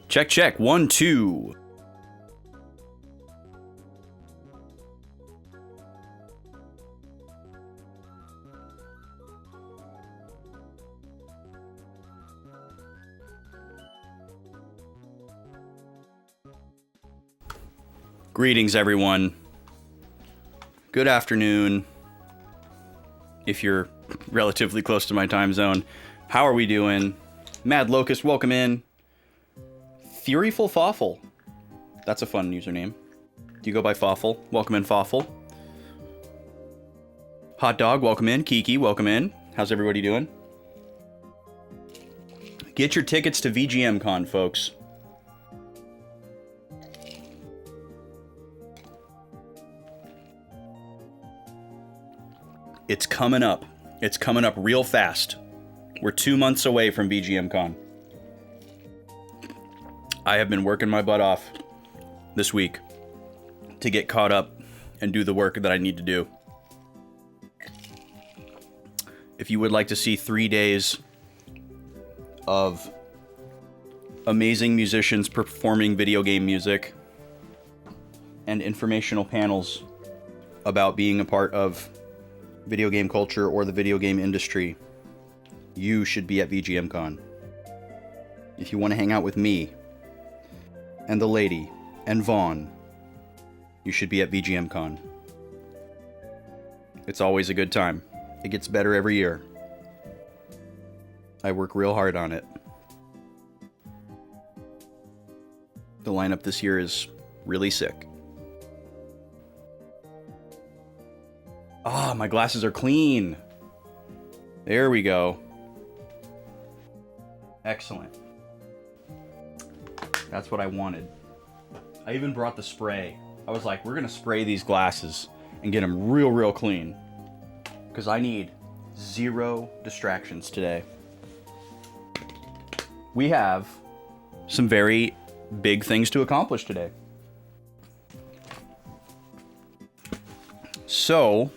Check, check. 1, 2. Greetings, everyone. Good afternoon. If you're relatively close to my time zone. How are we doing? Mad Locust, welcome in. Furyful Fawful. That's a fun username. Do you go by Fawful? Welcome in, Fawful. Hot Dog, welcome in. Kiki, welcome in. How's everybody doing? Get your tickets to VGM Con, folks. It's coming up. It's coming up real fast. We're 2 months away from VGM Con. I have been working my butt off this week to get caught up and do the work that I need to do. If you would like to see 3 days of amazing musicians performing video game music and informational panels about being a part of video game culture or the video game industry, you should be at VGM Con. If you want to hang out with me and the lady and Vaughn, you should be at VGM Con. It's always a good time. It gets better every year. I work real hard on it. The lineup this year is really sick. Ah, my glasses are clean. There we go. Excellent. That's what I wanted. I even brought the spray. I was like, we're gonna spray these glasses and get them real, real clean. Because I need 0 distractions today. We have some very big things to accomplish today. So,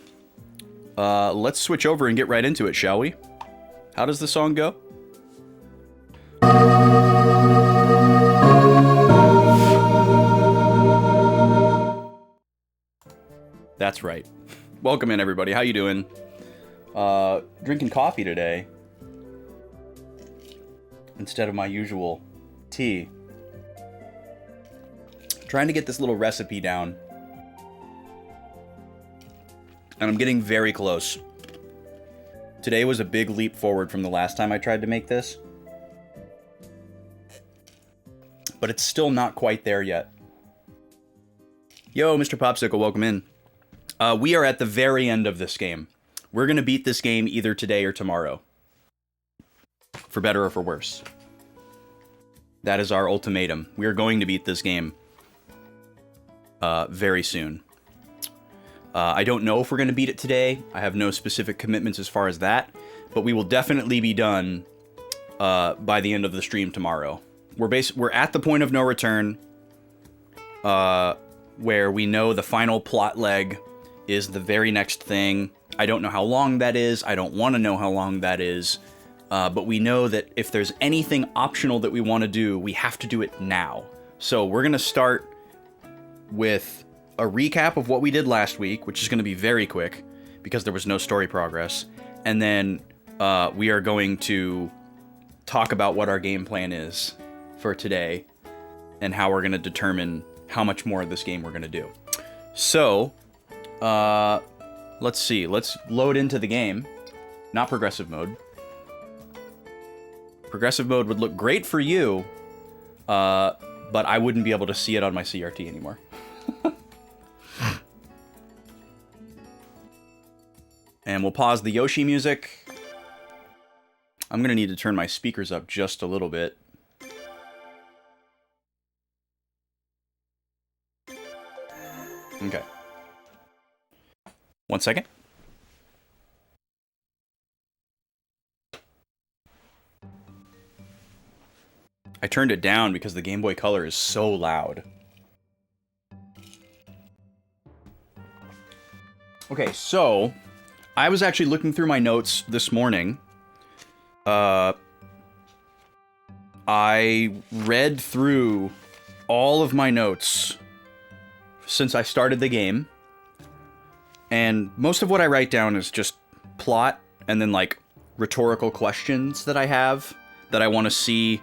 let's switch over and get right into it, shall we? How does the song go? That's right. Welcome in, everybody. How you doing? Drinking coffee today instead of my usual tea. Trying to get this little recipe down. And I'm getting very close. Today was a big leap forward from the last time I tried to make this. But it's still not quite there yet. Yo, Mr. Popsicle, welcome in. We are at the very end of this game. We're going to beat this game either today or tomorrow. For better or for worse. That is our ultimatum. We are going to beat this game very soon. I don't know if we're going to beat it today. I have no specific commitments as far as that. But we will definitely be done by the end of the stream tomorrow. We're at the point of no return. Where we know the final plot leg is the very next thing. I don't know how long that is. I don't want to know how long that is. But we know that if there's anything optional that we want to do, we have to do it now. So we're going to start with a recap of what we did last week, which is going to be very quick because there was no story progress. And then we are going to talk about what our game plan is for today and how we're going to determine how much more of this game we're going to do. So, let's see. Let's load into the game. Not progressive mode. Progressive mode would look great for you, but I wouldn't be able to see it on my CRT anymore. And we'll pause the Yoshi music. I'm going to need to turn my speakers up just a little bit. Okay. 1 second. I turned it down because the Game Boy Color is so loud. Okay, so I was actually looking through my notes this morning. I read through all of my notes since I started the game, and most of what I write down is just plot and then like rhetorical questions that I have that I want to see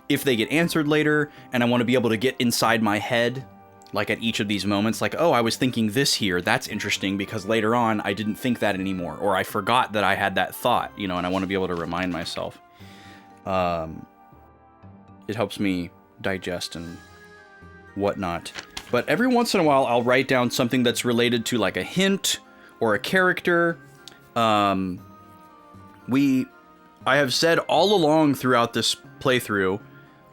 if they get answered later, and I want to be able to get inside my head like at each of these moments, like, oh, I was thinking this here, that's interesting because later on I didn't think that anymore, or I forgot that I had that thought, you know, and I want to be able to remind myself. It helps me digest and whatnot. But every once in a while, I'll write down something that's related to like a hint or a character. I have said all along throughout this playthrough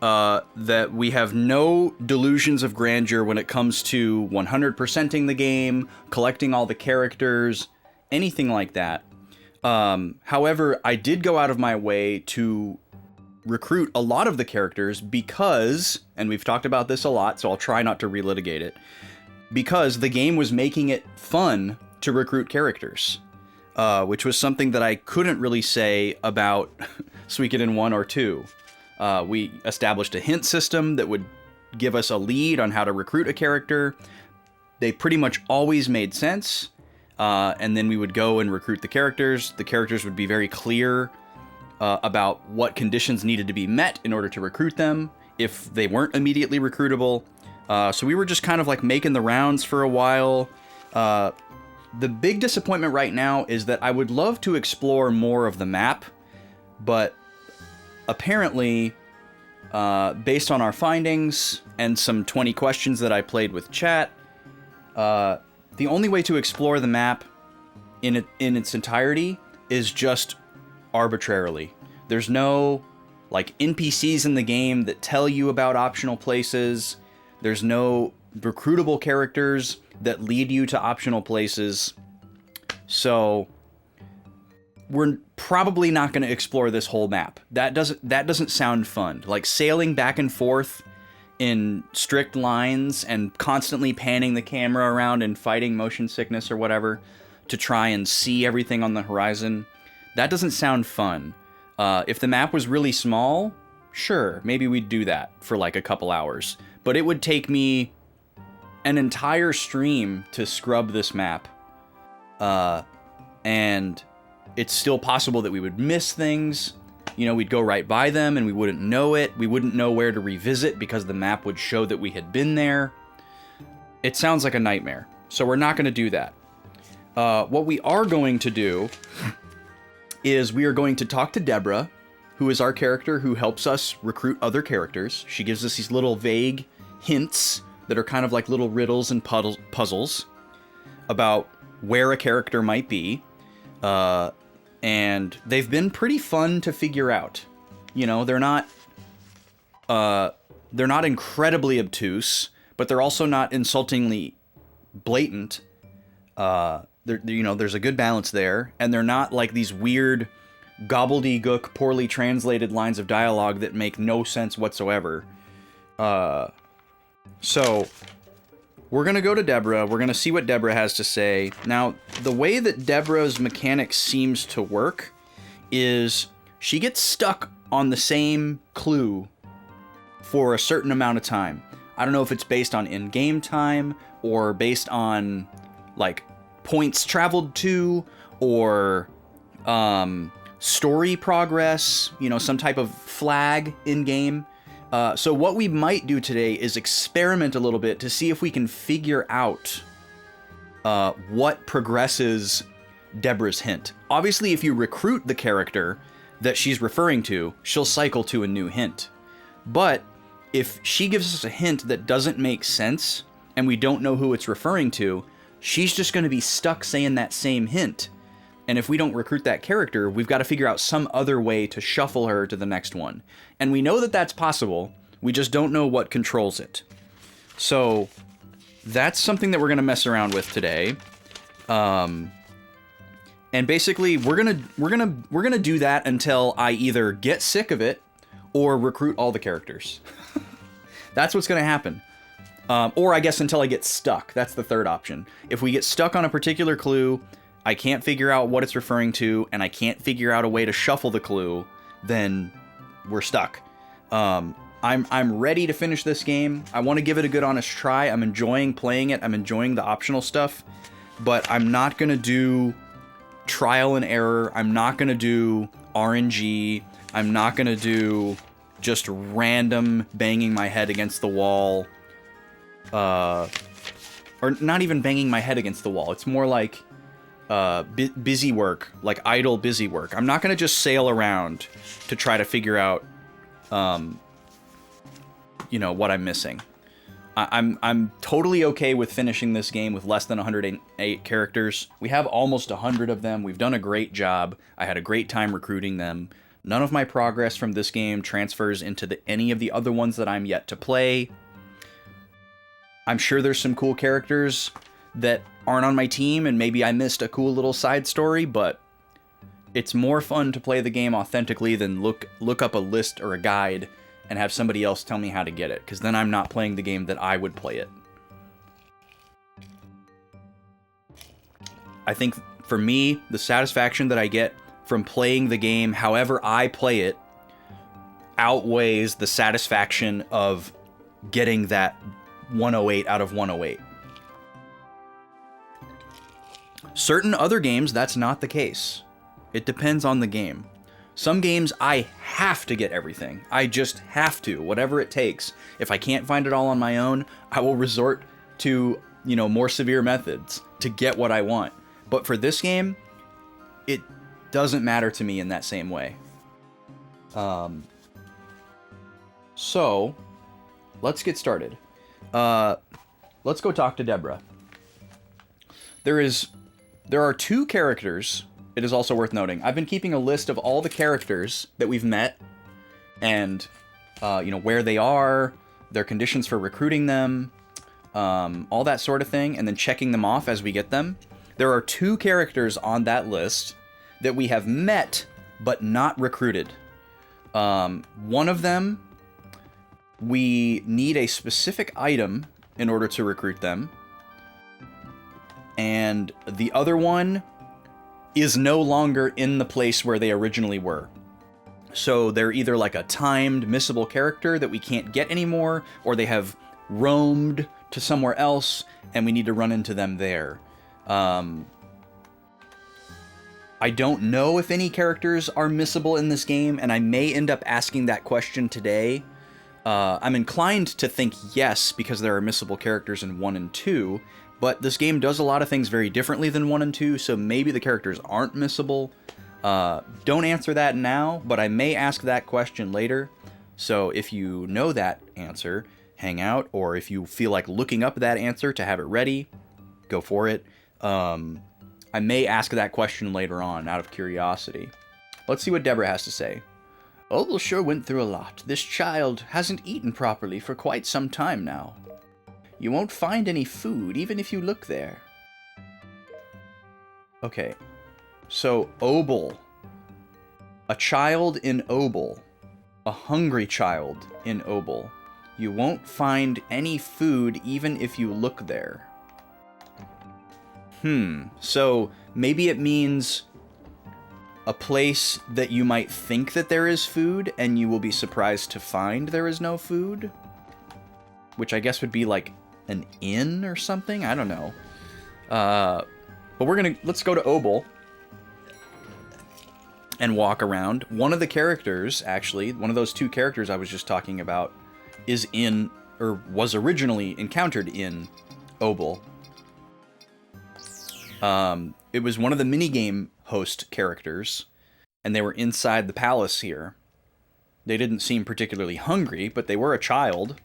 that we have no delusions of grandeur when it comes to 100%ing the game, collecting all the characters, anything like that. However, I did go out of my way to recruit a lot of the characters because, and we've talked about this a lot, so I'll try not to relitigate it, because the game was making it fun to recruit characters, which was something that I couldn't really say about Suikoden 1 or 2. We established a hint system that would give us a lead on how to recruit a character. They pretty much always made sense, and then we would go and recruit the characters. The characters would be very clear about what conditions needed to be met in order to recruit them if they weren't immediately recruitable. So we were just kind of like making the rounds for a while. The big disappointment right now is that I would love to explore more of the map, but apparently, based on our findings and some 20 questions that I played with chat, the only way to explore the map in its entirety is just arbitrarily. There's no like NPCs in the game that tell you about optional places. There's no recruitable characters that lead you to optional places. So we're probably not going to explore this whole map. That doesn't sound fun. Like sailing back and forth in strict lines and constantly panning the camera around and fighting motion sickness or whatever to try and see everything on the horizon. That doesn't sound fun. If the map was really small, sure, maybe we'd do that for like a couple hours. But it would take me an entire stream to scrub this map. And it's still possible that we would miss things. You know, we'd go right by them and we wouldn't know it. We wouldn't know where to revisit because the map would show that we had been there. It sounds like a nightmare. So we're not going to do that. What we are going to do is we are going to talk to Deborah, who is our character who helps us recruit other characters. She gives us these little vague hints that are kind of like little riddles and puzzles about where a character might be. And they've been pretty fun to figure out. You know, they're not incredibly obtuse, but they're also not insultingly blatant. You know, there's a good balance there, and they're not like these weird gobbledygook, poorly translated lines of dialogue that make no sense whatsoever. So we're gonna go to Deborah. We're gonna see what Deborah has to say. Now, the way that Deborah's mechanics seems to work is she gets stuck on the same clue for a certain amount of time. I don't know if it's based on in-game time or based on like points traveled to, or story progress, you know, some type of flag in-game. So what we might do today is experiment a little bit to see if we can figure out what progresses Deborah's hint. Obviously, if you recruit the character that she's referring to, she'll cycle to a new hint. But if she gives us a hint that doesn't make sense and we don't know who it's referring to, she's just going to be stuck saying that same hint. And if we don't recruit that character, we've got to figure out some other way to shuffle her to the next one. And we know that that's possible, we just don't know what controls it. So that's something that we're going to mess around with today. And basically we're going to do that until I either get sick of it or recruit all the characters. That's what's going to happen. Or I guess until I get stuck. That's the third option. If we get stuck on a particular clue, I can't figure out what it's referring to, and I can't figure out a way to shuffle the clue, then we're stuck. I'm ready to finish this game. I want to give it a good honest try. I'm enjoying playing it. I'm enjoying the optional stuff, but I'm not going to do trial and error. I'm not going to do RNG. I'm not going to do just random banging my head against the wall. Or not even banging my head against the wall. It's more like busy work, like idle busy work. I'm not going to just sail around to try to figure out, you know, what I'm missing. I'm totally okay with finishing this game with less than 108 characters. We have almost 100 of them. We've done a great job. I had a great time recruiting them. None of my progress from this game transfers into any of the other ones that I'm yet to play. I'm sure there's some cool characters that aren't on my team, and maybe I missed a cool little side story, but it's more fun to play the game authentically than look up a list or a guide and have somebody else tell me how to get it, because then I'm not playing the game that I would play it. I think for me, the satisfaction that I get from playing the game however I play it outweighs the satisfaction of getting that 108 out of 108. Certain other games, that's not the case. It depends on the game. Some games, I have to get everything. I just have to, whatever it takes. If I can't find it all on my own, I will resort to, you know, more severe methods to get what I want. But for this game, it doesn't matter to me in that same way. So, let's get started. Let's go talk to Deborah. There are 2 characters. It is also worth noting, I've been keeping a list of all the characters that we've met and, you know, where they are, their conditions for recruiting them, all that sort of thing, and then checking them off as we get them. There are 2 characters on that list that we have met but not recruited. One of them, we need a specific item in order to recruit them. And the other one is no longer in the place where they originally were. So they're either like a timed, missable character that we can't get anymore, or they have roamed to somewhere else, and we need to run into them there. I don't know if any characters are missable in this game, and I may end up asking that question today. I'm inclined to think yes, because there are missable characters in 1 and 2, but this game does a lot of things very differently than 1 and 2, so maybe the characters aren't missable. Don't answer that now, but I may ask that question later. So if you know that answer, hang out, or if you feel like looking up that answer to have it ready, go for it. I may ask that question later on out of curiosity. Let's see what Deborah has to say. Obel sure went through a lot. This child hasn't eaten properly for quite some time now. You won't find any food, even if you look there. Okay, so Obel. A child in Obel. A hungry child in Obel. You won't find any food, even if you look there. So maybe it means a place that you might think that there is food, and you will be surprised to find there is no food? Which I guess would be like an inn or something? I don't know. But let's go to Obel and walk around. One of the characters, actually, one of those two characters I was just talking about, is in, or was originally encountered in Obel. It was one of the minigame host characters, and they were inside the palace here. They didn't seem particularly hungry, but they were a child.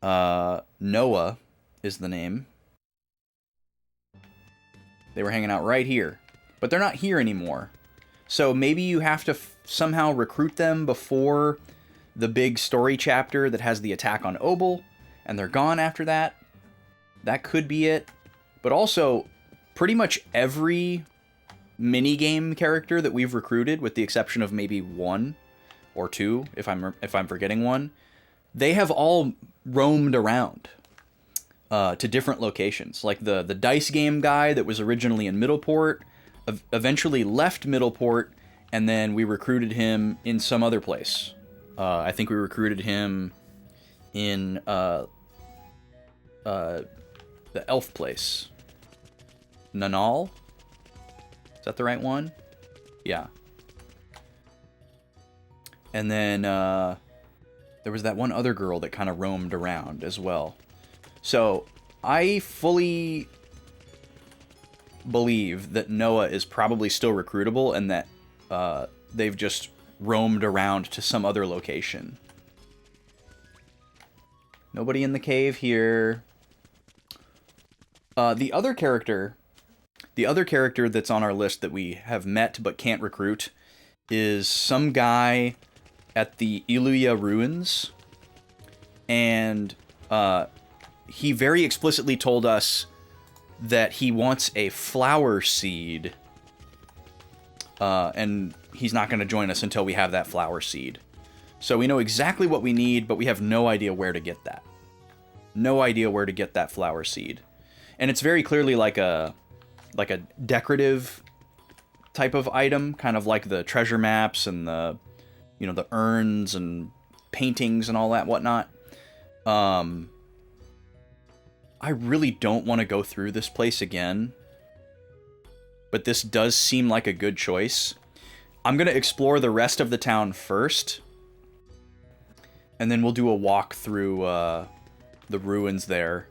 Noah is the name. They were hanging out right here, but they're not here anymore. So maybe you have to somehow recruit them before the big story chapter that has the attack on Obel, and they're gone after that. That could be it. But also, pretty much every minigame character that we've recruited, with the exception of maybe one or two, if I'm forgetting one, they have all roamed around to different locations. Like the dice game guy that was originally in Middleport eventually left Middleport, and then we recruited him in some other place. I think we recruited him in the elf place. Nanal? Is that the right one? Yeah. And then there was that one other girl that kind of roamed around as well. So I fully believe that Noah is probably still recruitable, and that they've just roamed around to some other location. Nobody in the cave here. The other character that's on our list that we have met but can't recruit is some guy at the Iluya ruins, and he very explicitly told us that he wants a flower seed, and he's not going to join us until we have that flower seed. So we know exactly what we need, but we have no idea where to get that. No idea where to get that flower seed. And it's very clearly like a decorative type of item, kind of like the treasure maps and the urns and paintings and all that whatnot. I really don't want to go through this place again, but this does seem like a good choice. I'm going to explore the rest of the town first, and then we'll do a walk through the ruins there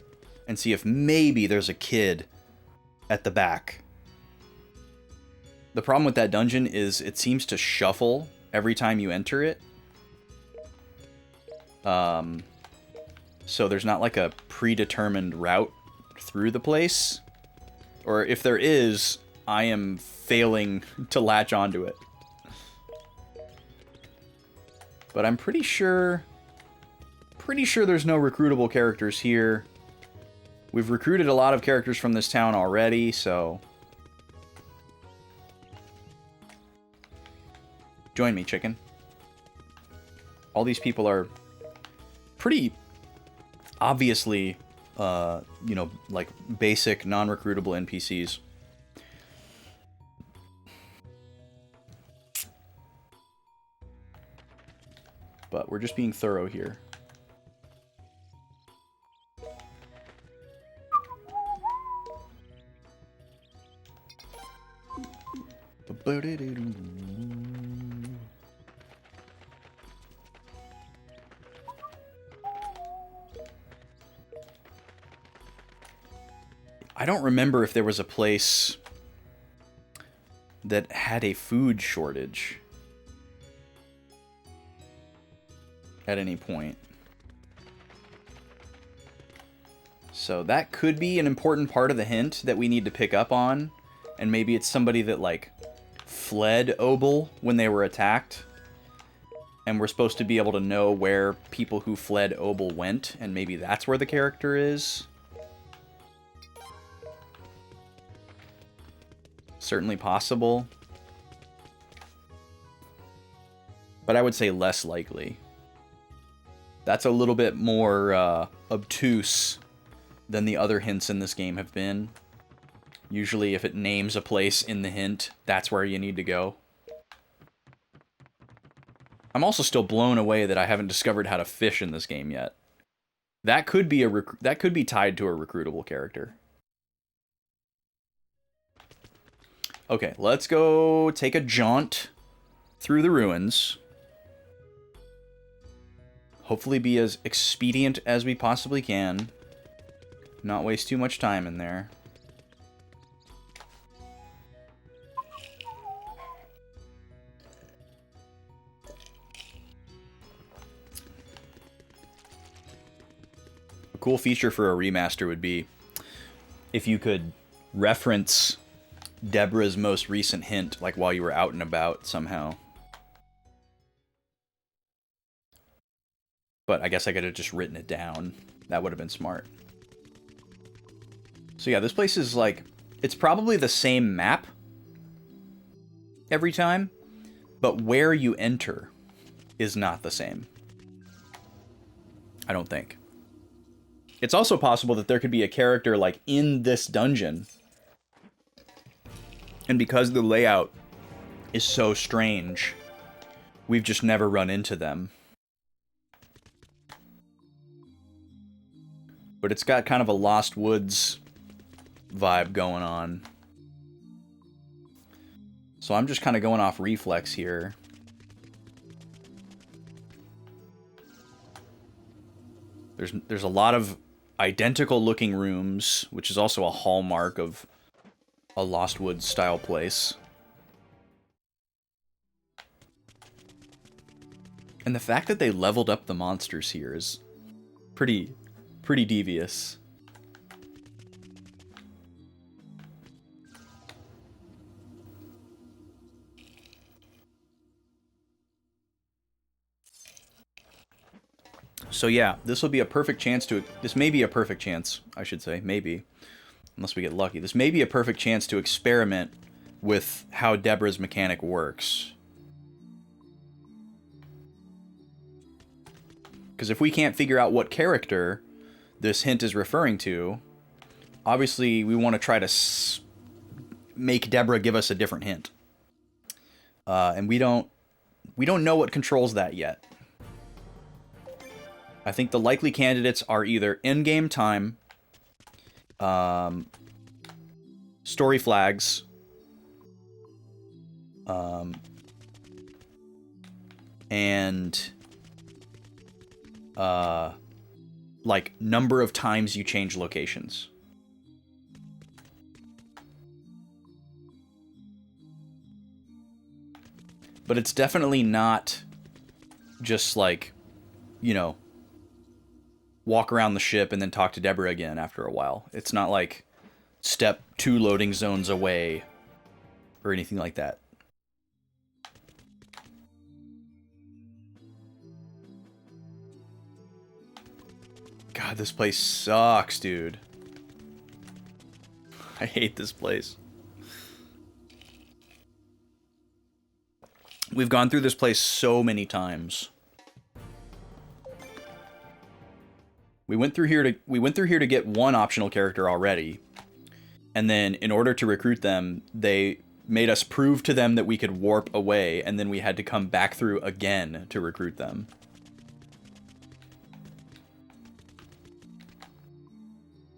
and see if maybe there's a kid at the back. The problem with that dungeon is it seems to shuffle every time you enter it. So there's not like a predetermined route through the place. Or if there is, I am failing to latch onto it. But I'm pretty sure there's no recruitable characters here. We've recruited a lot of characters from this town already, so join me, chicken. All these people are pretty obviously, like basic non-recruitable NPCs. But we're just being thorough here. I don't remember if there was a place that had a food shortage at any point. So that could be an important part of the hint that we need to pick up on. And maybe it's somebody that, like, fled Obel when they were attacked. And we're supposed to be able to know where people who fled Obel went. And maybe that's where the character is. Certainly possible. But I would say less likely. That's a little bit more obtuse than the other hints in this game have been. Usually if it names a place in the hint, that's where you need to go. I'm also still blown away that I haven't discovered how to fish in this game yet. That could be tied to a recruitable character. Okay, let's go take a jaunt through the ruins. Hopefully be as expedient as we possibly can. Not waste too much time in there. A cool feature for a remaster would be if you could reference Deborah's most recent hint, like while you were out and about somehow. But I guess I could have just written it down. That would have been smart. So yeah, this place is like, it's probably the same map every time, but where you enter is not the same. I don't think. It's also possible that there could be a character like in this dungeon, and because the layout is so strange, we've just never run into them. But it's got kind of a Lost Woods vibe going on. So I'm just kind of going off reflex here. There's a lot of identical looking rooms, which is also a hallmark of a Lost Woods style place. And the fact that they leveled up the monsters here is pretty devious. So yeah, this will be a perfect chance to... This may be a perfect chance, I should say. Maybe. Unless we get lucky. This may be a perfect chance to experiment with how Deborah's mechanic works. Because if we can't figure out what character this hint is referring to, obviously we want to try to make Deborah give us a different hint. And we don't know what controls that yet. I think the likely candidates are either in-game time, story flags, and like number of times you change locations. But it's definitely not just like, you know, walk around the ship and then talk to Deborah again after a while. It's not like step 2 loading zones away or anything like that. God, this place sucks, dude. I hate this place. We've gone through this place so many times. We went through here to get one optional character already. And then in order to recruit them, they made us prove to them that we could warp away, and then we had to come back through again to recruit them.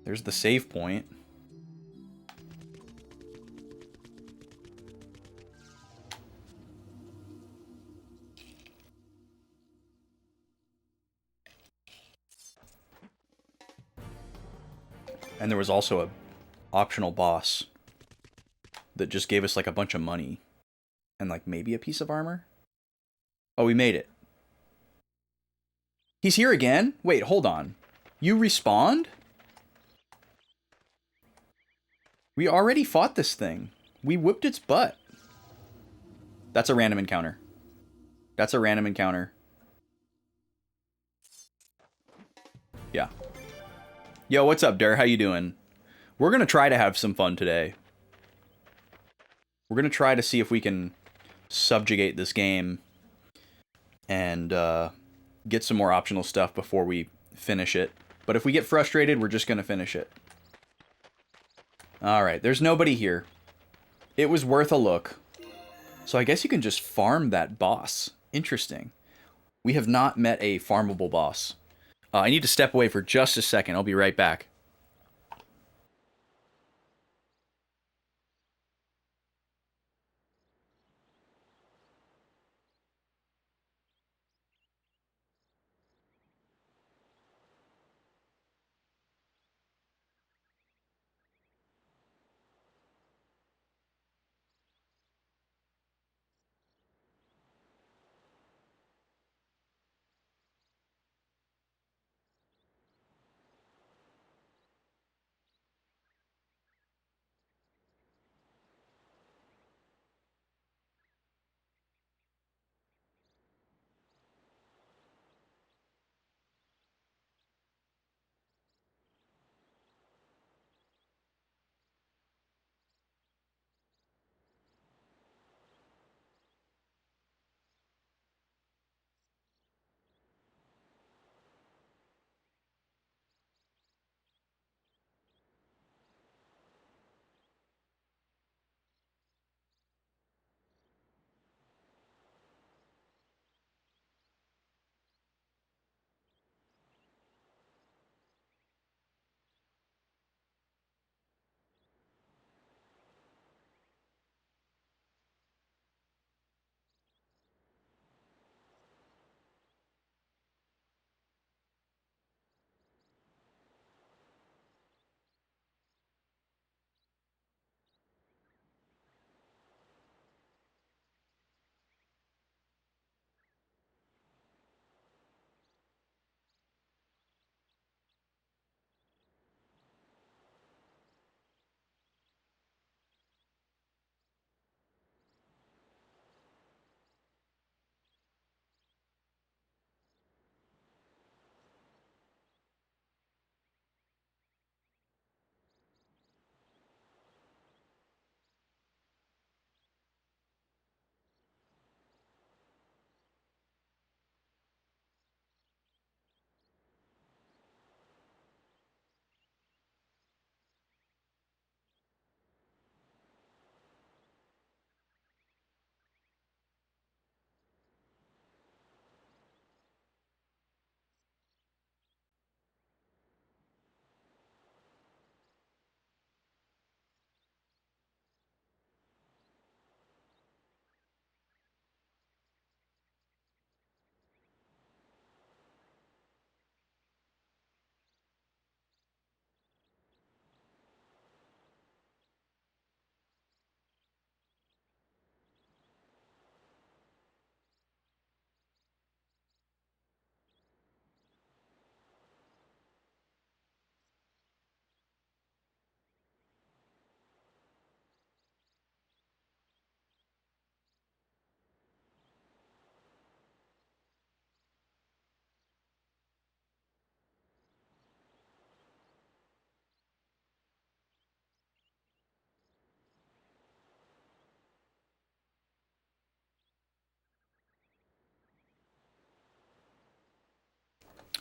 There's the save point. And there was also a optional boss that just gave us like a bunch of money and like maybe a piece of armor. Oh, we made it. He's here again? Wait, hold on. You respawned? We already fought this thing. We whipped its butt. That's a random encounter. That's a random encounter. Yeah. Yo, what's up, Dare? How you doing? We're gonna try to have some fun today. We're gonna try to see if we can subjugate this game and get some more optional stuff before we finish it. But if we get frustrated, we're just gonna finish it. Alright, there's nobody here. It was worth a look. So I guess you can just farm that boss. Interesting. We have not met a farmable boss. I need to step away for just a second. I'll be right back.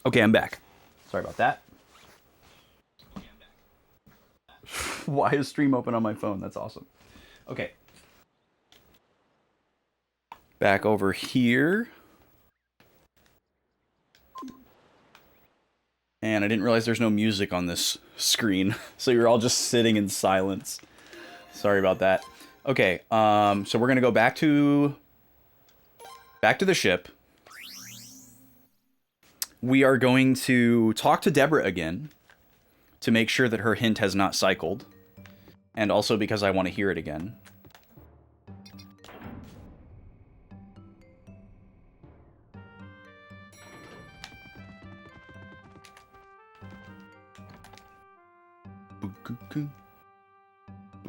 Okay, I'm back. Sorry about that. Why is stream open on my phone? That's awesome. Okay. Back over here. And I didn't realize there's no music on this screen. So you're all just sitting in silence. Sorry about that. Okay, so we're gonna go back to the ship. We are going to talk to Deborah again to make sure that her hint has not cycled. And also because I want to hear it again.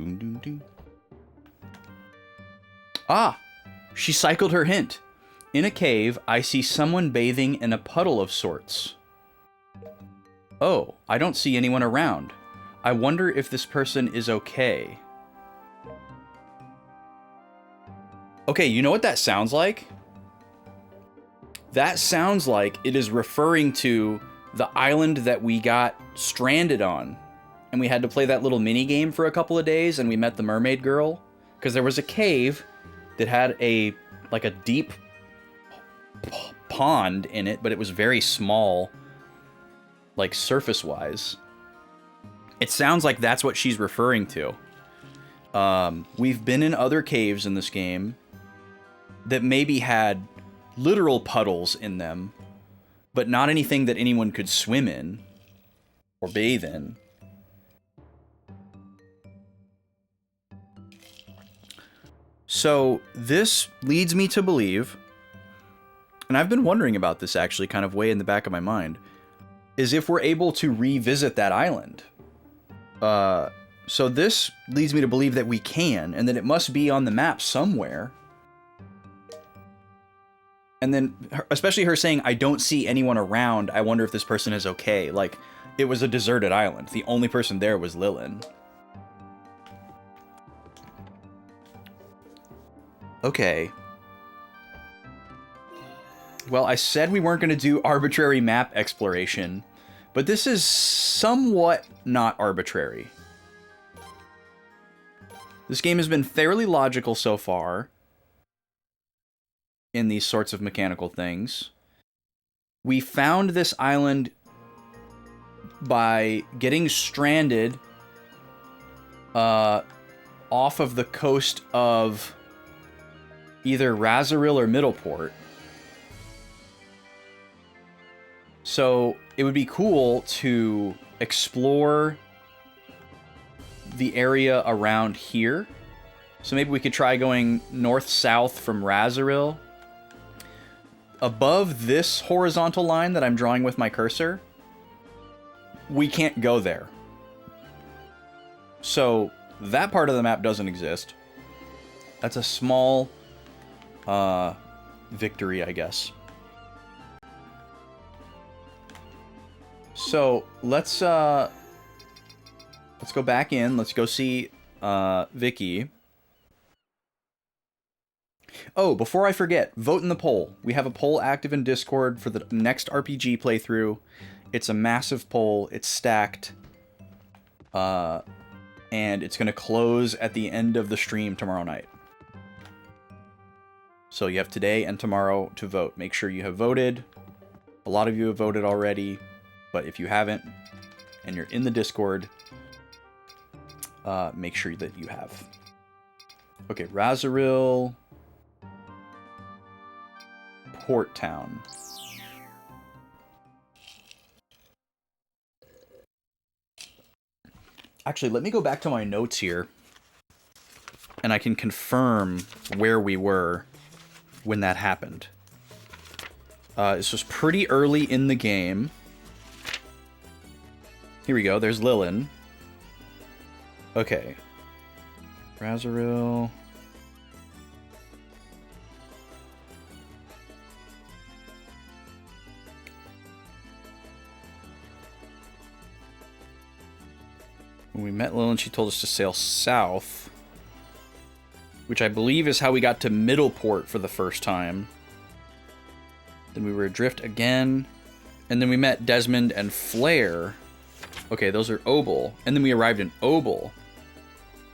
Boom, doom, doom. Ah! She cycled her hint. In a cave, I see someone bathing in a puddle of sorts. Oh, I don't see anyone around. I wonder if this person is okay. Okay, you know what that sounds like? That sounds like it is referring to the island that we got stranded on. And we had to play that little mini game for a couple of days, and we met the mermaid girl. Because there was a cave that had a deep pond in it, but it was very small, like surface-wise. It sounds like that's what she's referring to. We've been in other caves in this game that maybe had literal puddles in them, but not anything that anyone could swim in or bathe in. So this leads me to believe, and I've been wondering about this actually kind of way in the back of my mind, is if we're able to revisit that island. So this leads me to believe that we can, and that it must be on the map somewhere. And then, especially her saying, I don't see anyone around, I wonder if this person is okay. Like, it was a deserted island. The only person there was Lilin. Okay. Well, I said we weren't going to do arbitrary map exploration, but this is somewhat not arbitrary. This game has been fairly logical so far in these sorts of mechanical things. We found this island by getting stranded off of the coast of either Razoril or Middleport. So it would be cool to explore the area around here. So maybe we could try going north-south from Razoril. Above this horizontal line that I'm drawing with my cursor, we can't go there. So that part of the map doesn't exist. That's a small victory, I guess. So let's go back in. Let's go see Vicky. Oh, before I forget, vote in the poll. We have a poll active in Discord for the next RPG playthrough. It's a massive poll. It's stacked. And it's going to close at the end of the stream tomorrow night. So you have today and tomorrow to vote. Make sure you have voted. A lot of you have voted already. But if you haven't, and you're in the Discord, make sure that you have. Okay, Razoril... Port Town. Actually, let me go back to my notes here, and I can confirm where we were when that happened. This was pretty early in the game. Here we go, there's Lilin. Okay. Razoril... When we met Lilin, she told us to sail south, which I believe is how we got to Middleport for the first time. Then we were adrift again, and then we met Desmond and Flare. Okay, those are Obel, and then we arrived in Obel.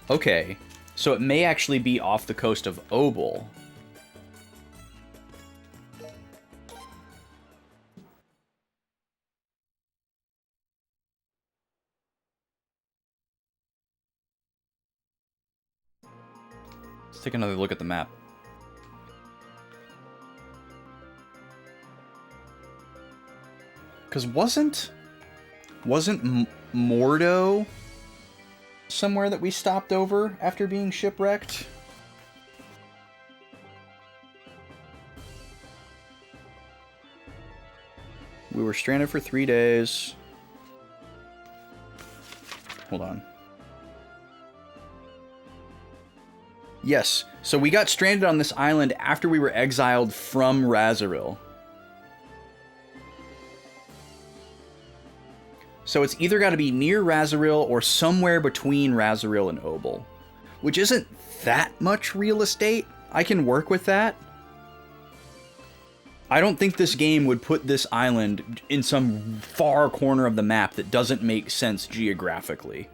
Okay, so it may actually be off the coast of Obel. Let's take another look at the map. Because wasn't Mordo somewhere that we stopped over after being shipwrecked? We were stranded for 3 days. Hold on. Yes, so we got stranded on this island after we were exiled from Razoril. So it's either got to be near Razoril or somewhere between Razoril and Obel, which isn't that much real estate. I can work with that. I don't think this game would put this island in some far corner of the map that doesn't make sense geographically.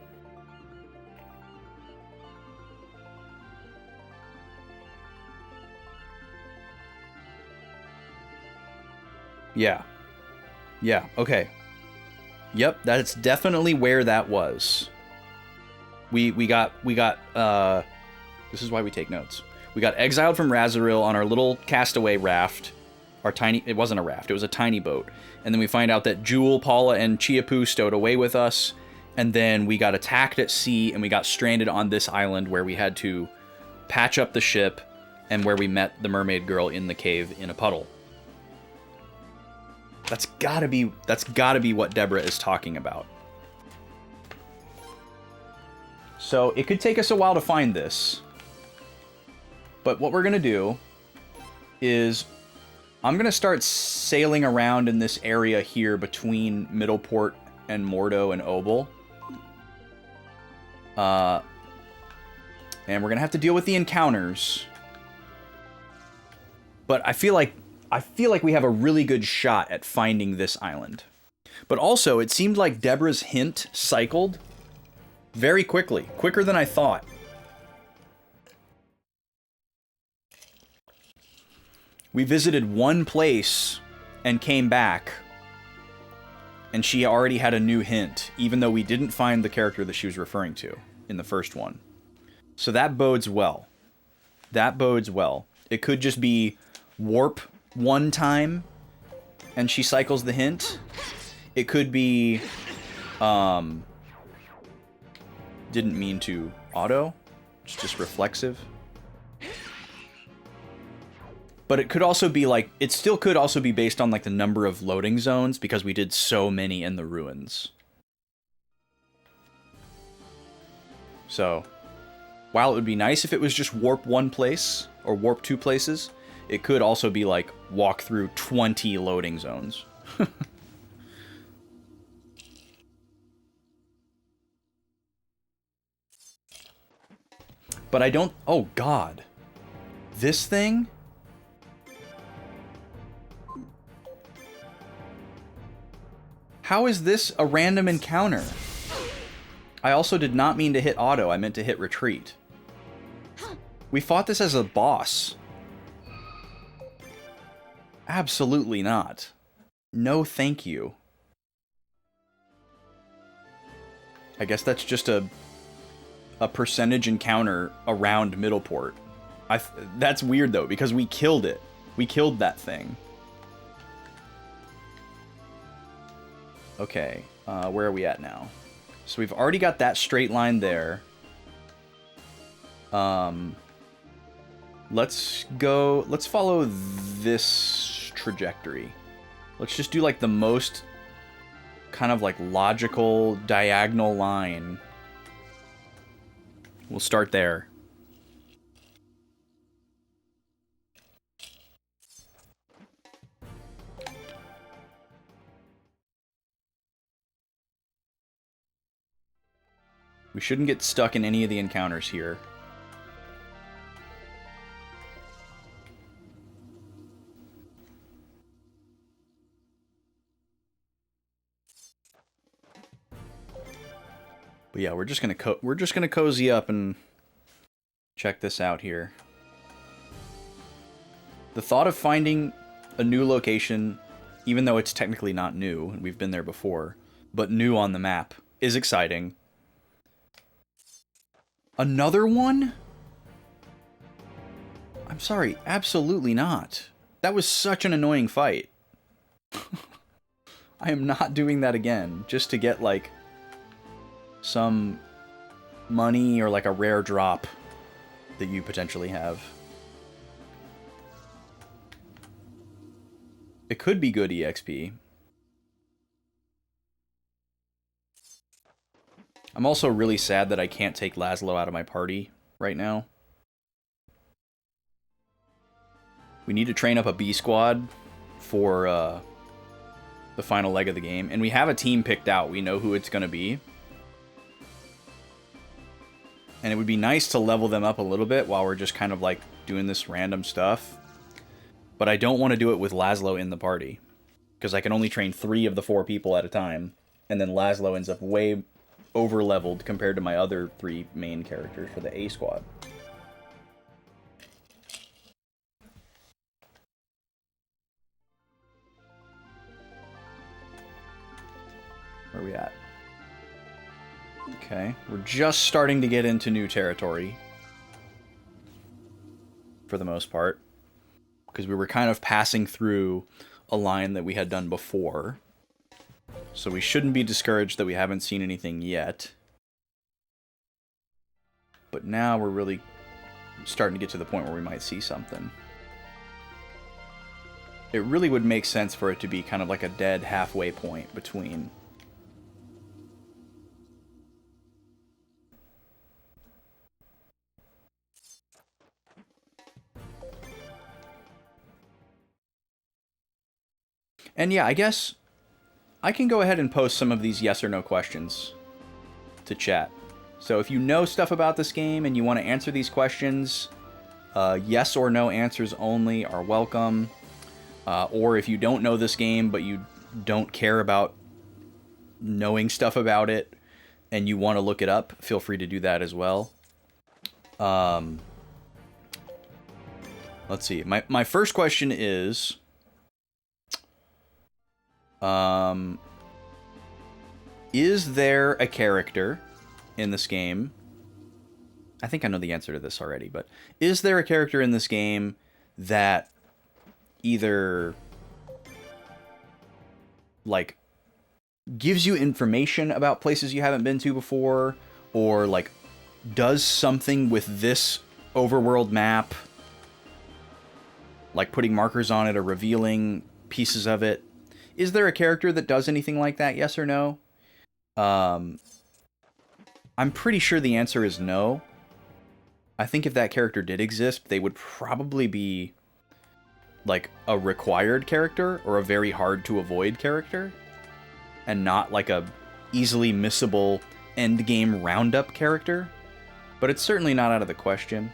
Yeah. Yeah, okay. Yep, that's definitely where that was. We got this is why we take notes. We got exiled from Razoril on our little castaway raft. It wasn't a raft, it was a tiny boat. And then we find out that Jewel, Paula, and Chiapu stowed away with us. And then we got attacked at sea and we got stranded on this island where we had to patch up the ship and where we met the mermaid girl in the cave in a puddle. That's gotta be what Deborah is talking about. So it could take us a while to find this. But what we're gonna do is I'm gonna start sailing around in this area here between Middleport and Mordo and Obel. And we're gonna have to deal with the encounters. But I feel like we have a really good shot at finding this island. But also, it seemed like Deborah's hint cycled very quickly. Quicker than I thought. We visited one place and came back. And she already had a new hint, even though we didn't find the character that she was referring to in the first one. So that bodes well. That bodes well. It could just be warp one time and she cycles the hint. It could be didn't mean to auto. It's just reflexive. But it could also be like, it still could also be based on like the number of loading zones because we did so many in the ruins. So, while it would be nice if it was just warp one place or warp two places, it could also be like walk through 20 loading zones. But I don't... Oh, God. This thing? How is this a random encounter? I also did not mean to hit auto. I meant to hit retreat. We fought this as a boss. Absolutely not. No thank you. I guess that's just a percentage encounter around Middleport. That's weird though, because we killed it. We killed that thing. Okay, where are we at now? So we've already got that straight line there. Let's follow this trajectory. Let's just do like the most kind of like logical diagonal line. We'll start there. We shouldn't get stuck in any of the encounters here. But yeah, we're just gonna cozy up and check this out here. The thought of finding a new location, even though it's technically not new, and we've been there before, but new on the map, is exciting. Another one? I'm sorry, absolutely not. That was such an annoying fight. I am not doing that again, just to get, like, some money or, like, a rare drop that you potentially have. It could be good EXP. I'm also really sad that I can't take Laszlo out of my party right now. We need to train up a B squad for the final leg of the game. And we have a team picked out. We know who it's going to be. And it would be nice to level them up a little bit while we're just kind of like doing this random stuff. But I don't want to do it with Laszlo in the party, because I can only train 3 of the 4 people at a time. And then Laszlo ends up way over-leveled compared to my other 3 main characters for the A squad. Where are we at? Okay, we're just starting to get into new territory. For the most part. Because we were kind of passing through a line that we had done before. So we shouldn't be discouraged that we haven't seen anything yet. But now we're really starting to get to the point where we might see something. It really would make sense for it to be kind of like a dead halfway point between... And yeah, I guess I can go ahead and post some of these yes or no questions to chat. So if you know stuff about this game and you want to answer these questions, yes or no answers only are welcome. Or if you don't know this game but you don't care about knowing stuff about it and you want to look it up, feel free to do that as well. Let's see. My first question is... is there a character in this game? I think I know the answer to this already, but is there a character in this game that either like gives you information about places you haven't been to before, or like does something with this overworld map, like putting markers on it or revealing pieces of it? Is there a character that does anything like that, yes or no? I'm pretty sure the answer is no. I think if that character did exist, they would probably be like a required character or a very hard to avoid character, and not like a easily missable endgame roundup character. But it's certainly not out of the question.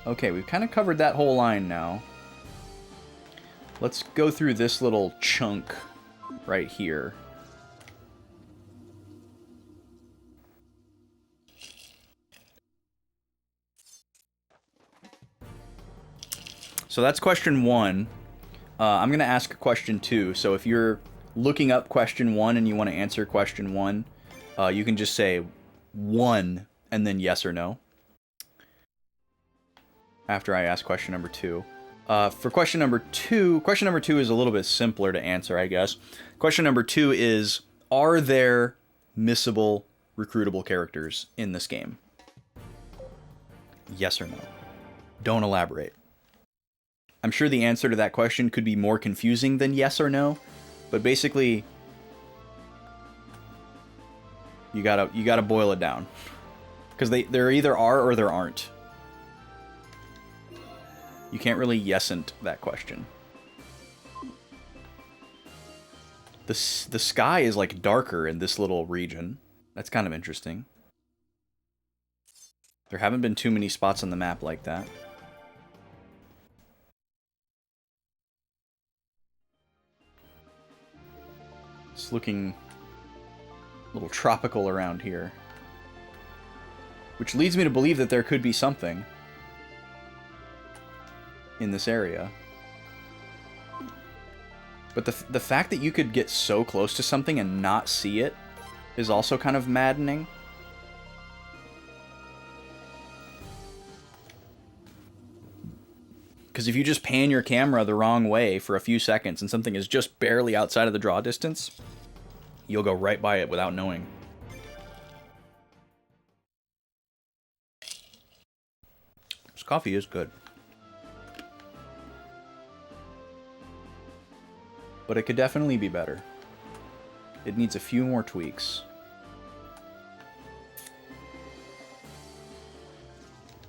Okay, we've kind of covered that whole line now. Let's go through this little chunk right here. So that's question 1. I'm going to ask question 2. So if you're looking up question 1 and you want to answer question 1, you can just say 1 and then yes or no. After I ask question number 2. For question number 2 is a little bit simpler to answer, I guess. Question number 2 is, are there missable, recruitable characters in this game? Yes or no? Don't elaborate. I'm sure the answer to that question could be more confusing than yes or no, but basically, you gotta boil it down. Because there either are or there aren't. You can't really yes-ant that question. The sky is like darker in this little region. That's kind of interesting. There haven't been too many spots on the map like that. It's looking a little tropical around here. Which leads me to believe that there could be something in this area. But the fact that you could get so close to something and not see it is also kind of maddening. Because if you just pan your camera the wrong way for a few seconds and something is just barely outside of the draw distance, you'll go right by it without knowing. This coffee is good. But it could definitely be better. It needs a few more tweaks.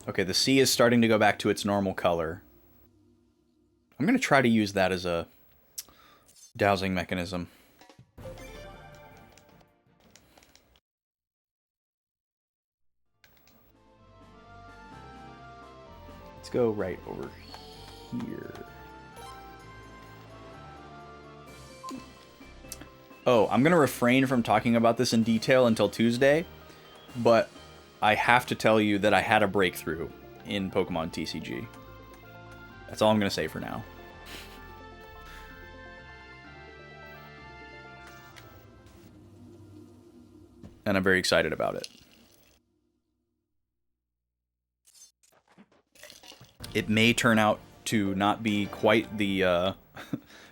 Okay, the sea is starting to go back to its normal color. I'm going to try to use that as a dowsing mechanism. Let's go right over here. Oh, I'm going to refrain from talking about this in detail until Tuesday, but I have to tell you that I had a breakthrough in Pokemon TCG. That's all I'm going to say for now. And I'm very excited about it. It may turn out to not be quite the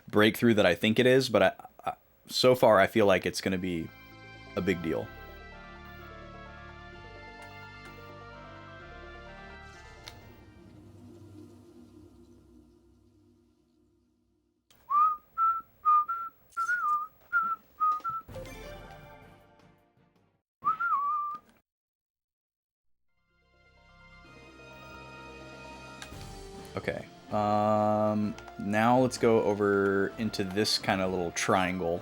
breakthrough that I think it is, but so far I feel like it's going to be a big deal. Okay. Now let's go over into this kind of little triangle.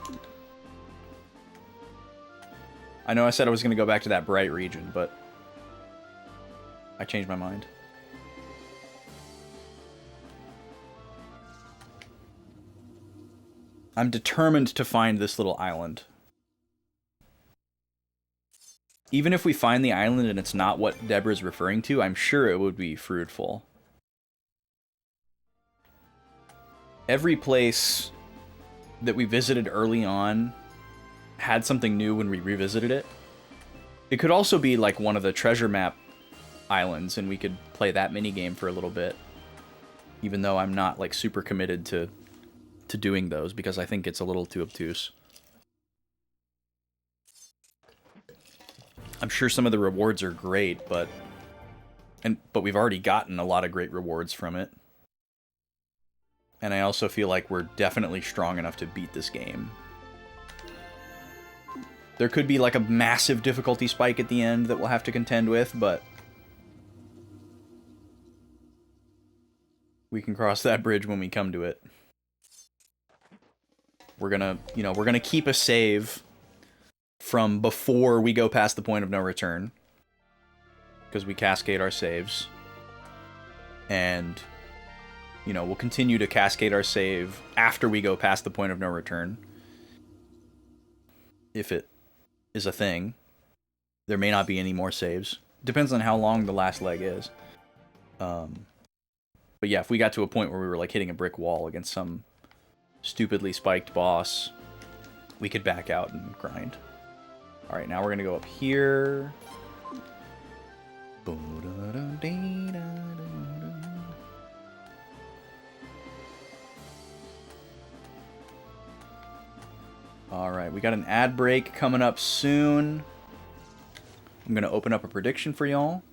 I know I said I was going to go back to that bright region, but I changed my mind. I'm determined to find this little island. Even if we find the island and it's not what Deborah's referring to, I'm sure it would be fruitful. Every place that we visited early on had something new when we revisited it. It could also be like one of the treasure map islands, and we could play that minigame for a little bit. Even though I'm not like super committed to doing those, because I think it's a little too obtuse. I'm sure some of the rewards are great, but we've already gotten a lot of great rewards from it. And I also feel like we're definitely strong enough to beat this game. There could be like a massive difficulty spike at the end that we'll have to contend with, but we can cross that bridge when we come to it. We're gonna, we're gonna keep a save from before we go past the point of no return, because we cascade our saves. And we'll continue to cascade our save after we go past the point of no return. If it is a thing. There may not be any more saves. Depends on how long the last leg is. But yeah, if we got to a point where we were like hitting a brick wall against some stupidly spiked boss, we could back out and grind. Alright, now we're gonna go up here. Alright, we got an ad break coming up soon. I'm going to open up a prediction for y'all.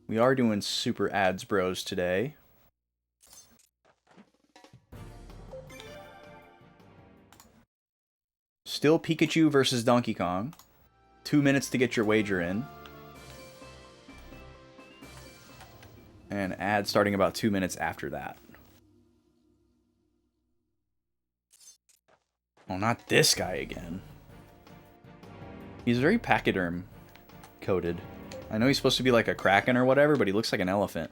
We are doing super ads bros today. Still Pikachu versus Donkey Kong. 2 minutes to get your wager in. And ad starting about 2 minutes after that. Oh, not this guy again. He's very pachyderm coated. I know he's supposed to be like a kraken or whatever, but he looks like an elephant.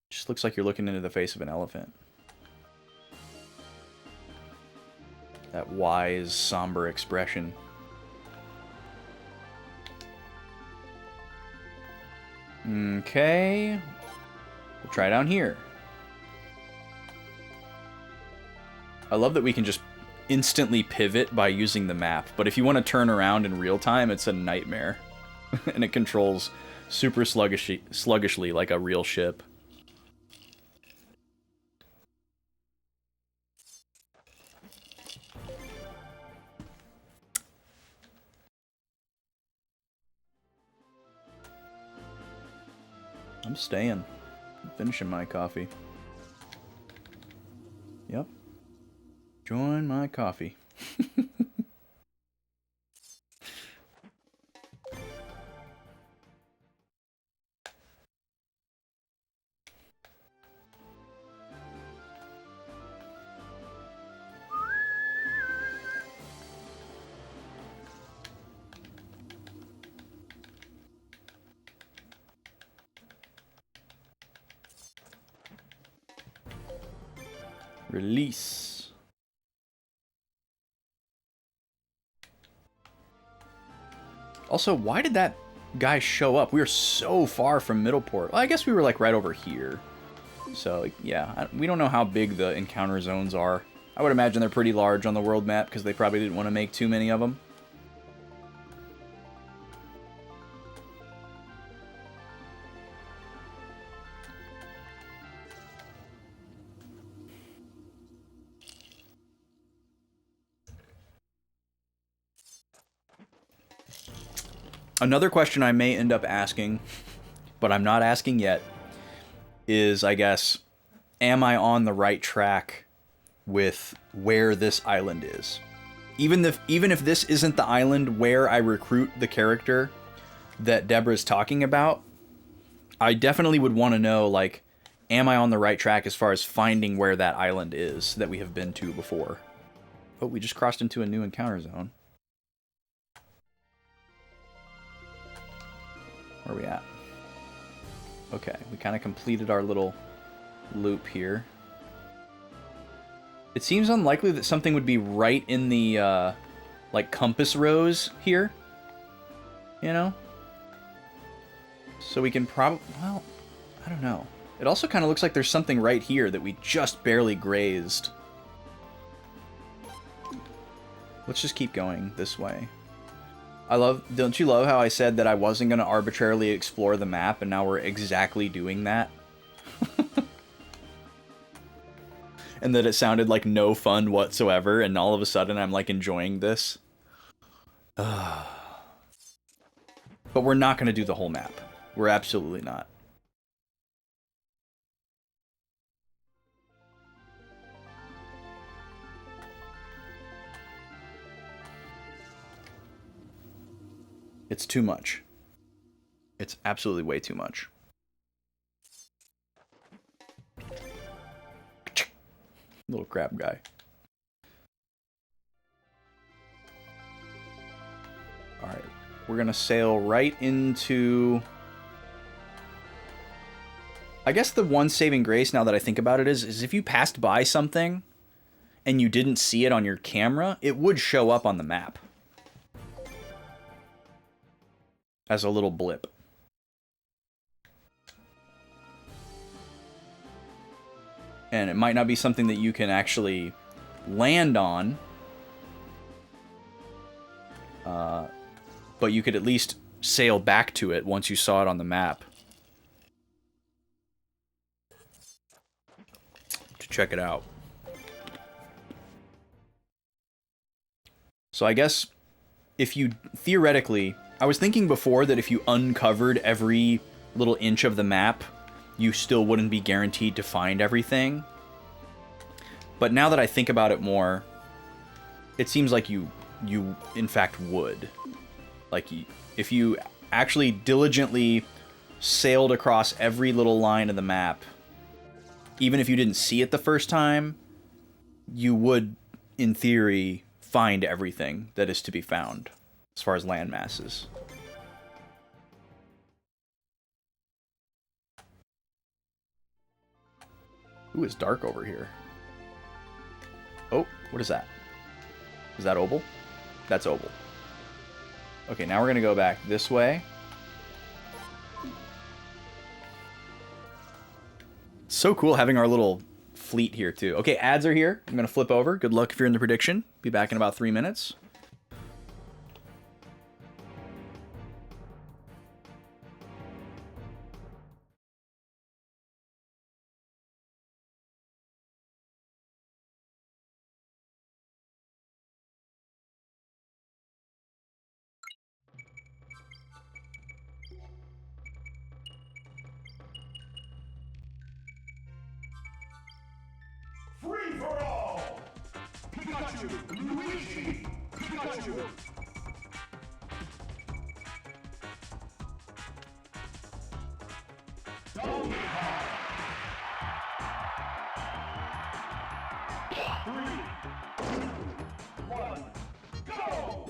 Just looks like you're looking into the face of an elephant. That wise, somber expression. Okay. We'll try down here. I love that we can just instantly pivot by using the map, but if you want to turn around in real time, it's a nightmare. And it controls super sluggishly like a real ship. I'm staying. I'm finishing my coffee. Yep. Join my coffee. Release. Also, why did that guy show up? We were so far from Middleport. Well, I guess we were like right over here. So, yeah, we don't know how big the encounter zones are. I would imagine they're pretty large on the world map because they probably didn't want to make too many of them. Another question I may end up asking, but I'm not asking yet, is, I guess, am I on the right track with where this island is? Even if this isn't the island where I recruit the character that Deborah's talking about, I definitely would want to know, like, am I on the right track as far as finding where that island is that we have been to before? Oh, we just crossed into a new encounter zone. Where are we at? Okay, we kind of completed our little loop here. It seems unlikely that something would be right in the, like, compass rose here. You know? So we can probably... Well, I don't know. It also kind of looks like there's something right here that we just barely grazed. Let's just keep going this way. Don't you love how I said that I wasn't going to arbitrarily explore the map, and now we're exactly doing that? And that it sounded like no fun whatsoever, and all of a sudden I'm like enjoying this. But we're not going to do the whole map. We're absolutely not. It's too much. It's absolutely way too much. Little crab guy. Alright. We're gonna sail right into... I guess the one saving grace, now that I think about it, is if you passed by something and you didn't see it on your camera, it would show up on the map as a little blip. And it might not be something that you can actually land on, but you could at least sail back to it once you saw it on the map to check it out. So I guess if you, theoretically, I was thinking before that if you uncovered every little inch of the map, you still wouldn't be guaranteed to find everything. But now that I think about it more, it seems like you in fact would. Like, if you actually diligently sailed across every little line of the map, even if you didn't see it the first time, you would, in theory, find everything that is to be found, as far as land masses. Ooh, it's dark over here. Oh, what is that? Is that Opal? That's Opal. Okay, now we're gonna go back this way. It's so cool having our little fleet here, too. Okay, ads are here. I'm gonna flip over. Good luck if you're in the prediction. Be back in about 3 minutes. Free for all! Pikachu, Luigi, Pikachu! Donkey Kong! 3, 2, 1, go!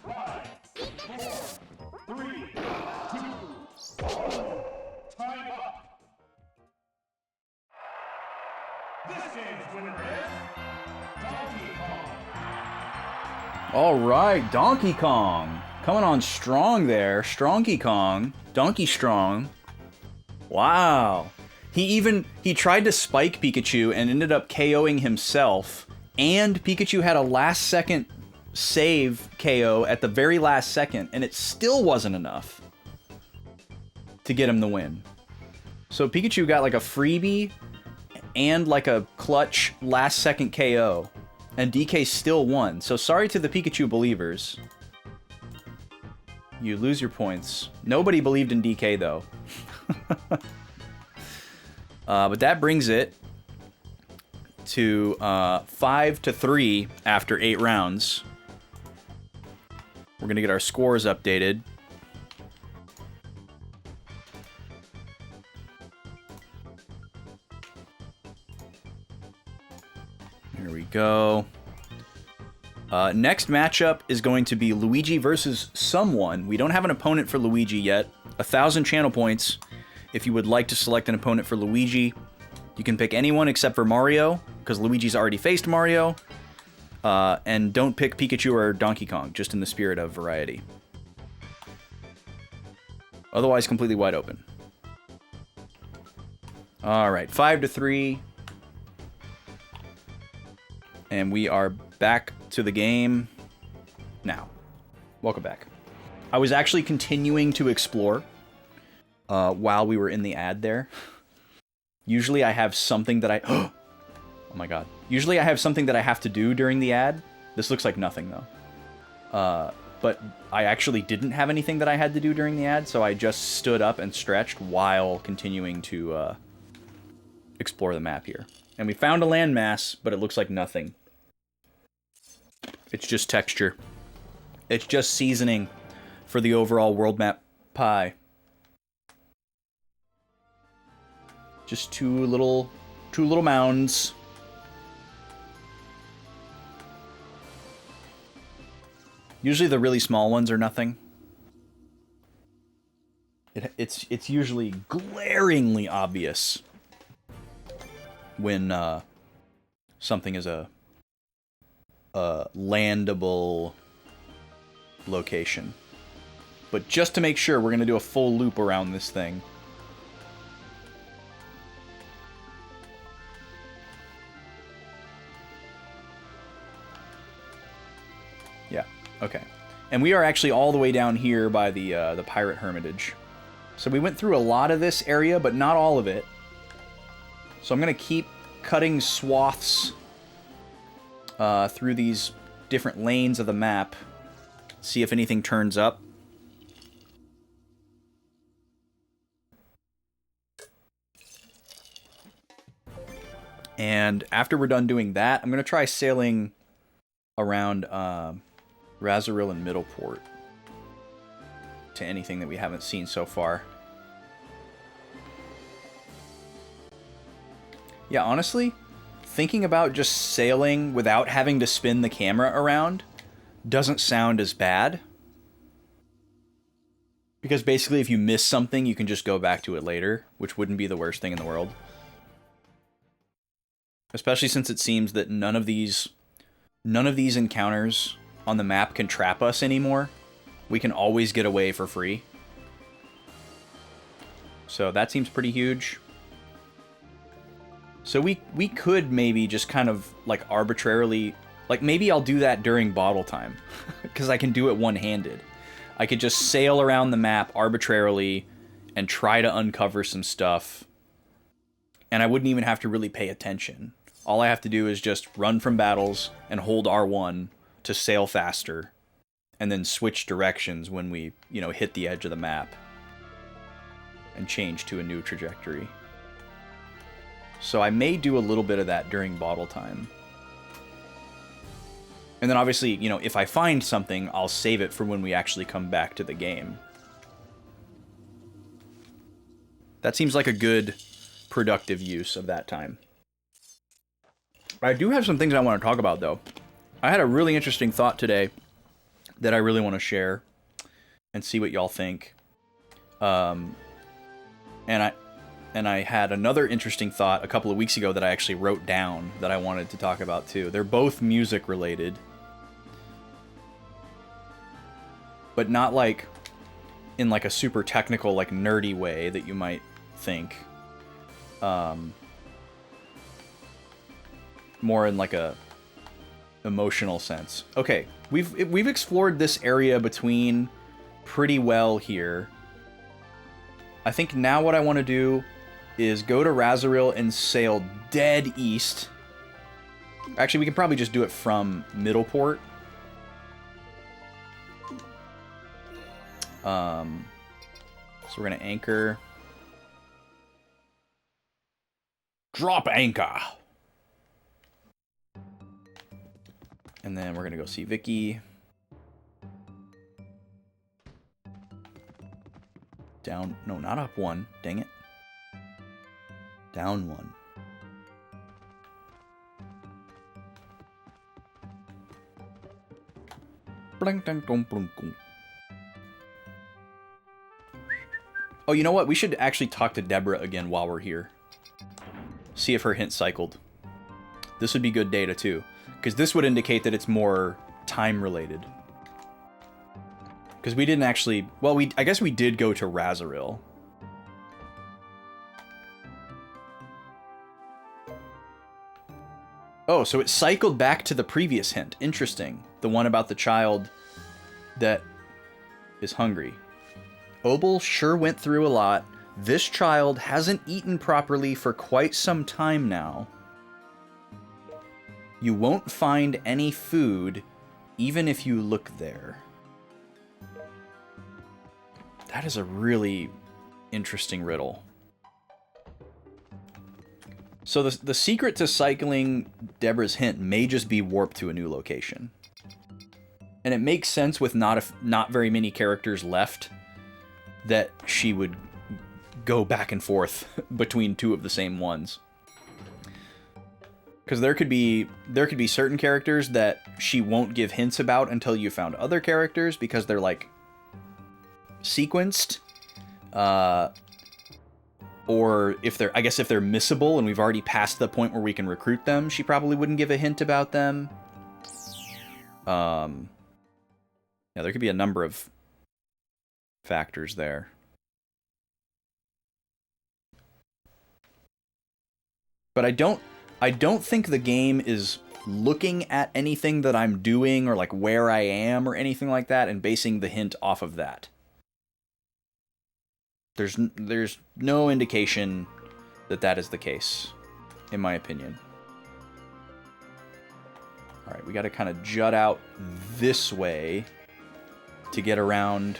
Five, four, three, two, one. Time up. This game's winner is Donkey Kong. All right, Donkey Kong. Coming on strong there. Strongy Kong. Donkey Strong. Wow. He tried to spike Pikachu and ended up KOing himself. And Pikachu had a last second save KO at the very last second, and it still wasn't enough to get him the win. So Pikachu got like a freebie and like a clutch last second KO, and DK still won. So sorry to the Pikachu believers. You lose your points. Nobody believed in DK though. But that brings it to 5-3 after 8 rounds. We're gonna get our scores updated. Here we go. Next matchup is going to be Luigi versus someone. We don't have an opponent for Luigi yet. 1,000 channel points. If you would like to select an opponent for Luigi, you can pick anyone except for Mario, because Luigi's already faced Mario. And don't pick Pikachu or Donkey Kong, just in the spirit of variety. Otherwise, completely wide open. Alright, 5-3. And we are back to the game now. Welcome back. I was actually continuing to explore while we were in the ad there. Usually I have something that I... Oh my god. Usually I have something that I have to do during the ad. This looks like nothing, though. But I actually didn't have anything that I had to do during the ad, so I just stood up and stretched while continuing to explore the map here. And we found a landmass, but it looks like nothing. It's just texture. It's just seasoning for the overall world map pie. Just two little mounds. Usually the really small ones are nothing. It's usually glaringly obvious when something is a landable location. But just to make sure, we're gonna do a full loop around this thing. Yeah, okay. And we are actually all the way down here by the Pirate Hermitage. So we went through a lot of this area, but not all of it. So I'm gonna keep cutting swaths through these different lanes of the map. See if anything turns up. And after we're done doing that, I'm going to try sailing around Razoril and Middleport to anything that we haven't seen so far. Yeah, honestly, thinking about just sailing without having to spin the camera around doesn't sound as bad. Because basically if you miss something, you can just go back to it later, which wouldn't be the worst thing in the world. Especially since it seems that none of these encounters on the map can trap us anymore. We can always get away for free. So that seems pretty huge. So we could maybe just kind of like arbitrarily Like, maybe I'll do that during bottle time, because I can do it one-handed. I could just sail around the map arbitrarily and try to uncover some stuff, and I wouldn't even have to really pay attention. All I have to do is just run from battles and hold R1 to sail faster, and then switch directions when we, you know, hit the edge of the map and change to a new trajectory. So I may do a little bit of that during bottle time. And then obviously, you know, if I find something, I'll save it for when we actually come back to the game. That seems like a good, productive use of that time. I do have some things I want to talk about, though. I had a really interesting thought today that I really want to share and see what y'all think. And I had another interesting thought a couple of weeks ago that I actually wrote down that I wanted to talk about, too. They're both music related. But not like in like a super technical, like nerdy way that you might think. More in like a emotional sense. Okay, we've explored this area between pretty well here. I think now what I want to do is go to Razoril and sail dead east. Actually, we can probably just do it from Middleport. So we're gonna anchor. Drop anchor. And then we're gonna go see Vicky. Down, no, not up one. Dang it. Down one. Bling, ding, dong, blung, gung. Oh, you know what? We should actually talk to Deborah again while we're here. See if her hint cycled. This would be good data, too. Because this would indicate that it's more time-related. Because we didn't actually... Well, I guess we did go to Razoril. Oh, so it cycled back to the previous hint. Interesting. The one about the child that is hungry. Obel sure went through a lot. This child hasn't eaten properly for quite some time now. You won't find any food, even if you look there. That is a really interesting riddle. So the secret to cycling Deborah's hint may just be warp to a new location. And it makes sense with not very many characters left that she would go back and forth between two of the same ones. Because there could be certain characters that she won't give hints about until you found other characters because they're like sequenced. Or if they're missable and we've already passed the point where we can recruit them, she probably wouldn't give a hint about them. Yeah, there could be a number of factors there. But I don't think the game is looking at anything that I'm doing or like where I am or anything like that and basing the hint off of that. There's no indication that that is the case, in my opinion. All right, we got to kind of jut out this way to get around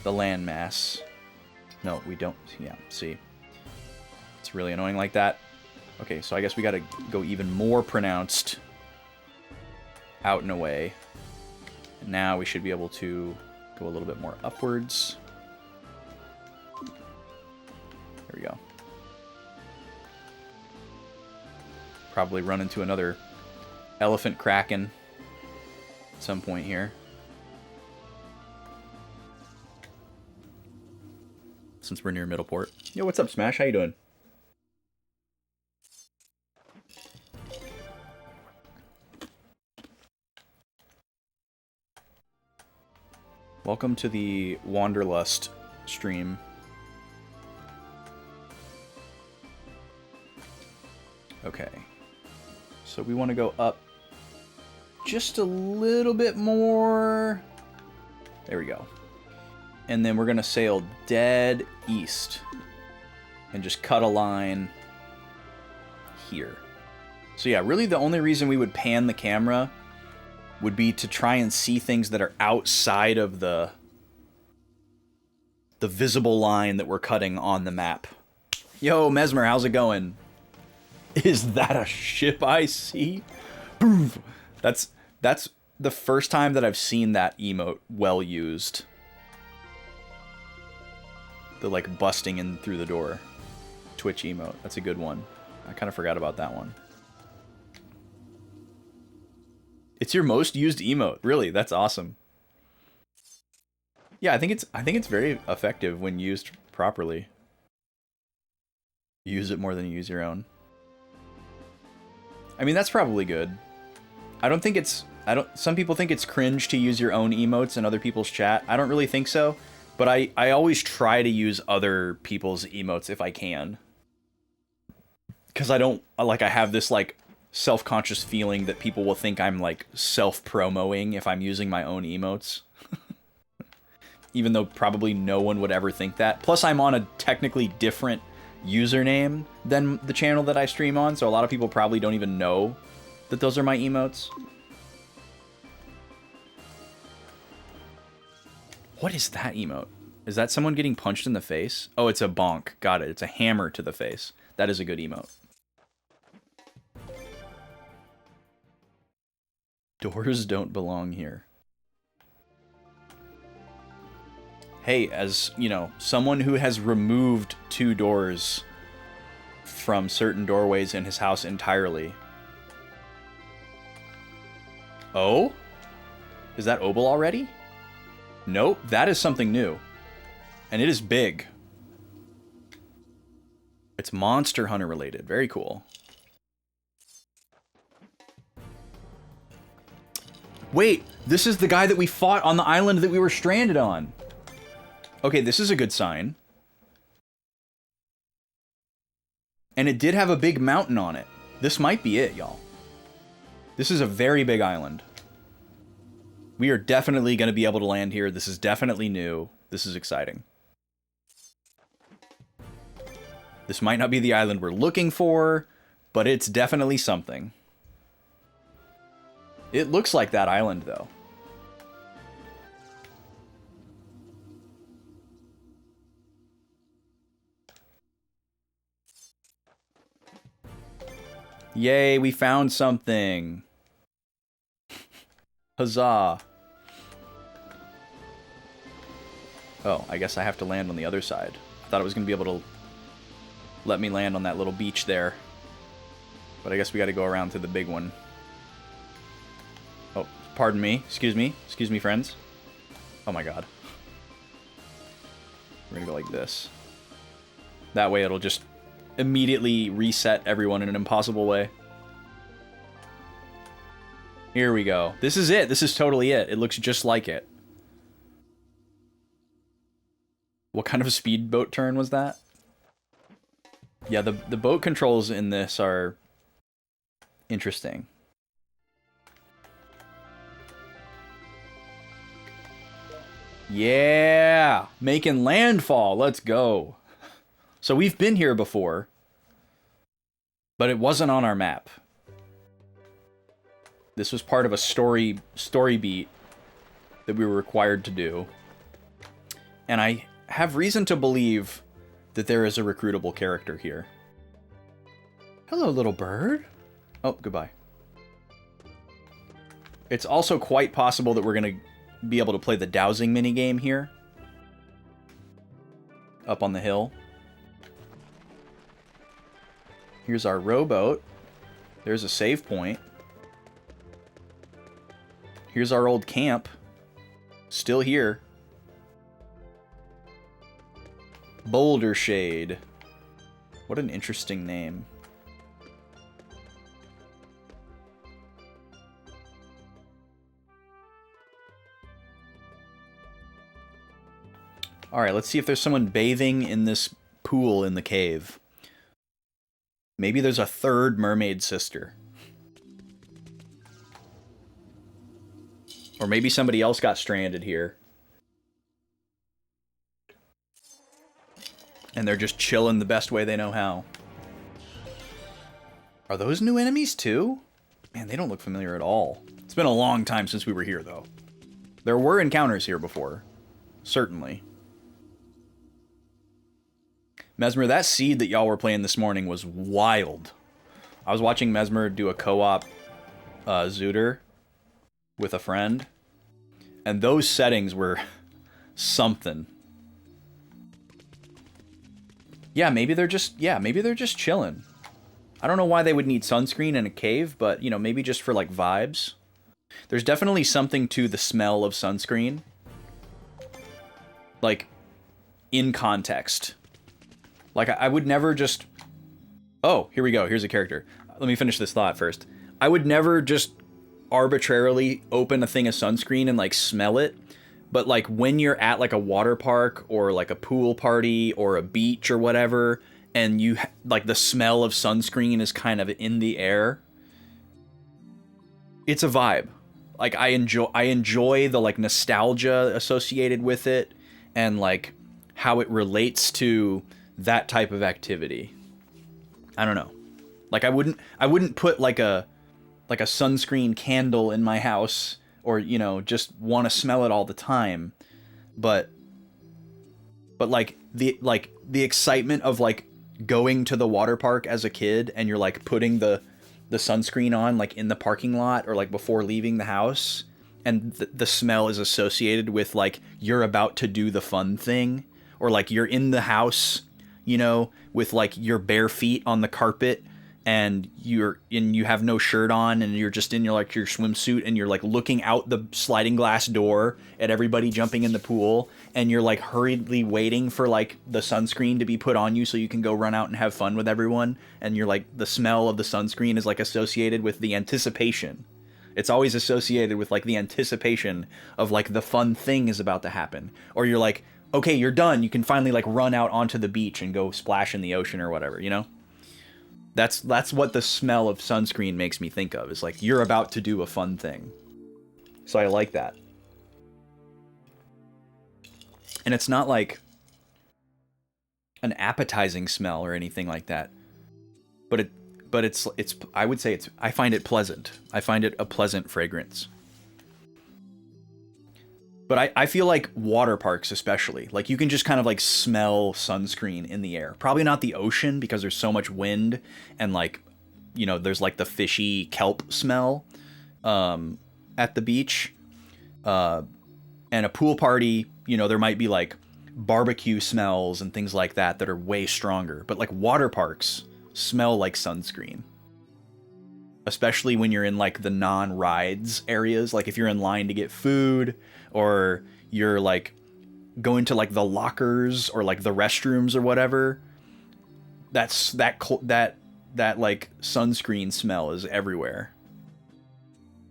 the landmass. No, we don't. Yeah, see. It's really annoying like that. Okay, so I guess we got to go even more pronounced out and away. And now we should be able to go a little bit more upwards. There we go. Probably run into another elephant kraken at some point here. Since we're near Middleport. Yo, what's up, Smash? How you doing? Welcome to the Wanderlust stream. Okay. So we want to go up just a little bit more. There we go. And then we're going to sail dead east. And just cut a line here. So yeah, really the only reason we would pan the camera would be to try and see things that are outside of the visible line that we're cutting on the map. Yo, Mesmer, how's it going? Is that a ship I see? Boof. That's the first time that I've seen that emote well used. The like busting in through the door Twitch emote. That's a good one. I kind of forgot about that one. It's your most used emote. Really, that's awesome. Yeah, I think it's very effective when used properly. Use it more than you use your own. I mean, that's probably good. Some people think it's cringe to use your own emotes in other people's chat. I don't really think so, but I always try to use other people's emotes if I can. Cuz I have this like self-conscious feeling that people will think I'm like self-promoing if I'm using my own emotes. Even though probably no one would ever think that. Plus I'm on a technically different username than the channel that I stream on, so a lot of people probably don't even know that those are my emotes. What is that emote? Is that someone getting punched in the face? Oh, it's a bonk. Got it. It's a hammer to the face. That is a good emote. Doors don't belong here. Hey, as, you know, someone who has removed 2 doors from certain doorways in his house entirely. Oh? Is that Obel already? Nope, that is something new. And it is big. It's Monster Hunter related. Very cool. Wait, this is the guy that we fought on the island that we were stranded on. Okay, this is a good sign. And it did have a big mountain on it. This might be it, y'all. This is a very big island. We are definitely going to be able to land here. This is definitely new. This is exciting. This might not be the island we're looking for, but it's definitely something. It looks like that island, though. Yay, we found something. Huzzah. Oh, I guess I have to land on the other side. I thought it was going to be able to let me land on that little beach there. But I guess we got to go around to the big one. Oh, pardon me. Excuse me. Excuse me, friends. Oh my god. We're going to go like this. That way it'll just immediately reset everyone in an impossible way. Here we go. This is it. This is totally it. It looks just like it. What kind of speedboat turn was that? Yeah, the boat controls in this are interesting. Yeah! Making landfall. Let's go. So we've been here before, but it wasn't on our map. This was part of a story beat that we were required to do. And I have reason to believe that there is a recruitable character here. Hello, little bird. Oh, goodbye. It's also quite possible that we're going to be able to play the dowsing minigame here. Up on the hill. Here's our rowboat. There's a save point. Here's our old camp. Still here. Boulder Shade. What an interesting name. Alright, let's see if there's someone bathing in this pool in the cave. Maybe there's a third mermaid sister. Or maybe somebody else got stranded here. And they're just chilling the best way they know how. Are those new enemies too? Man, they don't look familiar at all. It's been a long time since we were here, though. There were encounters here before. Certainly. Mesmer, that seed that y'all were playing this morning was wild. I was watching Mesmer do a co-op Zooter with a friend. And those settings were something. Yeah, maybe they're just chilling. I don't know why they would need sunscreen in a cave, but, you know, maybe just for, like, vibes. There's definitely something to the smell of sunscreen. Like, in context. Like, I would never just... Oh, here we go. Here's a character. Let me finish this thought first. I would never just arbitrarily open a thing of sunscreen and, like, smell it. But, like, when you're at, like, a water park or, like, a pool party or a beach or whatever... and you, like, the smell of sunscreen is kind of in the air. It's a vibe. Like, I enjoy the, like, nostalgia associated with it, and, like, how it relates to that type of activity. I don't know. Like, I wouldn't put, like a sunscreen candle in my house, or, you know, just want to smell it all the time. But, like, the excitement of, like, going to the water park as a kid and you're like putting the sunscreen on like in the parking lot or like before leaving the house, and the smell is associated with like you're about to do the fun thing, or like you're in the house, you know, with like your bare feet on the carpet and you have no shirt on and you're just in your swimsuit and you're like looking out the sliding glass door at everybody jumping in the pool, and you're like hurriedly waiting for like the sunscreen to be put on you so you can go run out and have fun with everyone, and you're like the smell of the sunscreen is like associated with the anticipation. It's always associated with like the anticipation of like the fun thing is about to happen, or you're like, okay, you're done, you can finally like run out onto the beach and go splash in the ocean or whatever, you know? That's what the smell of sunscreen makes me think of. Is like you're about to do a fun thing. So I like that. And it's not like an appetizing smell or anything like that. But it's I would say I find it pleasant. I find it a pleasant fragrance. But I feel like water parks especially, like you can just kind of like smell sunscreen in the air. Probably not the ocean because there's so much wind and like, you know, there's like the fishy kelp smell at the beach. And a pool party, you know, there might be like barbecue smells and things like that are way stronger. But like water parks smell like sunscreen. Especially when you're in like the non-rides areas, like if you're in line to get food, or you're like going to like the lockers or like the restrooms or whatever, that like sunscreen smell is everywhere.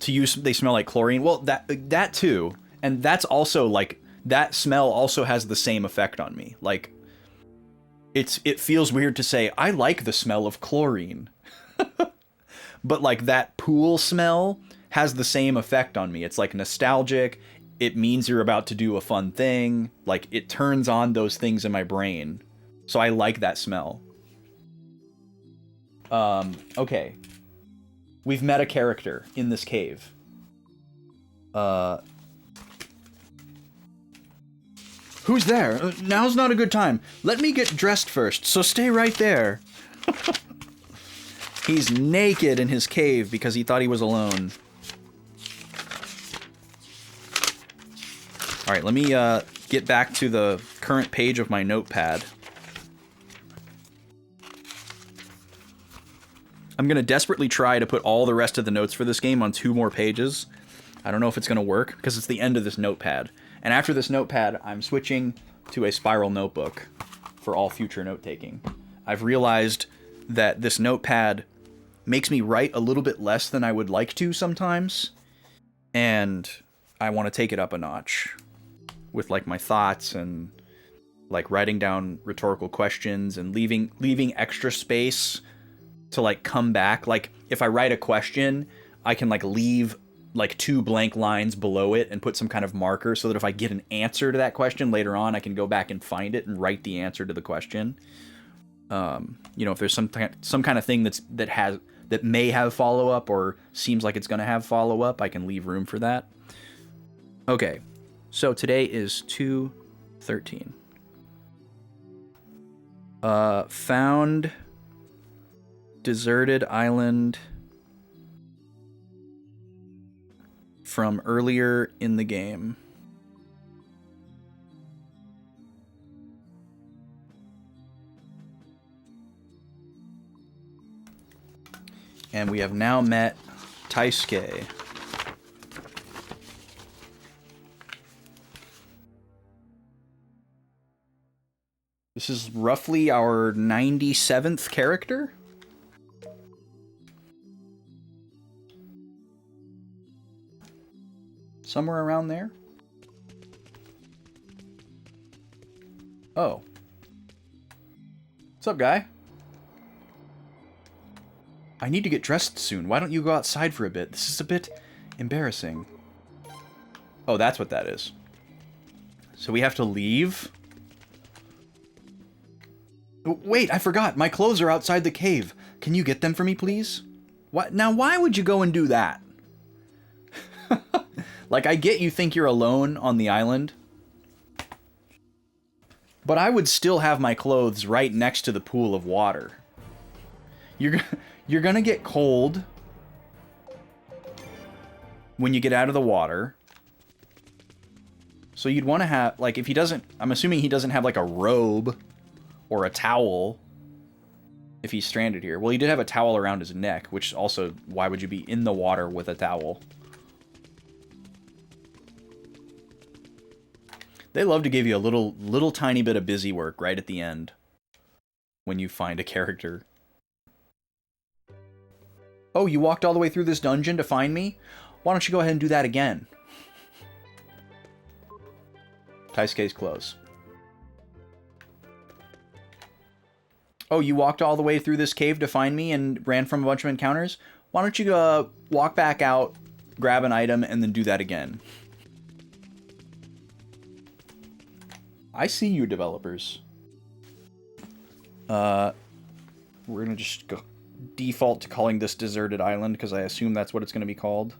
To you, they smell like chlorine. Well, that too, and that's also like that smell also has the same effect on me. Like it feels weird to say I like the smell of chlorine. But like that pool smell has the same effect on me. It's like nostalgic. It means you're about to do a fun thing. Like it turns on those things in my brain. So I like that smell. Okay. We've met a character in this cave. Who's there? Now's not a good time. Let me get dressed first, so stay right there. He's naked in his cave because he thought he was alone. Alright, let me get back to the current page of my notepad. I'm going to desperately try to put all the rest of the notes for this game on 2 more pages. I don't know if it's going to work, because it's the end of this notepad. And after this notepad, I'm switching to a spiral notebook for all future note-taking. I've realized that this notepad makes me write a little bit less than I would like to sometimes, and I want to take it up a notch with like my thoughts and like writing down rhetorical questions and leaving extra space to like come back. Like if I write a question, I can like leave like 2 blank lines below it and put some kind of marker so that if I get an answer to that question later on, I can go back and find it and write the answer to the question. You know, if there's some kind of thing that may have follow-up or seems like it's going to have follow-up, I can leave room for that. Okay, so today is 2/13. Found deserted island from earlier in the game. And we have now met Taisuke. This is roughly our 97th character. Somewhere around there. Oh. What's up, guy? I need to get dressed soon. Why don't you go outside for a bit? This is a bit embarrassing. Oh, that's what that is. So we have to leave? Wait, I forgot. My clothes are outside the cave. Can you get them for me, please? What? Now, why would you go and do that? Like, I get you think you're alone on the island, but I would still have my clothes right next to the pool of water. You're gonna get cold when you get out of the water. So you'd want to have, like, if he doesn't, I'm assuming he doesn't have, like, a robe or a towel if he's stranded here. Well, he did have a towel around his neck, which also, why would you be in the water with a towel? They love to give you a little tiny bit of busy work right at the end when you find a character. Oh, you walked all the way through this dungeon to find me? Why don't you go ahead and do that again? Taisuke's close. Oh, you walked all the way through this cave to find me and ran from a bunch of encounters? Why don't you walk back out, grab an item, and then do that again? I see you, developers. We're gonna just go default to calling this Deserted Island, because I assume that's what it's gonna be called.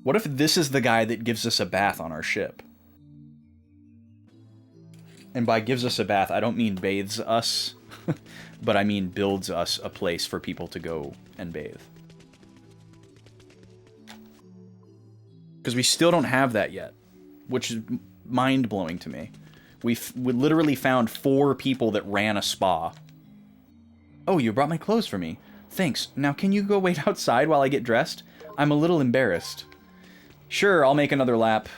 What if this is the guy that gives us a bath on our ship? And by gives us a bath, I don't mean bathes us, but I mean builds us a place for people to go and bathe. Because we still don't have that yet, which is mind-blowing to me. We literally found 4 people that ran a spa. Oh, you brought my clothes for me. Thanks. Now can you go wait outside while I get dressed? I'm a little embarrassed. Sure, I'll make another lap.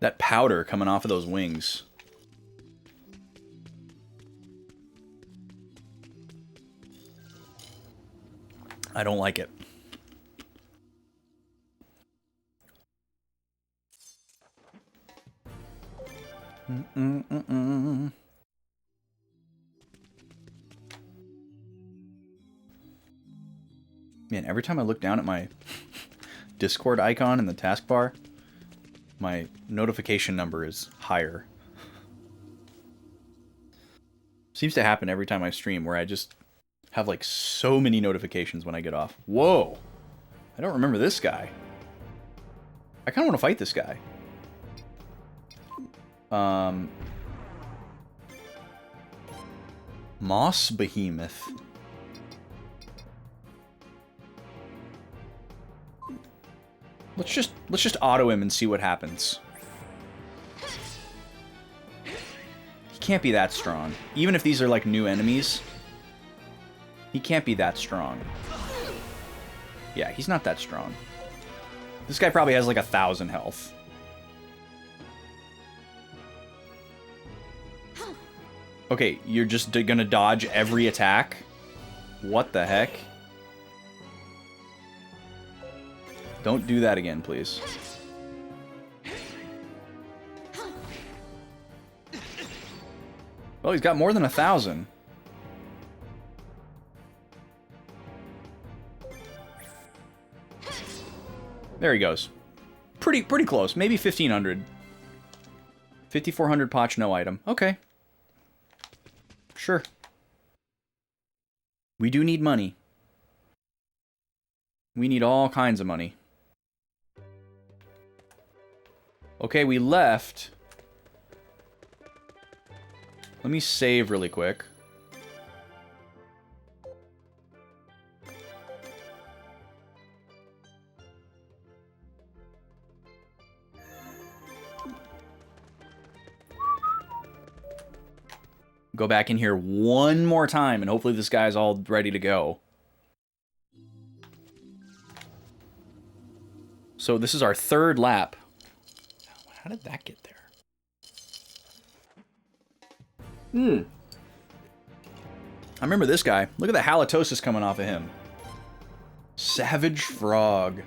That powder coming off of those wings. I don't like it. Man, every time I look down at my Discord icon in the taskbar, my notification number is higher. Seems to happen every time I stream, where I just have like so many notifications when I get off. Whoa! I don't remember this guy. I kind of want to fight this guy. Moss Behemoth. Let's just auto him and see what happens. He can't be that strong. Even if these are like new enemies, he can't be that strong. Yeah, he's not that strong. This guy probably has like 1,000 health. Okay, you're just gonna dodge every attack? What the heck? Don't do that again, please. Well, he's got more than 1,000. There he goes. Pretty close. Maybe 1,500. 5,400 potch, no item. Okay. Sure. We do need money. We need all kinds of money. Okay, we left. Let me save really quick. Go back in here one more time, and hopefully this guy's all ready to go. So this is our third lap. How did that get there? I remember this guy. Look at the halitosis coming off of him. Savage Frog.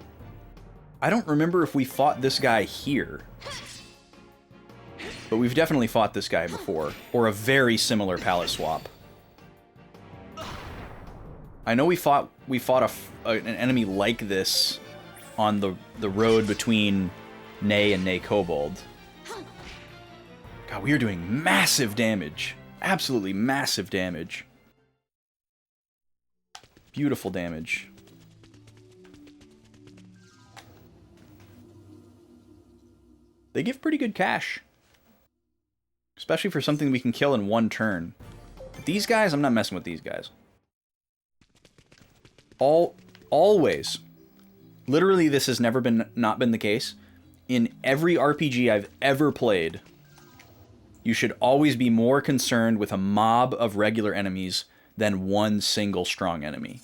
I don't remember if we fought this guy here. But we've definitely fought this guy before. Or a very similar palette swap. I know we fought an enemy like this on the road between Ney and Ney Kobold. God, we are doing massive damage. Absolutely massive damage. Beautiful damage. They give pretty good cash. Especially for something we can kill in one turn. But these guys, I'm not messing with these guys. Always. Literally, this has never been not been the case. In every RPG I've ever played, you should always be more concerned with a mob of regular enemies than one single strong enemy.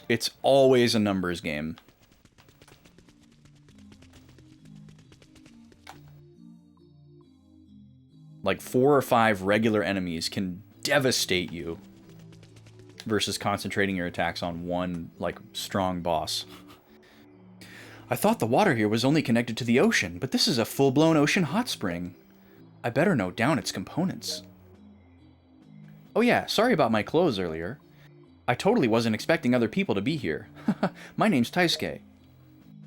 It's always a numbers game. Like 4 or 5 regular enemies can devastate you versus concentrating your attacks on one, like, strong boss. I thought the water here was only connected to the ocean, but this is a full-blown ocean hot spring. I better note down its components. Oh yeah, sorry about my clothes earlier. I totally wasn't expecting other people to be here. My name's Taisuke.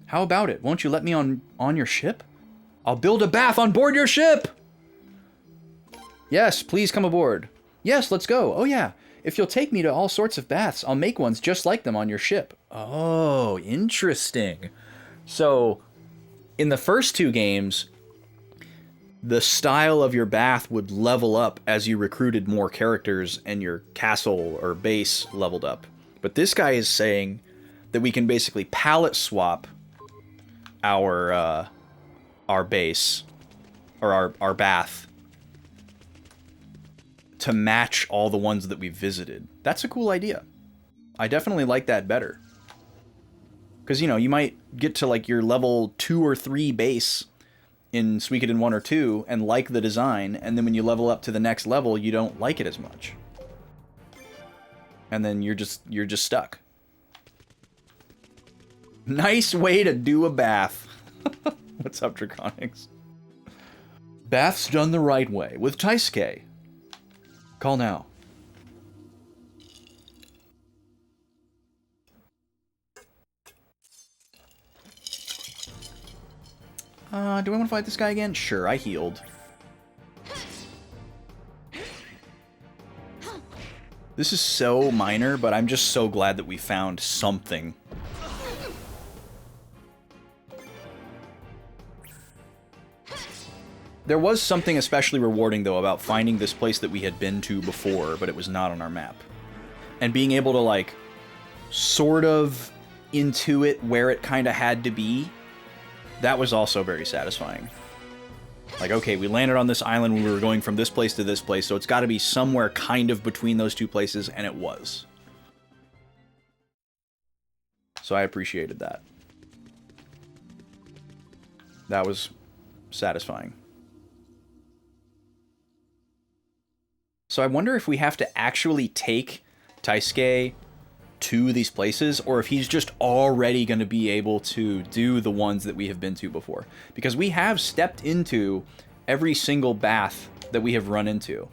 How about it? Won't you let me on your ship? I'll build a bath on board your ship! Yes, please come aboard. Yes, let's go. Oh yeah, if you'll take me to all sorts of baths, I'll make ones just like them on your ship. Oh, interesting. So, in the first 2 games, the style of your bath would level up as you recruited more characters and your castle or base leveled up. But this guy is saying that we can basically palette swap our base, or our bath, to match all the ones that we've visited. That's a cool idea. I definitely like that better. Because, you know, you might get to, like, your level 2 or 3 base in Suikoden 1 or 2 and like the design, and then when you level up to the next level, you don't like it as much. And then you're just stuck. Nice way to do a bath. What's up, Draconics? Baths done the right way with Taisuke. Call now. Do I want to fight this guy again? Sure, I healed. This is so minor, but I'm just so glad that we found something. There was something especially rewarding, though, about finding this place that we had been to before, but it was not on our map. And being able to, like, sort of intuit where it kind of had to be, that was also very satisfying. Like, okay, we landed on this island when we were going from this place to this place, so it's got to be somewhere kind of between those 2 places, and it was. So I appreciated that. That was satisfying. So I wonder if we have to actually take Taisuke to these places, or if he's just already going to be able to do the ones that we have been to before. Because we have stepped into every single bath that we have run into.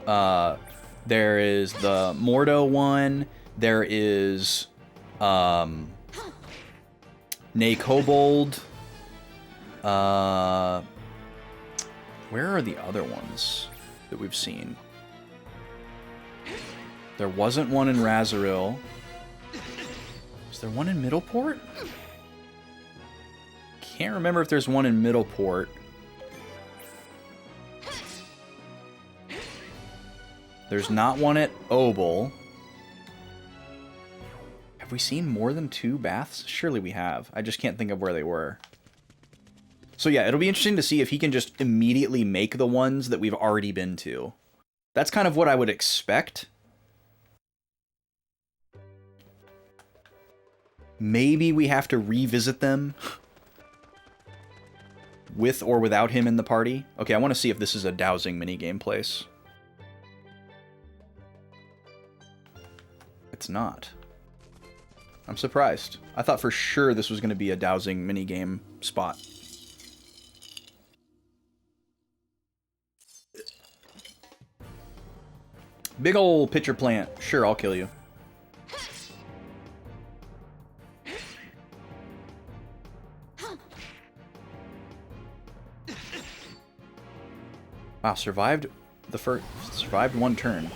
There is the Mordo one. There is Ne Kobold. Where are the other ones that we've seen? There wasn't one in Razoril. Is there one in Middleport? Can't remember if there's one in Middleport. There's not one at Obel. Have we seen more than 2 baths? Surely we have. I just can't think of where they were. So yeah, it'll be interesting to see if he can just immediately make the ones that we've already been to. That's kind of what I would expect. Maybe we have to revisit them with or without him in the party. Okay, I want to see if this is a dowsing minigame place. It's not. I'm surprised. I thought for sure this was going to be a dowsing minigame spot. Big ol' pitcher plant. Sure, I'll kill you. Wow, survived one turn.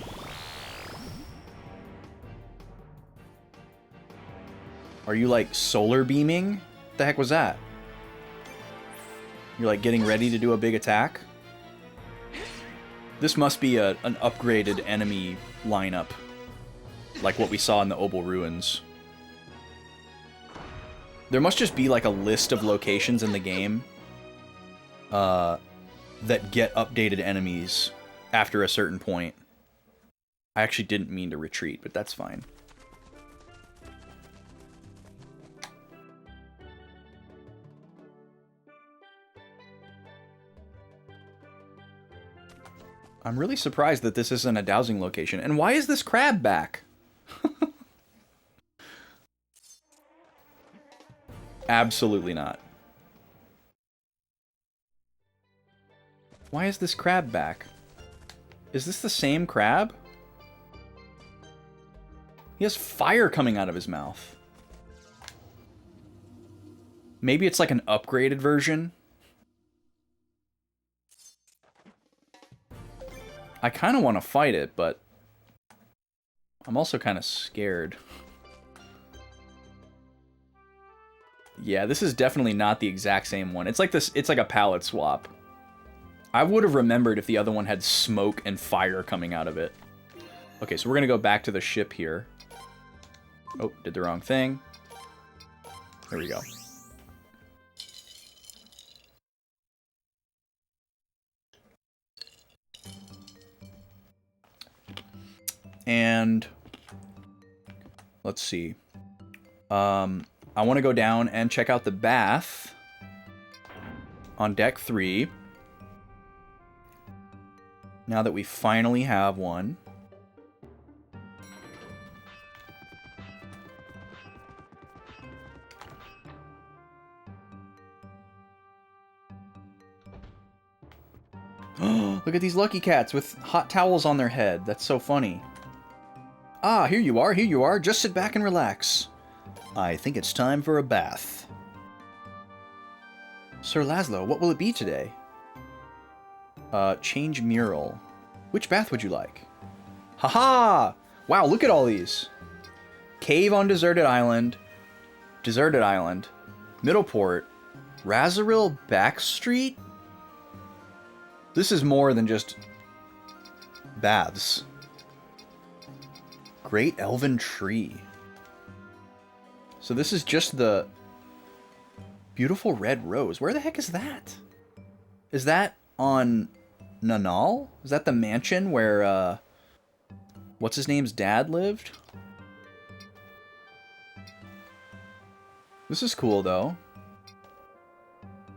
Are you like solar beaming? What the heck was that? You're like getting ready to do a big attack? This must be an upgraded enemy lineup, like what we saw in the Obel Ruins. There must just be like a list of locations in the game that get updated enemies after a certain point. I actually didn't mean to retreat, but that's fine. I'm really surprised that this isn't a dowsing location. And why is this crab back? Absolutely not. Why is this crab back? Is this the same crab? He has fire coming out of his mouth. Maybe it's like an upgraded version. I kind of want to fight it, but I'm also kind of scared. Yeah, this is definitely not the exact same one. It's like this. It's like a palette swap. I would have remembered if the other one had smoke and fire coming out of it. Okay, so we're gonna go back to the ship here. Oh, did the wrong thing. There we go. And let's see. I want to go down and check out the bath on deck 3. Now that we finally have one. Look at these lucky cats with hot towels on their head. That's so funny. Ah, here you are, here you are. Just sit back and relax. I think it's time for a bath. Sir Laszlo, what will it be today? Change mural. Which bath would you like? Haha! Wow, look at all these. Cave on Deserted Island. Deserted Island. Middleport. Razoril Backstreet? This is more than just baths. Great Elven Tree. So this is just the beautiful red rose. Where the heck is that? Is that on Nanal? Is that the mansion where, what's his name's dad lived? This is cool, though.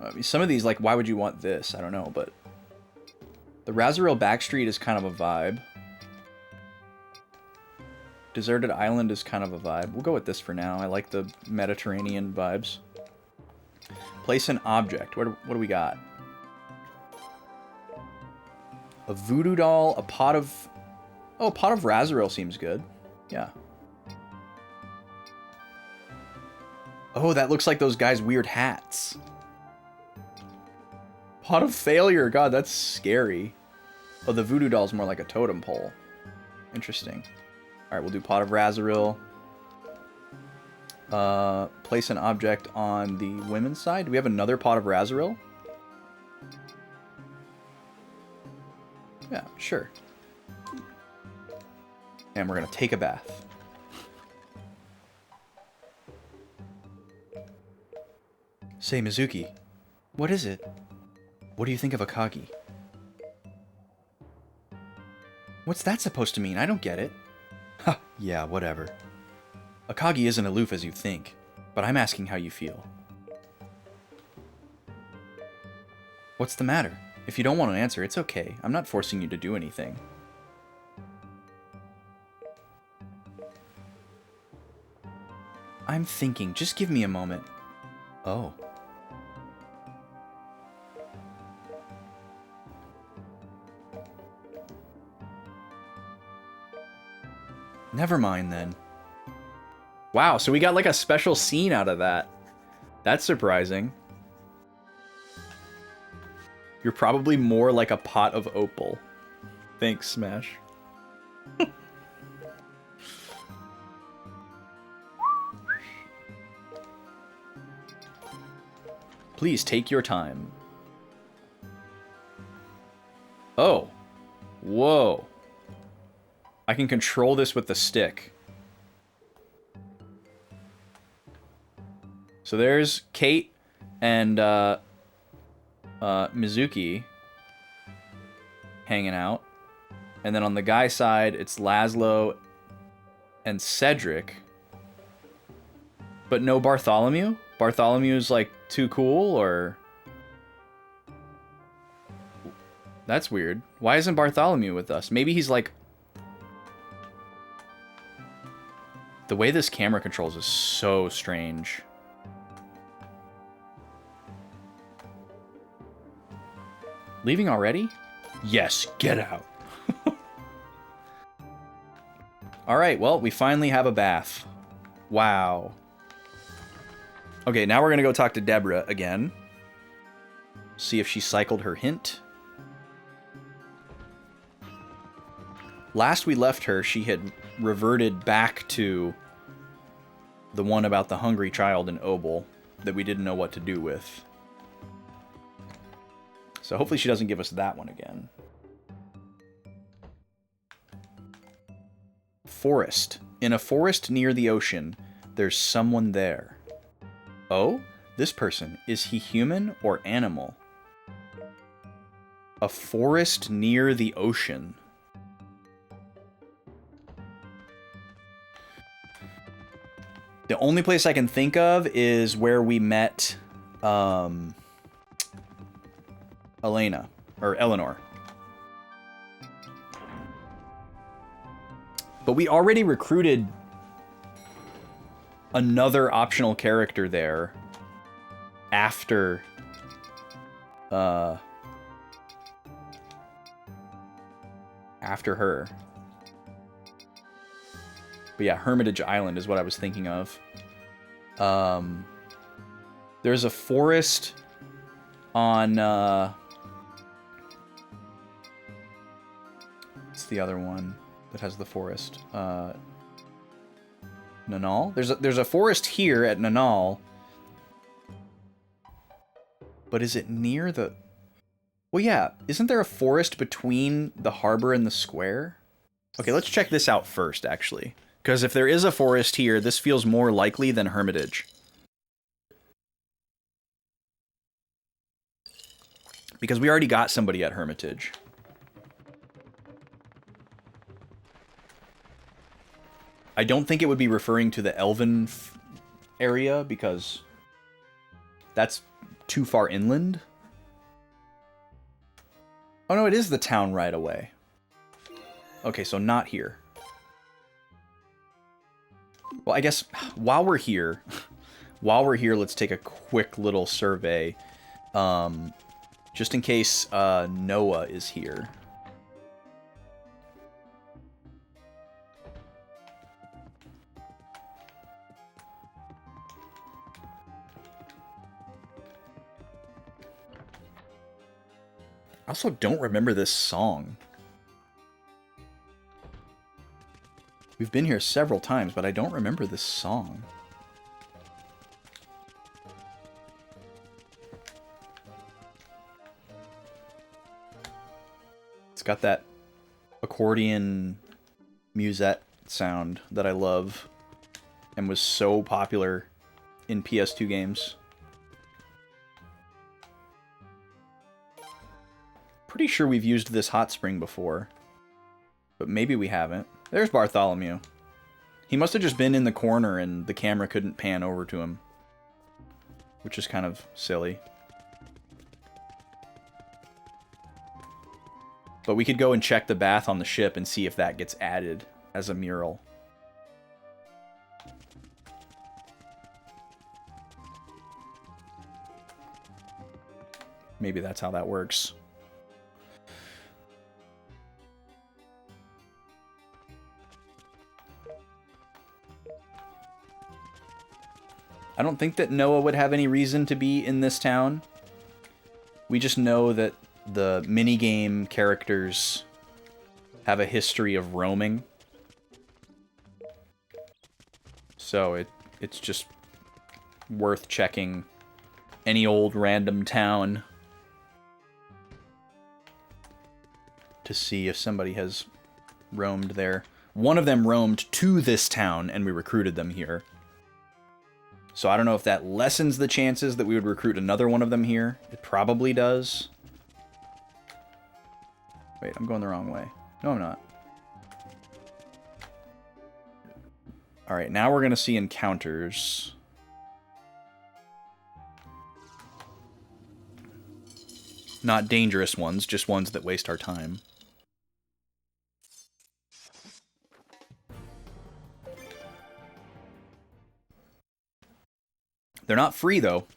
I mean, some of these, like, why would you want this? I don't know, but The Razoril Backstreet is kind of a vibe. Deserted Island is kind of a vibe. We'll go with this for now. I like the Mediterranean vibes. Place an object. What do we got? A voodoo doll, a pot of... Oh, a pot of Razoril seems good. Yeah. Oh, that looks like those guys' weird hats. Pot of failure. God, that's scary. Oh, the voodoo doll's more like a totem pole. Interesting. Alright, we'll do pot of Razoril. Place an object on the women's side. Do we have another pot of Razoril? Yeah, sure. And we're gonna take a bath. Say, Mizuki, what is it? What do you think of Akagi? What's that supposed to mean? I don't get it. Ha, yeah, whatever. Akagi isn't aloof as you think, but I'm asking how you feel. What's the matter? If you don't want to answer, it's okay. I'm not forcing you to do anything. I'm thinking. Just give me a moment. Oh. Never mind then. Wow, so we got like a special scene out of that. That's surprising. You're probably more like a pot of opal. Thanks, Smash. Please take your time. Oh. Whoa. I can control this with the stick. So there's Kate and Mizuki hanging out. And then on the guy side, it's Laszlo and Cedric. But no Bartholomew? Bartholomew's like too cool, or... That's weird. Why isn't Bartholomew with us? Maybe he's like... The way this camera controls is so strange. Leaving already? Yes, get out. Alright, well, we finally have a bath. Wow. Okay, now we're gonna go talk to Deborah again. See if she cycled her hint. Last we left her, she had reverted back to the one about the hungry child in Obel that we didn't know what to do with. So hopefully she doesn't give us that one again. Forest. In a forest near the ocean, there's someone there. Oh? This person. Is he human or animal? A forest near the ocean. The only place I can think of is where we met Elena, or Eleanor. But we already recruited another optional character there after her. But yeah, Hermitage Island is what I was thinking of. There's a forest on what's the other one that has the forest? Nanal? There's a forest here at Nanal. But is it near the... Well, yeah. Isn't there a forest between the harbor and the square? Okay, let's check this out first, actually. Because if there is a forest here, this feels more likely than Hermitage. Because we already got somebody at Hermitage. I don't think it would be referring to the Elven area, because that's too far inland. Oh no, it is the town right away. Okay, so not here. Well, I guess while we're here, let's take a quick little survey. Just in case Noah is here. I also don't remember this song. We've been here several times, but I don't remember this song. It's got that accordion musette sound that I love and was so popular in PS2 games. Pretty sure we've used this hot spring before, but maybe we haven't. There's Bartholomew. He must have just been in the corner and the camera couldn't pan over to him, which is kind of silly. But we could go and check the bath on the ship and see if that gets added as a mural. Maybe that's how that works. I don't think that Noah would have any reason to be in this town. We just know that the minigame characters have a history of roaming. So it's just worth checking any old random town to see if somebody has roamed there. One of them roamed to this town and we recruited them here. So I don't know if that lessens the chances that we would recruit another one of them here. It probably does. Wait, I'm going the wrong way. No, I'm not. Alright, now we're going to see encounters. Not dangerous ones, just ones that waste our time. They're not free, though.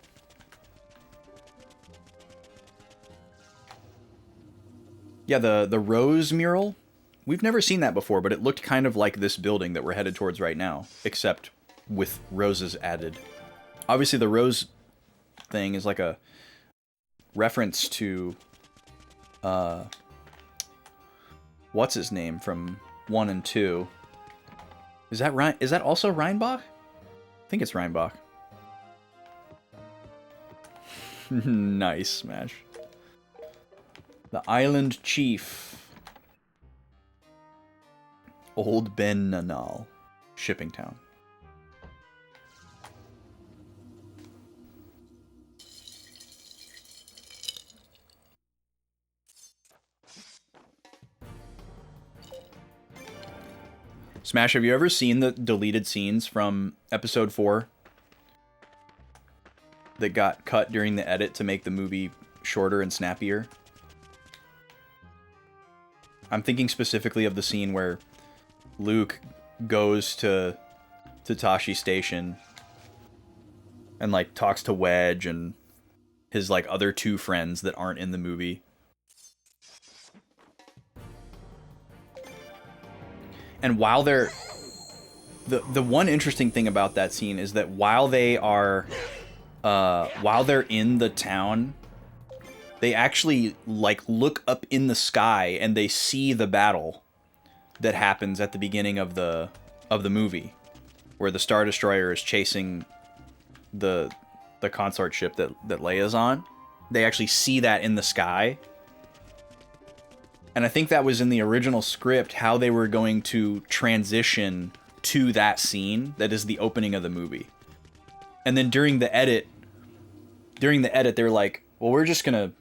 Yeah, the Rose mural. We've never seen that before, but it looked kind of like this building that we're headed towards right now, except with roses added. Obviously, the rose thing is like a reference to... what's his name from 1 and 2? Is that also Reinbach? I think it's Reinbach. Nice, Smash. The Island Chief. Old Ben Nanal. Shipping Town. Smash, have you ever seen the deleted scenes from episode 4? That got cut during the edit to make the movie shorter and snappier? I'm thinking specifically of the scene where Luke goes to Tashi Station and like talks to Wedge and his like other 2 friends that aren't in the movie. And while they're the one interesting thing about that scene is that while they're in the town, they actually like look up in the sky and they see the battle that happens at the beginning of the movie, where the Star Destroyer is chasing the consort ship that Leia's on. They actually see that in the sky. And I think that was in the original script how they were going to transition to that scene that is the opening of the movie. And then during the edit they're like, well, we're just gonna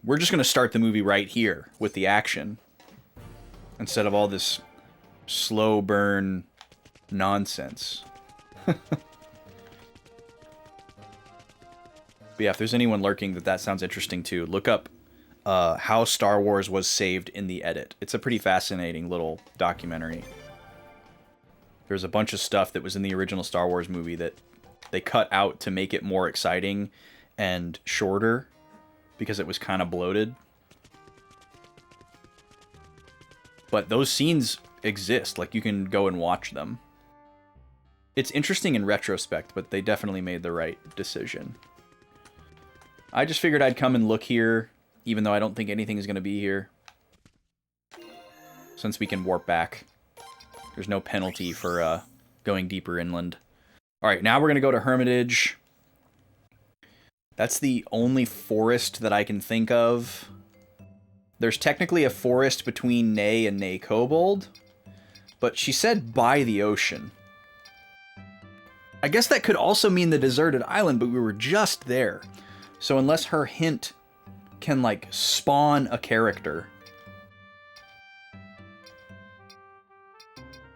start the movie right here with the action instead of all this slow burn nonsense. But yeah, if there's anyone lurking that sounds interesting too, look up how Star Wars was saved in the edit. It's a pretty fascinating little documentary. There's a bunch of stuff that was in the original Star Wars movie that they cut out to make it more exciting and shorter because it was kind of bloated. But those scenes exist. Like, you can go and watch them. It's interesting in retrospect, but they definitely made the right decision. I just figured I'd come and look here, even though I don't think anything is going to be here. Since we can warp back. There's no penalty for going deeper inland. Alright, now we're going to go to Hermitage. That's the only forest that I can think of. There's technically a forest between Ney and Ney Kobold, but she said by the ocean. I guess that could also mean the deserted island, but we were just there. So unless her hint can, like, spawn a character.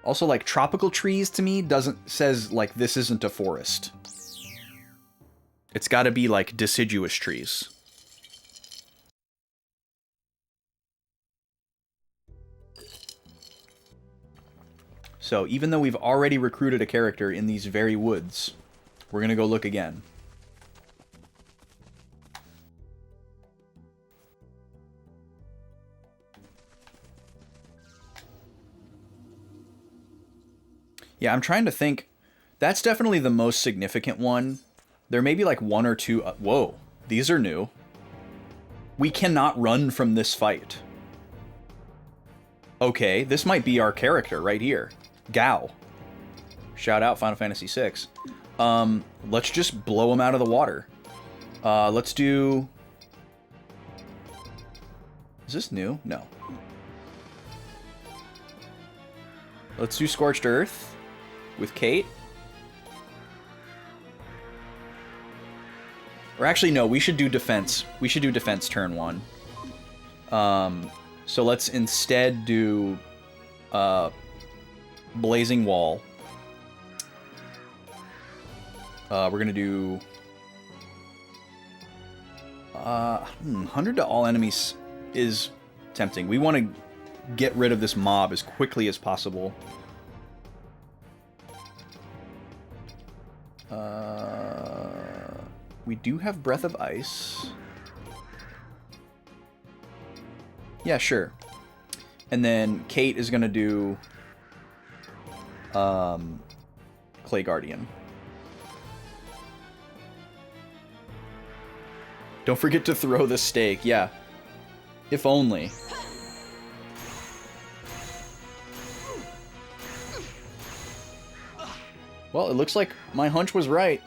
Also, like, tropical trees to me says, like, this isn't a forest. It's gotta be, like, deciduous trees. So, even though we've already recruited a character in these very woods, we're gonna go look again. Yeah, I'm trying to think. That's definitely the most significant one. There may be like one or two... whoa, these are new. We cannot run from this fight. Okay, this might be our character right here. Gao. Shout out Final Fantasy VI. Let's just blow him out of the water. Let's do... Is this new? No. Let's do Scorched Earth with Kate. Or actually, no, we should do defense. We should do defense turn 1. So let's instead do Blazing Wall. We're going to do 100 to all enemies is tempting. We want to get rid of this mob as quickly as possible. We do have Breath of Ice. Yeah, sure. And then Kate is going to do Clay Guardian. Don't forget to throw the stake. Yeah. If only. Well, it looks like my hunch was right.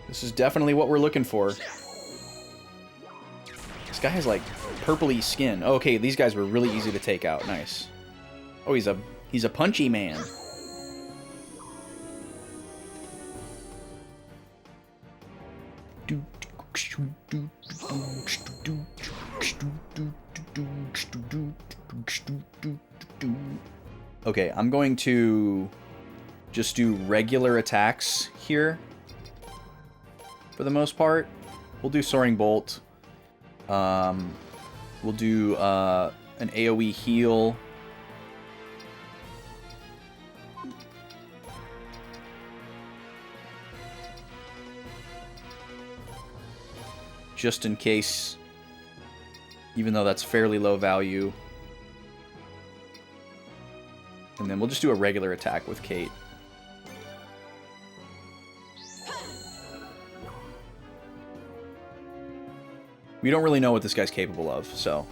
This is definitely what we're looking for. This guy has, like, purpley skin. Oh, okay, these guys were really easy to take out. Nice. Oh, he's a punchy man. Okay, I'm going to just do regular attacks here. For the most part. We'll do Soaring Bolt. We'll do an AoE heal. Just in case, even though that's fairly low value. And then we'll just do a regular attack with Kate. We don't really know what this guy's capable of, so...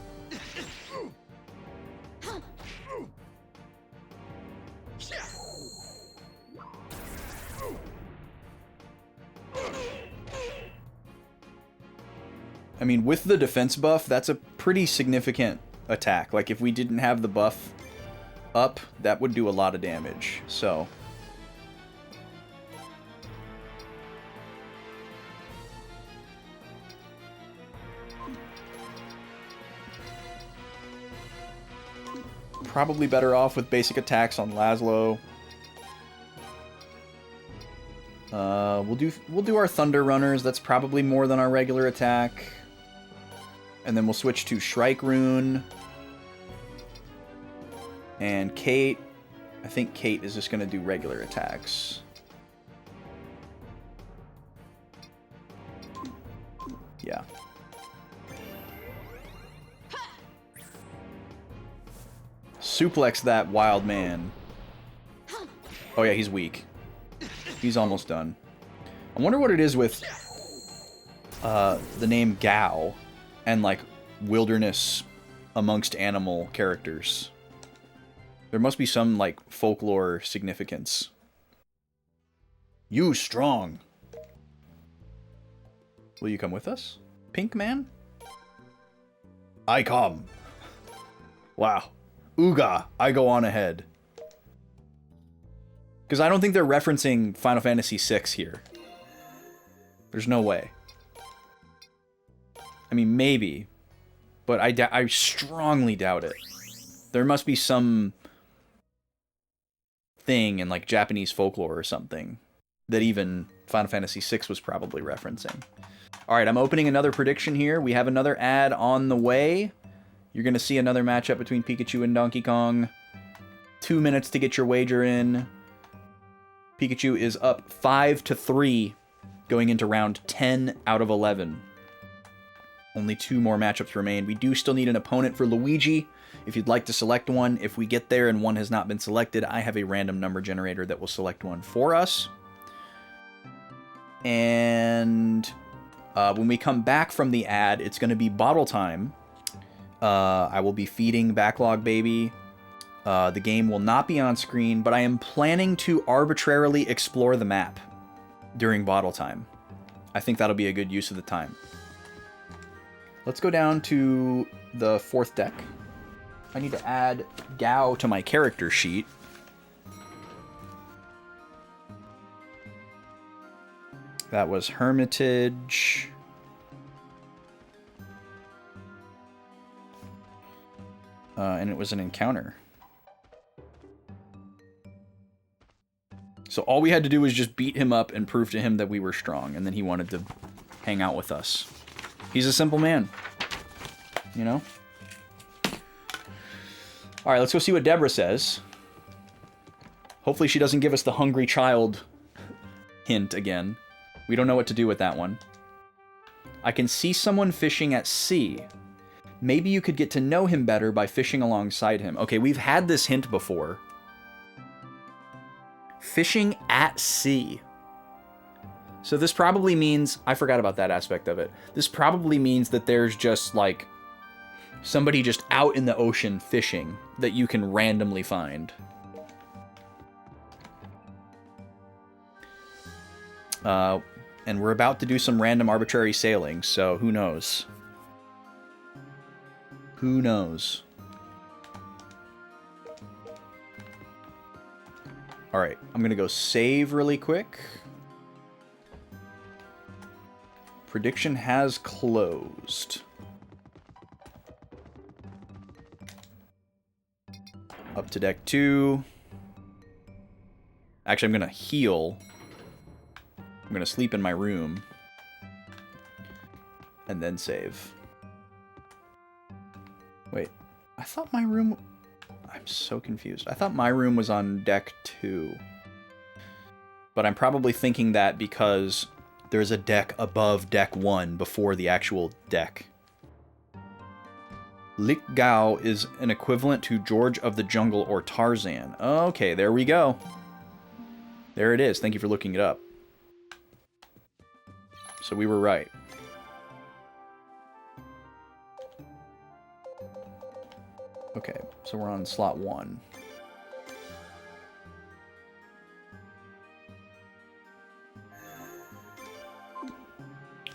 I mean, with the defense buff, that's a pretty significant attack. Like, if we didn't have the buff up, that would do a lot of damage, so... Probably better off with basic attacks on Laszlo. We'll do our Thunder Runners. That's probably more than our regular attack. And then we'll switch to Shrike Rune. And Kate. I think Kate is just going to do regular attacks. Yeah. Suplex that wild man. Oh yeah, he's weak. He's almost done. I wonder what it is with the name Gao and like wilderness amongst animal characters. There must be some like folklore significance. You strong. Will you come with us, Pink Man? I come. Wow. Ooga, I go on ahead. Because I don't think they're referencing Final Fantasy VI here. There's no way. I mean, maybe. But I strongly doubt it. There must be some thing in, like, Japanese folklore or something that even Final Fantasy VI was probably referencing. Alright, I'm opening another prediction here. We have another ad on the way. You're going to see another matchup between Pikachu and Donkey Kong. 2 minutes to get your wager in. Pikachu is up 5-3 going into round 10 out of 11. Only 2 more matchups remain. We do still need an opponent for Luigi. If you'd like to select one, if we get there and one has not been selected, I have a random number generator that will select one for us. And when we come back from the ad, it's going to be bottle time. I will be feeding Backlog Baby. The game will not be on screen, but I am planning to arbitrarily explore the map during bottle time. I think that'll be a good use of the time. Let's go down to the 4th deck. I need to add Gao to my character sheet. That was Hermitage. And it was an encounter. So all we had to do was just beat him up and prove to him that we were strong, and then he wanted to hang out with us. He's a simple man. You know? Alright, let's go see what Deborah says. Hopefully she doesn't give us the hungry child hint again. We don't know what to do with that one. I can see someone fishing at sea. Maybe you could get to know him better by fishing alongside him. Okay, we've had this hint before. Fishing at sea. So this probably means... I forgot about that aspect of it. This probably means that there's just, like, somebody just out in the ocean fishing that you can randomly find. And we're about to do some random arbitrary sailing, so who knows? Who knows? Alright, I'm gonna go save really quick. Prediction has closed. Up to deck 2. Actually, I'm gonna heal. I'm gonna sleep in my room. And then save. Wait, I thought my room... I'm so confused. I thought my room was on deck 2. But I'm probably thinking that because there's a deck above deck 1 before the actual deck. Lik Gao is an equivalent to George of the Jungle or Tarzan. Okay, there we go. There it is. Thank you for looking it up. So we were right. Okay, so we're on slot 1.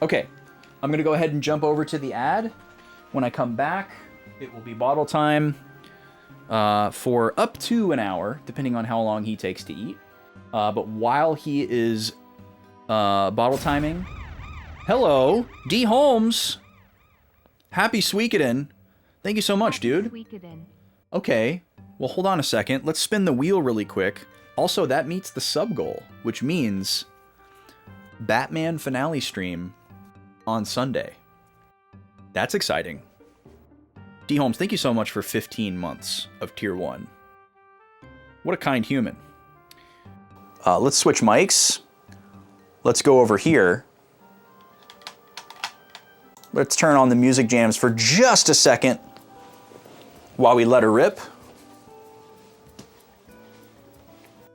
Okay, I'm going to go ahead and jump over to the ad. When I come back, it will be bottle time for up to an hour, depending on how long he takes to eat. But while he is bottle timing... Hello, D. Holmes! Happy Suikoden! Thank you so much, dude. Okay, well, hold on a second. Let's spin the wheel really quick. Also, that meets the sub goal, which means Batman finale stream on Sunday. That's exciting. D. Holmes, thank you so much for 15 months of Tier 1. What a kind human. Let's switch mics. Let's go over here. Let's turn on the music jams for just a second while we let her rip.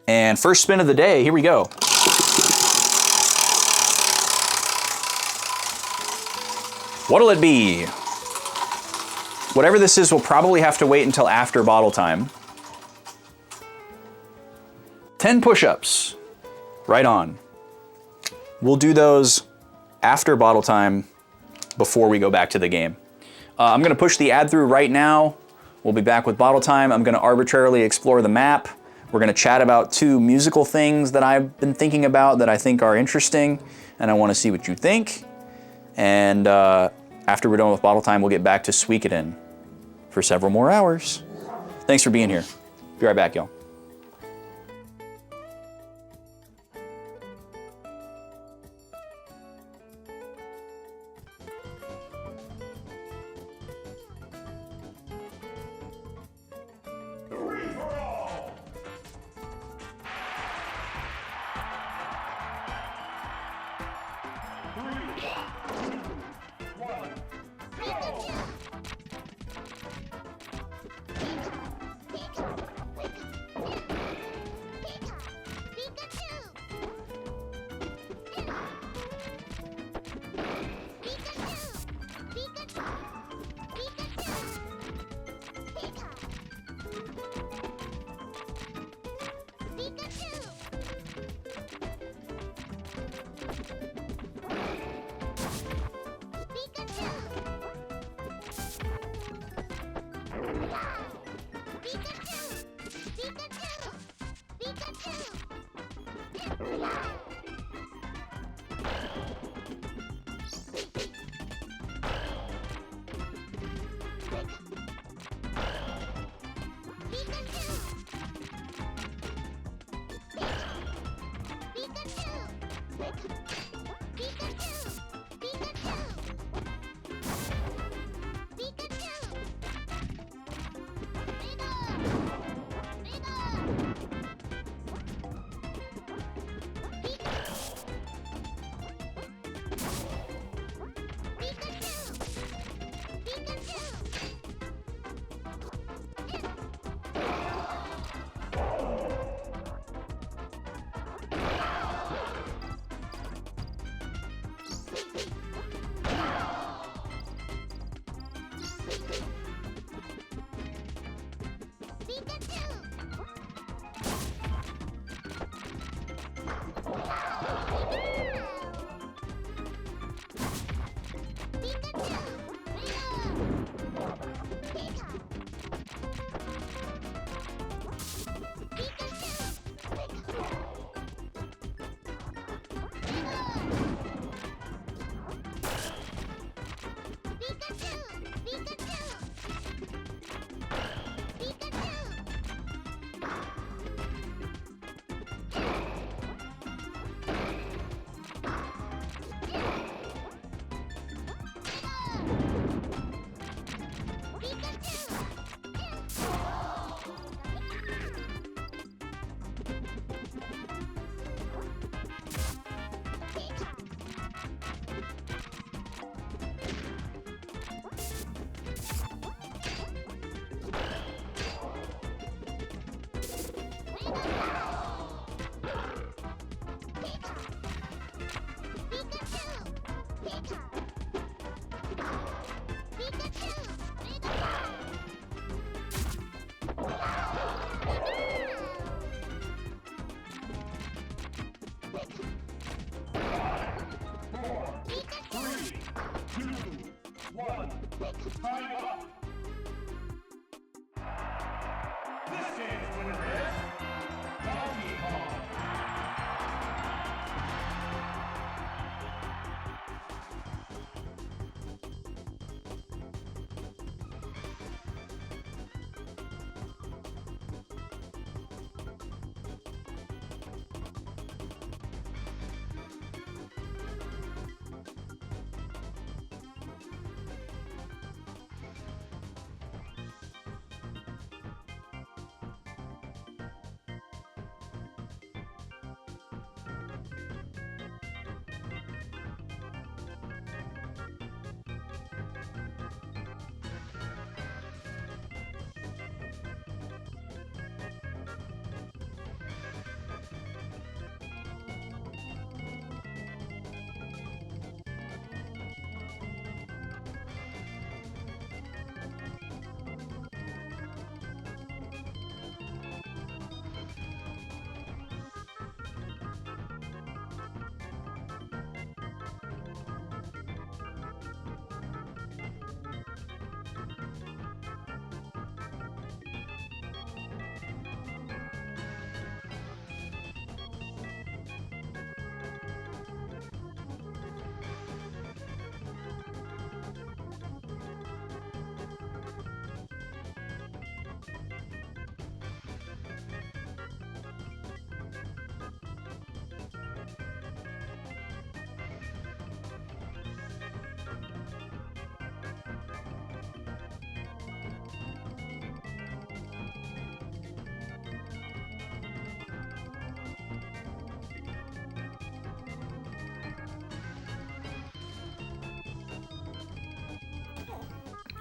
And first spin of the day, here we go. What'll it be? Whatever this is, we'll probably have to wait until after bottle time. 10 push-ups. Right on. We'll do those after bottle time before we go back to the game. I'm gonna push the ad through right now. We'll be back with bottle time. I'm gonna arbitrarily explore the map. We're gonna chat about 2 musical things that I've been thinking about that I think are interesting, and I wanna see what you think. And after we're done with bottle time, we'll get back to Suikoden for several more hours. Thanks for being here. Be right back, y'all.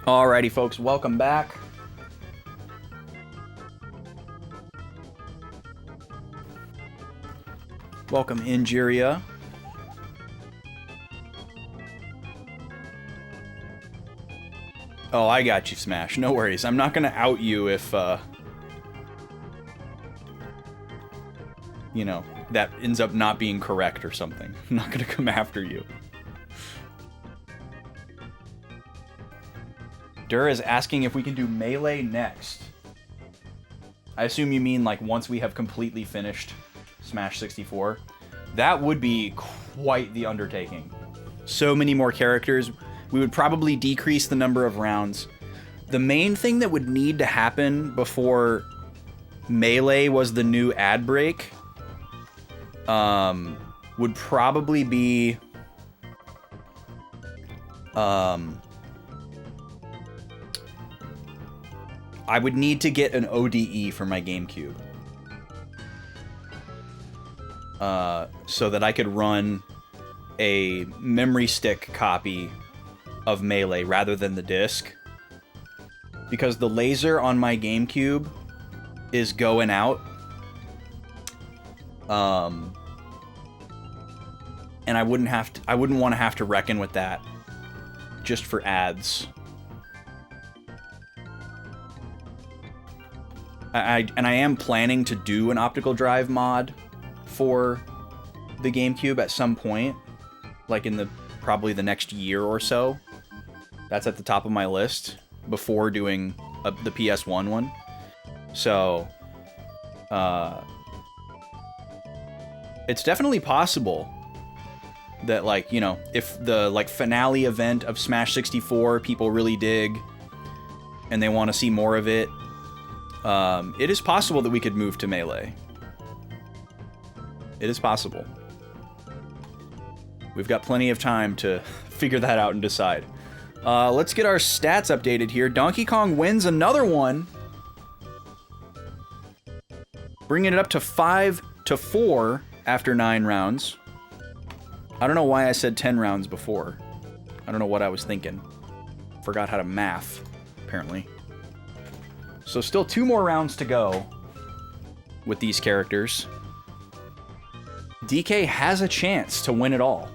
Alrighty, folks, welcome back. Welcome, Injuria. Oh, I got you, Smash. No worries. I'm not gonna out you if, you know, that ends up not being correct or something. I'm not gonna come after you. Dur is asking if we can do Melee next. I assume you mean, like, once we have completely finished Smash 64. That would be quite the undertaking. So many more characters. We would probably decrease the number of rounds. The main thing that would need to happen before Melee was the new ad break would probably be I would need to get an ODE for my GameCube so that I could run a memory stick copy of Melee rather than the disc, because the laser on my GameCube is going out, and I wouldn't want to have to reckon with that just for ads. I am planning to do an optical drive mod for the GameCube at some point, like in probably the next year or so. That's at the top of my list before doing the PS1 one. So, it's definitely possible that, like, you know, if the, like, finale event of Smash 64 people really dig and they want to see more of it, it is possible that we could move to Melee. It is possible. We've got plenty of time to figure that out and decide. Let's get our stats updated here. Donkey Kong wins another one, bringing it up to 5-4 after 9 rounds. I don't know why I said 10 rounds before. I don't know what I was thinking. Forgot how to math, apparently. So still 2 more rounds to go with these characters. DK has a chance to win it all.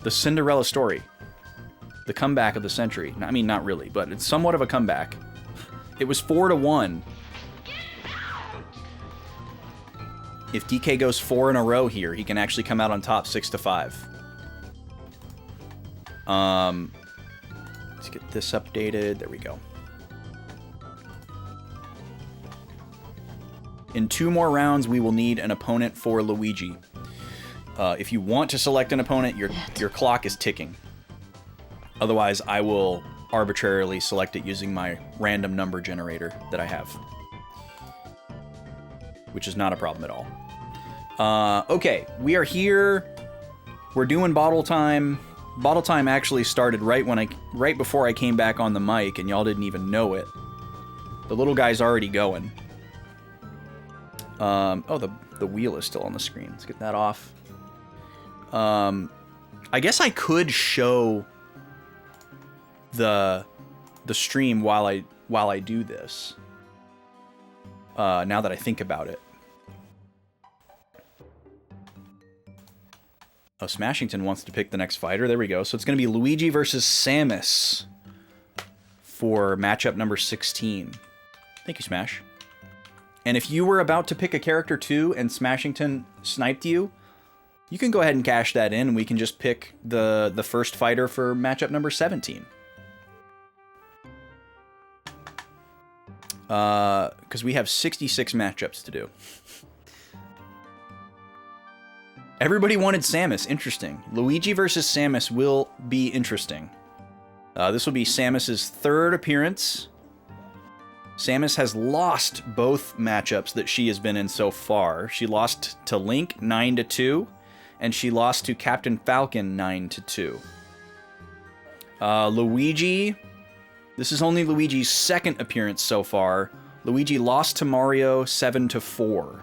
The Cinderella story. The comeback of the century. I mean, not really, but it's somewhat of a comeback. It was 4-1. If DK goes 4 in a row here, he can actually come out on top 6-5. Let's get this updated. There we go. In 2 more rounds, we will need an opponent for Luigi. If you want to select an opponent, your clock is ticking. Otherwise, I will arbitrarily select it using my random number generator that I have. Which is not a problem at all. Okay, we are here. We're doing bottle time. Bottle time actually started right before I came back on the mic, and y'all didn't even know it. The little guy's already going. Oh, the wheel is still on the screen. Let's get that off. I guess I could show the stream while I do this. Now that I think about it. Oh, Smashington wants to pick the next fighter. There we go. So it's going to be Luigi versus Samus for matchup number 16. Thank you, Smash. And if you were about to pick a character too and Smashington sniped you, you can go ahead and cash that in and we can just pick the first fighter for matchup number 17. Because we have 66 matchups to do. Everybody wanted Samus. Interesting. Luigi versus Samus will be interesting. This will be Samus's 3rd appearance. Samus has lost both matchups that she has been in so far. She lost to Link 9-2, and she lost to Captain Falcon 9-2. Luigi, this is only Luigi's 2nd appearance so far. Luigi lost to Mario 7-4.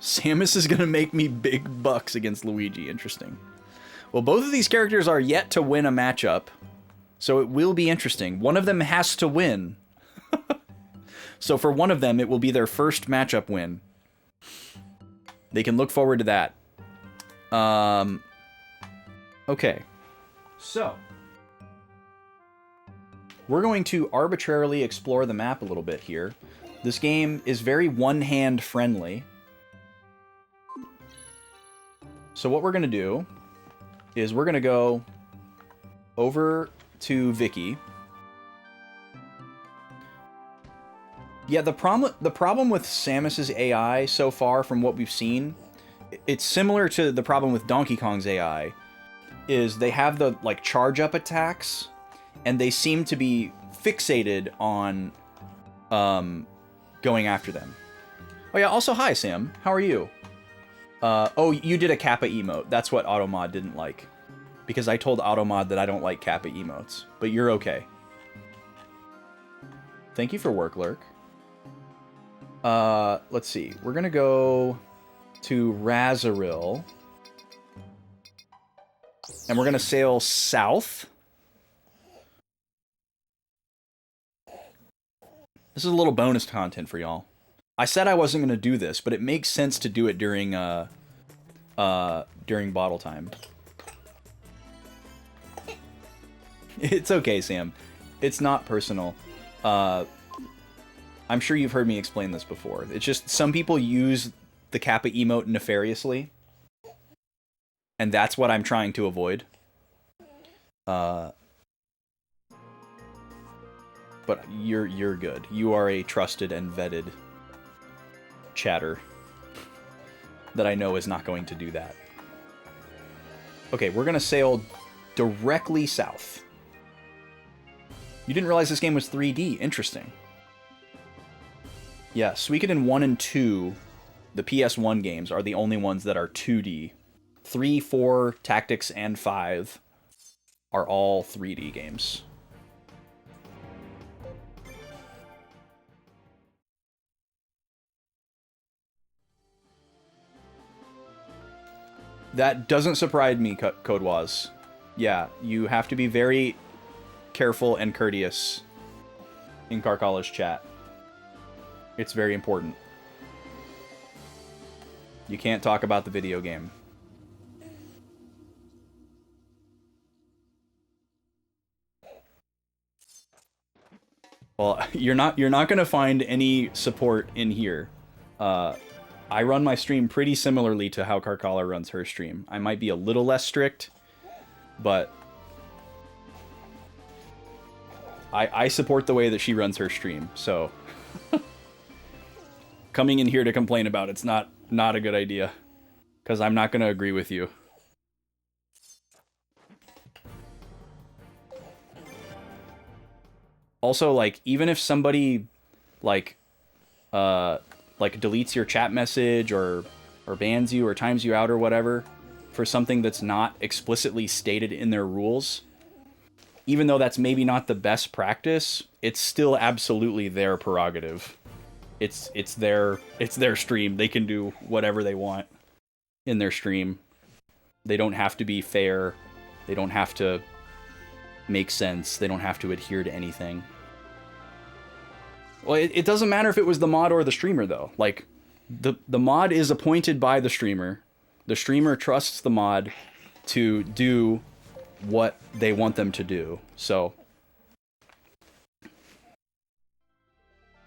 Samus is gonna make me big bucks against Luigi. Interesting. Well, both of these characters are yet to win a matchup, so it will be interesting. One of them has to win. So for one of them, it will be their first matchup win. They can look forward to that. Okay. So, we're going to arbitrarily explore the map a little bit here. This game is very one-hand friendly. So what we're going to do is we're going to go over to Vicky. Yeah, the problem with Samus's AI so far, from what we've seen, it's similar to the problem with Donkey Kong's AI, is they have the, like, charge-up attacks, and they seem to be fixated on going after them. Oh yeah, also hi, Sam. How are you? Oh, you did a Kappa emote. That's what Automod didn't like. Because I told Automod that I don't like Kappa emotes. But you're okay. Thank you for work, Lurk. Let's see. We're gonna go to Razoril. And we're gonna sail south. This is a little bonus content for y'all. I said I wasn't gonna do this, but it makes sense to do it during bottle time. It's okay, Sam. It's not personal. I'm sure you've heard me explain this before. It's just some people use the Kappa emote nefariously. And that's what I'm trying to avoid. But you're good. You are a trusted and vetted chatter that I know is not going to do that. Okay, we're gonna sail directly south. You didn't realize this game was 3D. Interesting. Yeah, Suikoden 1 and 2, the PS1 games, are the only ones that are 2D. 3, 4, Tactics, and 5 are all 3D games. That doesn't surprise me, Codewaz. Yeah, you have to be very careful and courteous in Karkala's chat. It's very important. You can't talk about the video game. Well, you're not gonna find any support in here. I run my stream pretty similarly to how Karkala runs her stream. I might be a little less strict, but I support the way that she runs her stream, so coming in here to complain about it's not a good idea, because I'm not going to agree with you. Also, like, even if somebody like deletes your chat message or bans you or times you out or whatever for something that's not explicitly stated in their rules, even though that's maybe not the best practice, it's still absolutely their prerogative. It's their stream. They can do whatever they want in their stream. They don't have to be fair. They don't have to make sense. They don't have to adhere to anything. Well, it doesn't matter if it was the mod or the streamer, though. Like, the mod is appointed by the streamer. The streamer trusts the mod to do what they want them to do. So,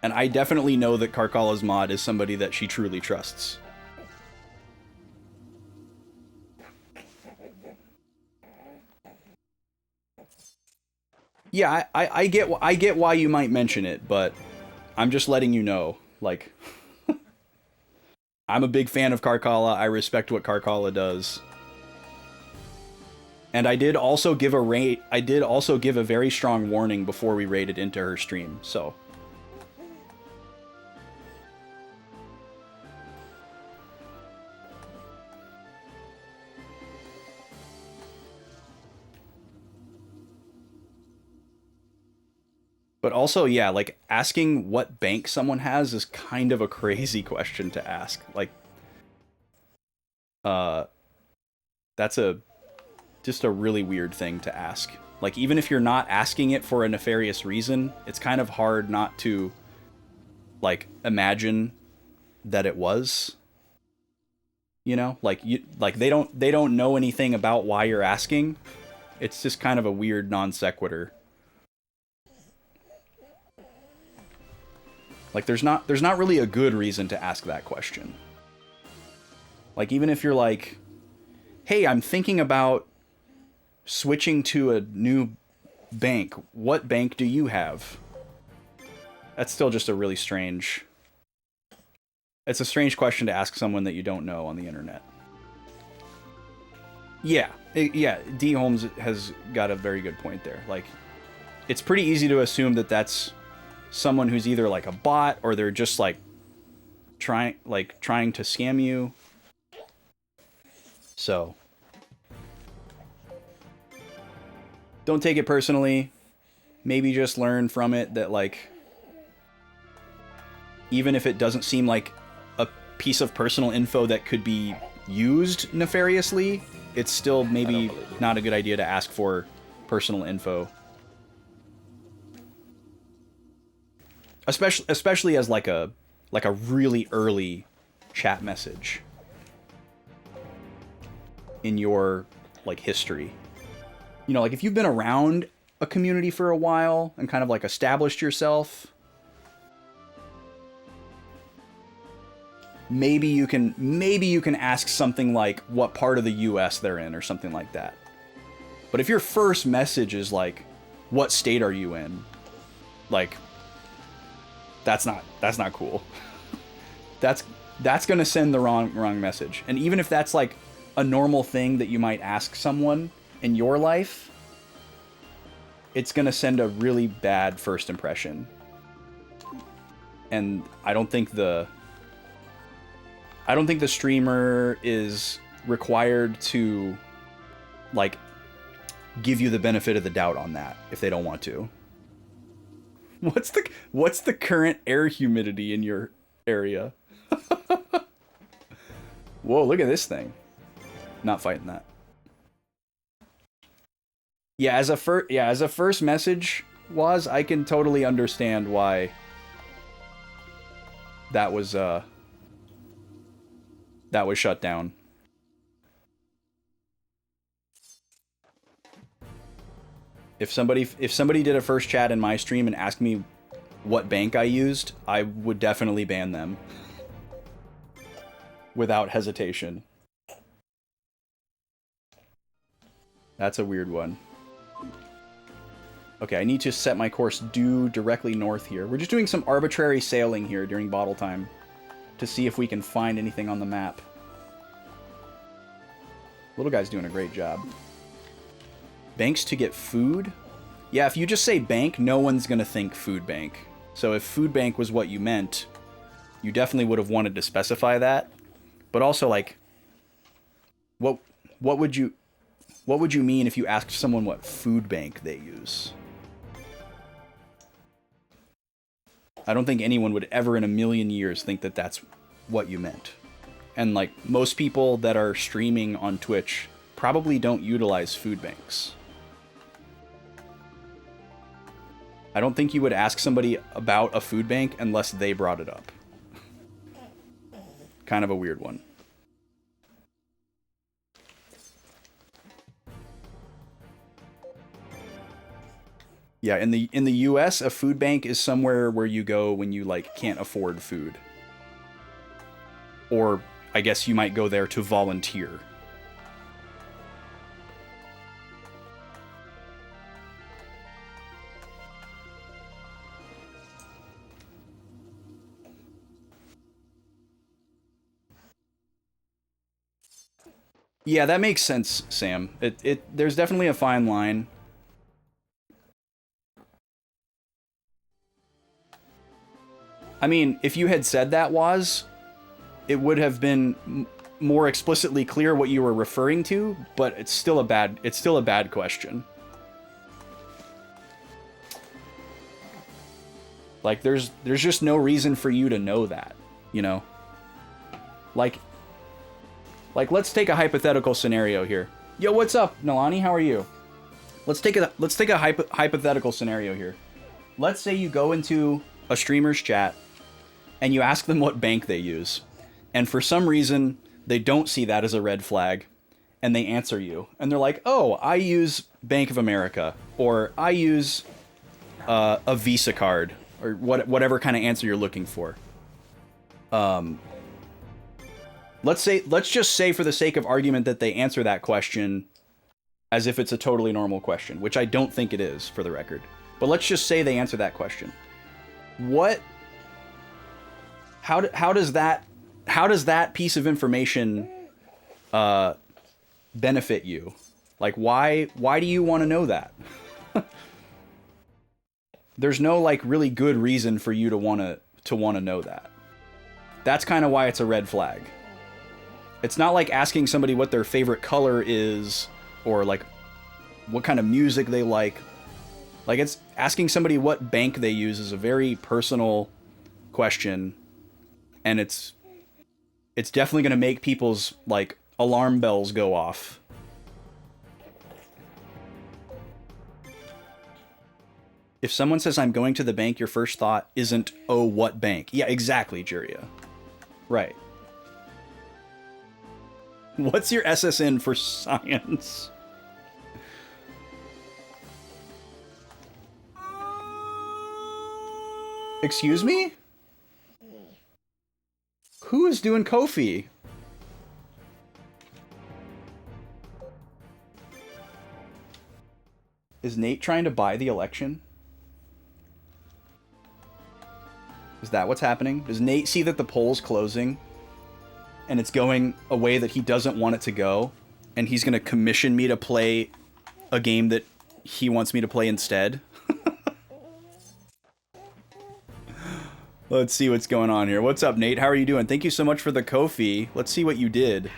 and I definitely know that Karkala's mod is somebody that she truly trusts. Yeah, I get why you might mention it, but I'm just letting you know, like, I'm a big fan of Karkala. I respect what Karkala does. And I did also give a very strong warning before we raided into her stream, so. But also, yeah, like, asking what bank someone has is kind of a crazy question to ask. Like, that's a just a really weird thing to ask. Like, even if you're not asking it for a nefarious reason, it's kind of hard not to, like, imagine that it was. You know, like they don't know anything about why you're asking. It's just kind of a weird non sequitur. Like, there's not really a good reason to ask that question. Like, even if you're like, hey, I'm thinking about switching to a new bank. What bank do you have? That's still just a really strange... It's a strange question to ask someone that you don't know on the internet. Yeah, D. Holmes has got a very good point there. Like, it's pretty easy to assume that that's someone who's either like a bot or they're just like trying to scam you. So, don't take it personally. Maybe just learn from it that, like, even if it doesn't seem like a piece of personal info that could be used nefariously, it's still maybe not a good idea to ask for personal info. Especially as like a really early chat message in your, like, history. You know, like, if you've been around a community for a while and kind of like established yourself, maybe you can ask something like what part of the US they're in or something like that. But if your first message is like, what state are you in? Like, that's not cool. That's going to send the wrong message. And even if that's like a normal thing that you might ask someone in your life, it's going to send a really bad first impression. And I don't think the streamer is required to, like, give you the benefit of the doubt on that if they don't want to. What's the current air humidity in your area? Whoa, look at this thing. Not fighting that. Yeah, as a first message, I can totally understand why that was shut down. If somebody did a first chat in my stream and asked me what bank I used, I would definitely ban them. Without hesitation. That's a weird one. Okay, I need to set my course due directly north here. We're just doing some arbitrary sailing here during bottle time to see if we can find anything on the map. Little guy's doing a great job. Banks to get food? Yeah, if you just say bank, no one's gonna think food bank. So if food bank was what you meant, you definitely would have wanted to specify that. But also, like, what would you mean if you asked someone what food bank they use? I don't think anyone would ever in a million years think that that's what you meant. And, like, most people that are streaming on Twitch probably don't utilize food banks. I don't think you would ask somebody about a food bank unless they brought it up. Kind of a weird one. Yeah, in the US, a food bank is somewhere where you go when you, like, can't afford food. Or I guess you might go there to volunteer. Yeah, that makes sense, Sam. There's definitely a fine line. I mean, if you had said that, it would have been more explicitly clear what you were referring to, but it's still a bad question. Like, there's just no reason for you to know that, you know? Like, let's take a hypothetical scenario here. Yo, what's up, Nalani? How are you? Let's take a hypothetical scenario here. Let's say you go into a streamer's chat and you ask them what bank they use, and for some reason they don't see that as a red flag, and they answer you, and they're like, "Oh, I use Bank of America," or "I use a Visa card," or whatever kind of answer you're looking for. Let's just say for the sake of argument that they answer that question as if it's a totally normal question, which I don't think it is, for the record. But let's just say they answer that question. How does that piece of information benefit you? Like, why do you want to know that? There's no like really good reason for you to want to know that. That's kind of why it's a red flag. It's not like asking somebody what their favorite color is, or like what kind of music they like. Like, it's asking somebody what bank they use is a very personal question, and it's definitely going to make people's like alarm bells go off. If someone says, "I'm going to the bank," your first thought isn't, "Oh, what bank?" Yeah, exactly, Juria. Right. What's your SSN for science? Excuse me? Who is doing Kofi? Is Nate trying to buy the election? Is that what's happening? Does Nate see that the poll's closing and it's going a way that he doesn't want it to go, and he's going to commission me to play a game that he wants me to play instead? Let's see what's going on here. What's up, Nate? How are you doing? Thank you so much for the Kofi. Let's see what you did.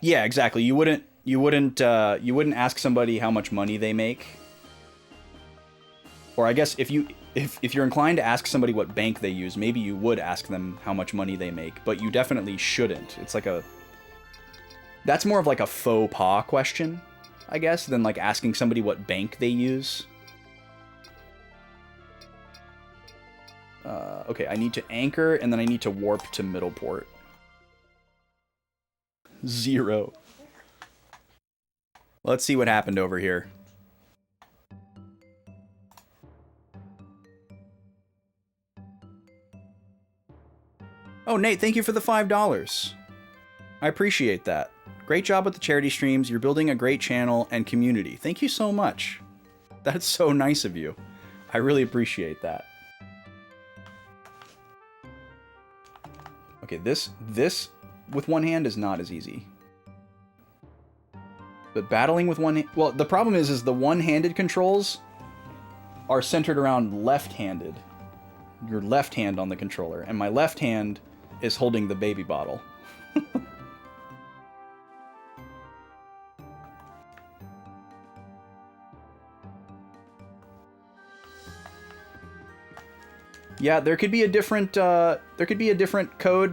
Yeah, exactly. You wouldn't ask somebody how much money they make. Or I guess if you're inclined to ask somebody what bank they use, maybe you would ask them how much money they make, but you definitely shouldn't. It's like that's more of like a faux pas question, I guess, than like asking somebody what bank they use. Okay, I need to anchor, and then I need to warp to middle port. 0. Let's see what happened over here. Oh, Nate, thank you for the $5. I appreciate that. Great job with the charity streams. You're building a great channel and community. Thank you so much. That's so nice of you. I really appreciate that. Okay, this with one hand is not as easy. But battling with one hand... Well, the problem is the one-handed controls are centered around left-handed. Your left hand on the controller. And my left hand is holding the baby bottle. Yeah, there could be a different code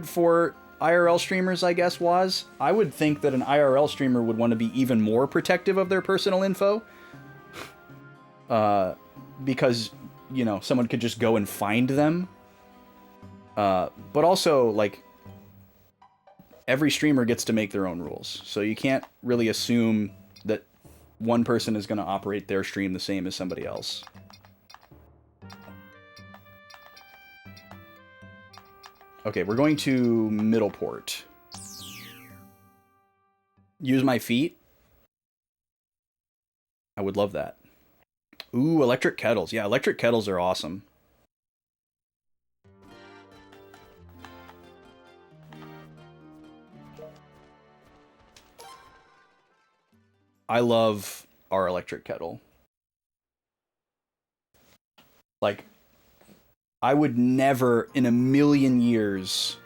for IRL streamers, I guess, was. I would think that an IRL streamer would want to be even more protective of their personal info. Because, you know, someone could just go and find them. But also, like, every streamer gets to make their own rules. So you can't really assume that one person is going to operate their stream the same as somebody else. Okay, we're going to middle port. Use my feet? I would love that. Ooh, electric kettles. Yeah, electric kettles are awesome. I love our electric kettle. Like, I would never in a million years,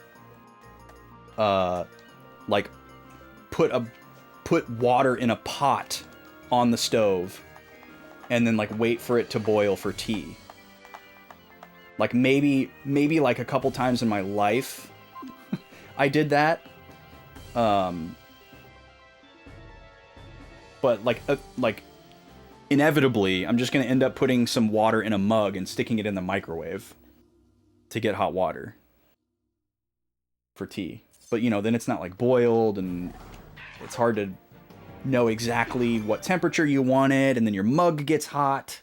like, put water in a pot on the stove and then, like, wait for it to boil for tea. Like, maybe like a couple times in my life, I did that. But like inevitably, I'm just gonna end up putting some water in a mug and sticking it in the microwave to get hot water for tea. But you know, then it's not like boiled, and it's hard to know exactly what temperature you want it, and then your mug gets hot.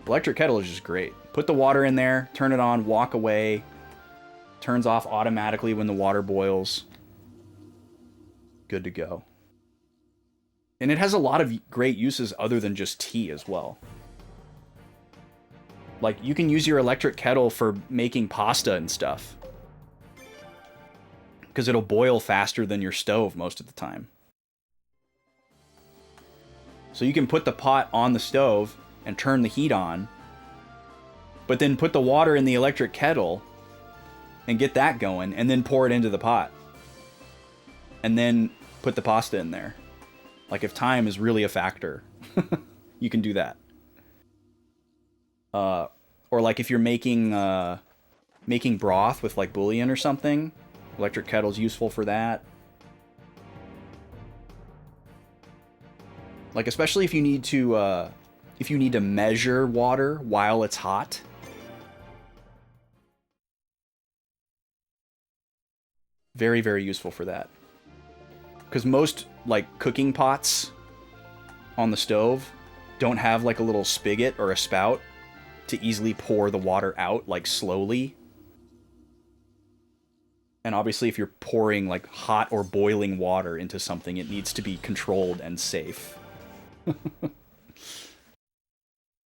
Electric kettle is just great. Put the water in there, turn it on, walk away. Turns off automatically when the water boils. Good to go. And it has a lot of great uses other than just tea as well. Like, you can use your electric kettle for making pasta and stuff. Because it'll boil faster than your stove most of the time. So you can put the pot on the stove and turn the heat on, but then put the water in the electric kettle and get that going, and then pour it into the pot. And then put the pasta in there. Like, if time is really a factor, you can do that. Or like if you're making broth with like bouillon or something, electric kettle's useful for that. Like, especially if you need to measure water while it's hot. Very, very useful for that. Because most, like, cooking pots on the stove don't have, like, a little spigot or a spout to easily pour the water out, like, slowly. And obviously, if you're pouring, like, hot or boiling water into something, it needs to be controlled and safe.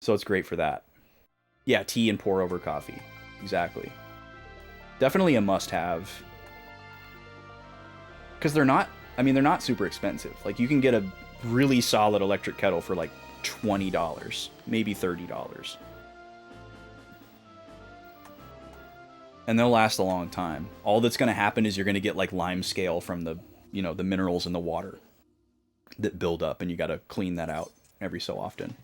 So it's great for that. Yeah, tea and pour over coffee. Exactly. Definitely a must-have. Because they're not super expensive. Like, you can get a really solid electric kettle for like $20, maybe $30. And they'll last a long time. All that's going to happen is you're going to get like lime scale from the, you know, the minerals in the water that build up, and you got to clean that out every so often.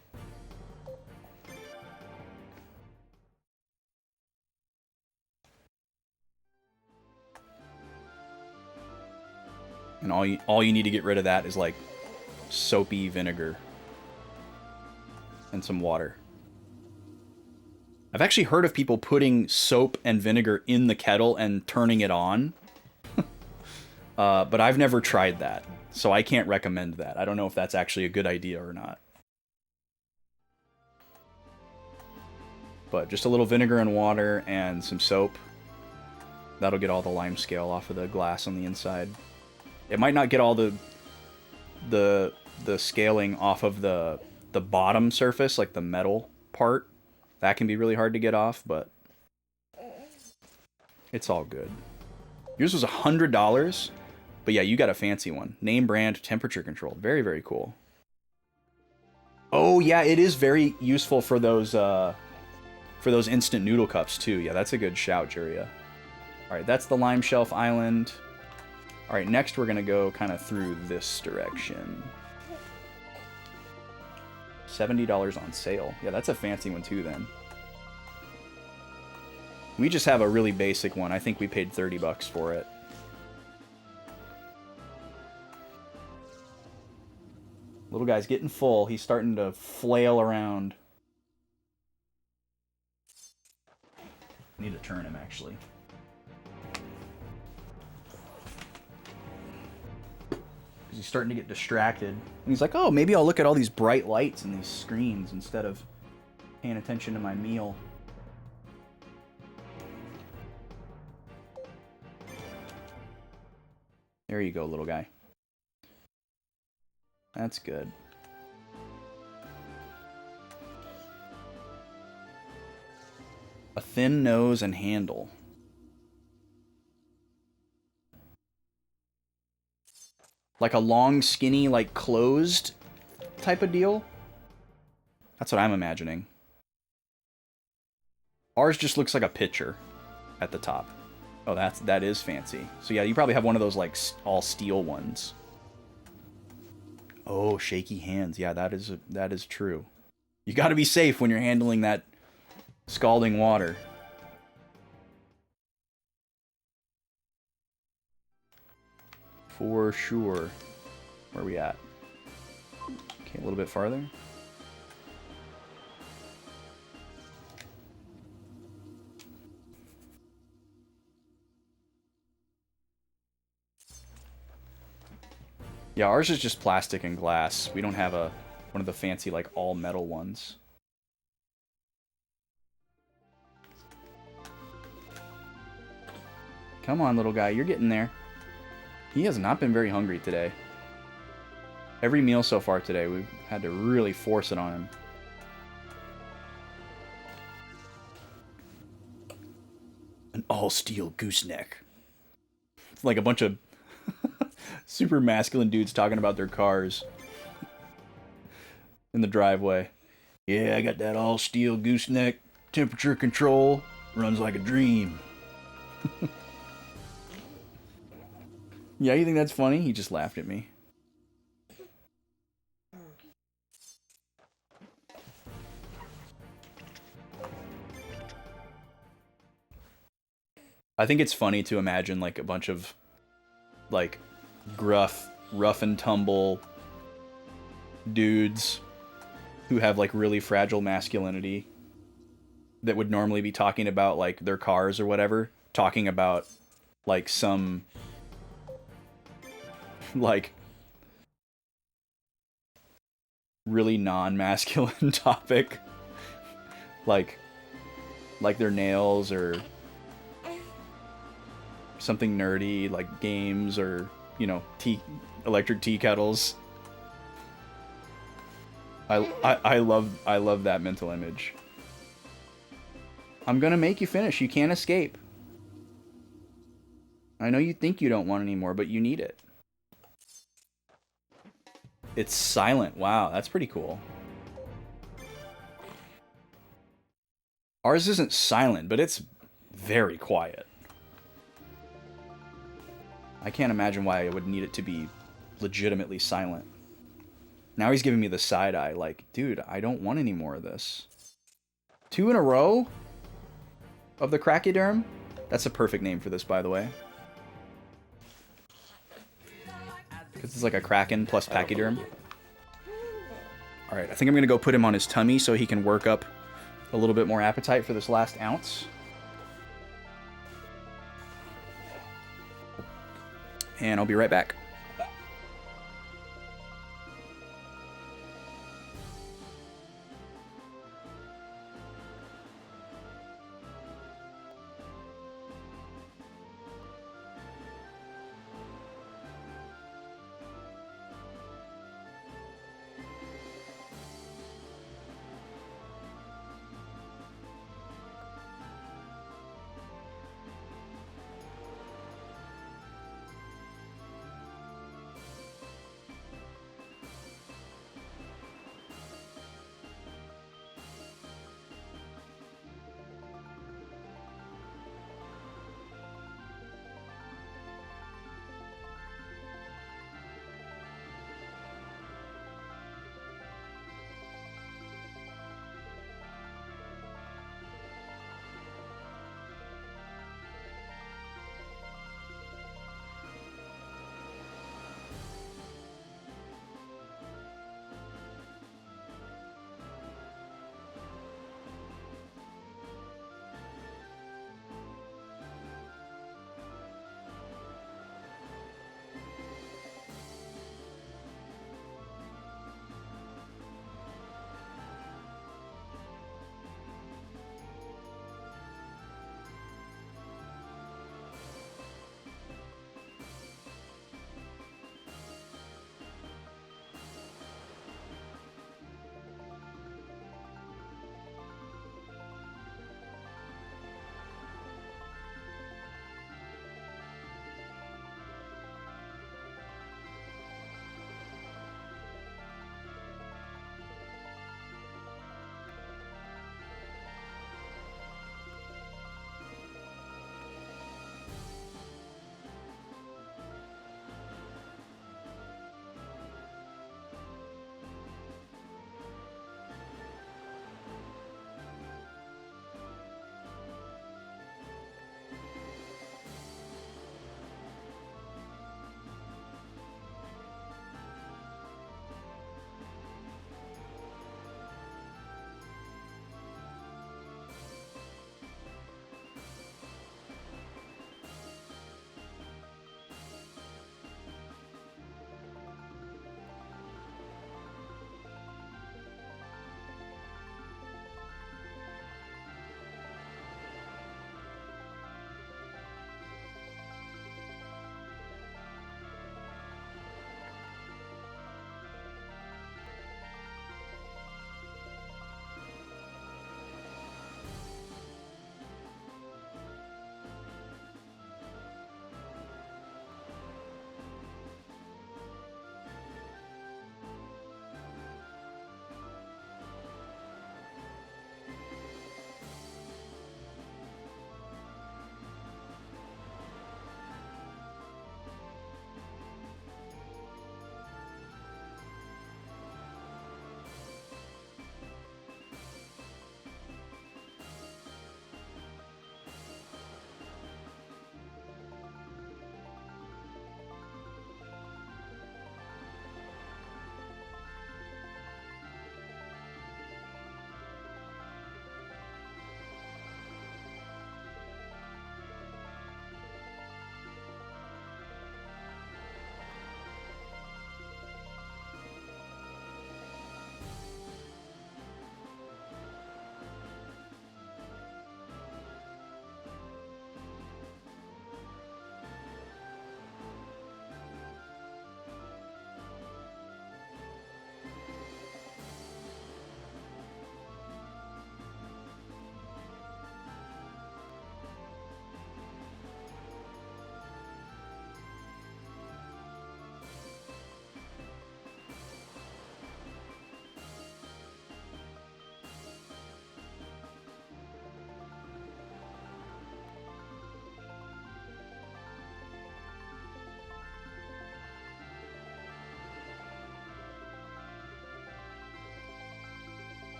And all you need to get rid of that is like soapy vinegar and some water. I've actually heard of people putting soap and vinegar in the kettle and turning it on. But I've never tried that, so I can't recommend that. I don't know if that's actually a good idea or not. But just a little vinegar and water and some soap. That'll get all the lime scale off of the glass on the inside. It might not get all the scaling off of the bottom surface, like the metal part. That can be really hard to get off, but it's all good. Yours was $100, but yeah, you got a fancy one. Name brand, temperature controlled. Very, very cool. Oh yeah, it is very useful for those instant noodle cups too. Yeah, that's a good shout, Juria. All right, that's the Lime Shelf Island. All right, next we're gonna go kind of through this direction. $70 on sale. Yeah, that's a fancy one too then. We just have a really basic one. I think we paid $30 for it. Little guy's getting full. He's starting to flail around. I need to turn him actually. He's starting to get distracted. And he's like, oh, maybe I'll look at all these bright lights and these screens instead of paying attention to my meal. There you go, little guy. That's good. A thin nose and handle. Like a long, skinny, like closed type of deal? That's what I'm imagining. Ours just looks like a pitcher at the top. Oh, that is fancy. So yeah, you probably have one of those like all steel ones. Oh, shaky hands. Yeah, that is true. You got to be safe when you're handling that scalding water. For sure. Where are we at? Okay, a little bit farther. Yeah, ours is just plastic and glass. We don't have one of the fancy, like, all metal ones. Come on, little guy, you're getting there. He has not been very hungry today. Every meal so far today, we've had to really force it on him. An all-steel gooseneck. It's like a bunch of super masculine dudes talking about their cars in the driveway. Yeah, I got that all-steel gooseneck. Temperature control. Runs like a dream. Yeah, you think that's funny? He just laughed at me. I think it's funny to imagine, like, a bunch of, like, gruff, rough and tumble dudes who have, like, really fragile masculinity that would normally be talking about, like, their cars or whatever, talking about, like, some, like, really non-masculine topic, like their nails or something nerdy, like games or, you know, electric tea kettles. I love that mental image. I'm gonna make you finish. You can't escape. I know you think you don't want any more, but you need it. It's silent. Wow, that's pretty cool. Ours isn't silent, but it's very quiet. I can't imagine why I would need it to be legitimately silent. Now he's giving me the side eye, like, dude, I don't want any more of this. 2 in a row? Of the Crachyderm? That's a perfect name for this, by the way. Because it's like a Kraken plus Pachyderm. Alright, I think I'm going to go put him on his tummy so he can work up a little bit more appetite for this last ounce. And I'll be right back.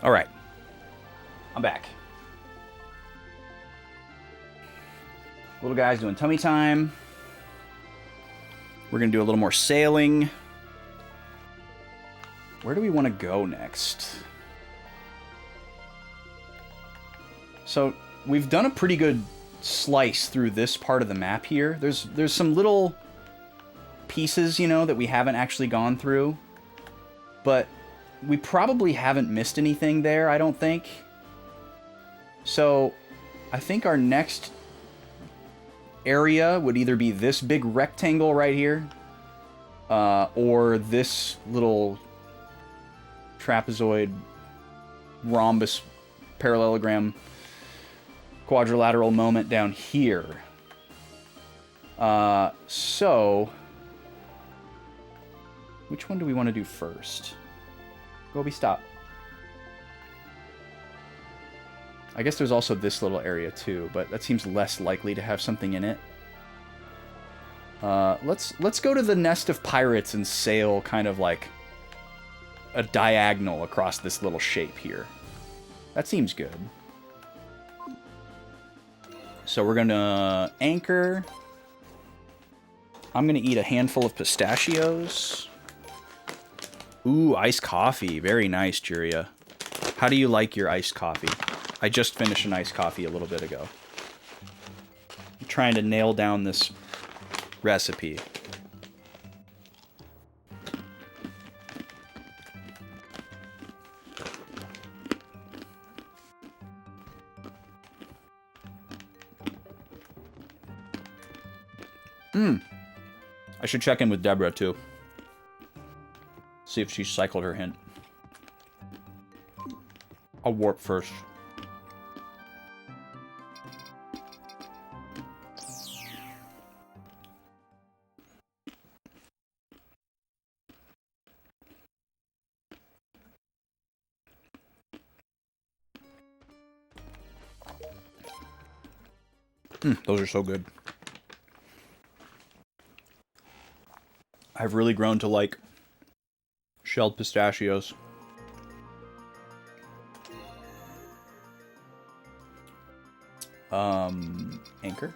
All right. I'm back. Little guy's doing tummy time. We're going to do a little more sailing. Where do we want to go next? So, we've done a pretty good slice through this part of the map here. There's some little pieces, you know, that we haven't actually gone through. But we probably haven't missed anything there, I don't think. So, I think our next area would either be this big rectangle right here, or this little trapezoid, rhombus, parallelogram, quadrilateral moment down here. So, which one do we want to do first? Gobi, stop. I guess there's also this little area too, but that seems less likely to have something in it. Let's go to the Nest of Pirates and sail kind of like a diagonal across this little shape here. That seems good. So we're gonna anchor. I'm gonna eat a handful of pistachios. Ooh, iced coffee. Very nice, Juria. How do you like your iced coffee? I just finished an iced coffee a little bit ago. I'm trying to nail down this recipe. I should check in with Deborah, too. See if she cycled her hint. I'll warp first. Those are so good. I've really grown to like shelled pistachios. Anchor?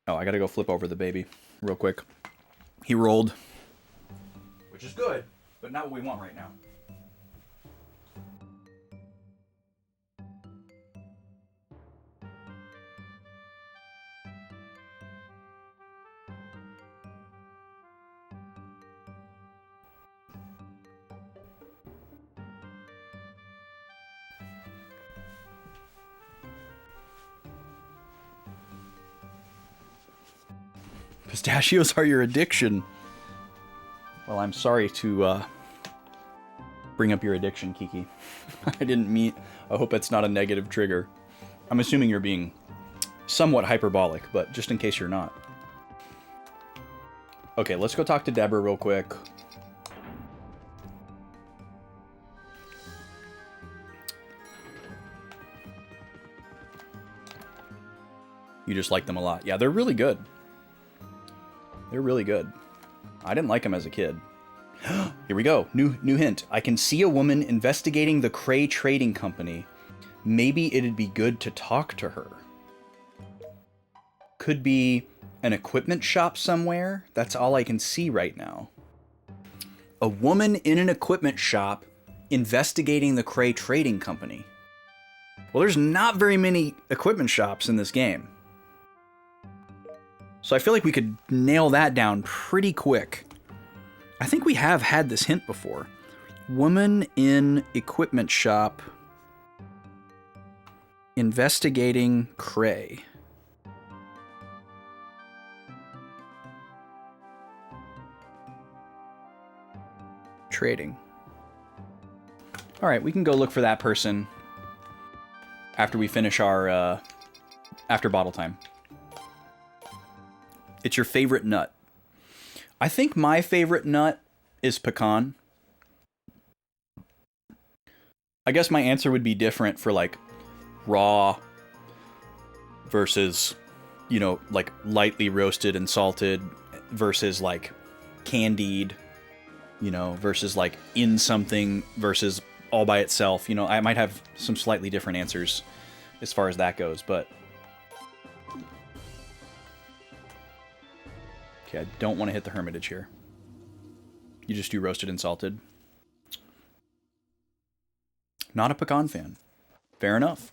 Oh, I gotta go flip over the baby real quick. He rolled. Which is good, but not what we want right now. Pistachios are your addiction. Well, I'm sorry to bring up your addiction, Kiki. I didn't mean... I hope it's not a negative trigger. I'm assuming you're being somewhat hyperbolic, but just in case you're not. Okay, let's go talk to Deborah real quick. You just like them a lot. Yeah, they're really good. They're really good. I didn't like them as a kid. Here we go. New hint. I can see a woman investigating the Cray Trading Company. Maybe it'd be good to talk to her. Could be an equipment shop somewhere. That's all I can see right now. A woman in an equipment shop investigating the Cray Trading Company. Well, there's not very many equipment shops in this game. So I feel like we could nail that down pretty quick. I think we have had this hint before. Woman in equipment shop investigating Cray. Trading. All right, we can go look for that person after we finish our after bottle time. It's your favorite nut. I think my favorite nut is pecan. I guess my answer would be different for like raw versus, you know, like lightly roasted and salted versus like candied. you know, versus like in something versus all by itself. You know, I might have some slightly different answers as far as that goes, but okay, I don't want to hit the Hermitage here. You just do roasted and salted. Not a pecan fan. Fair enough.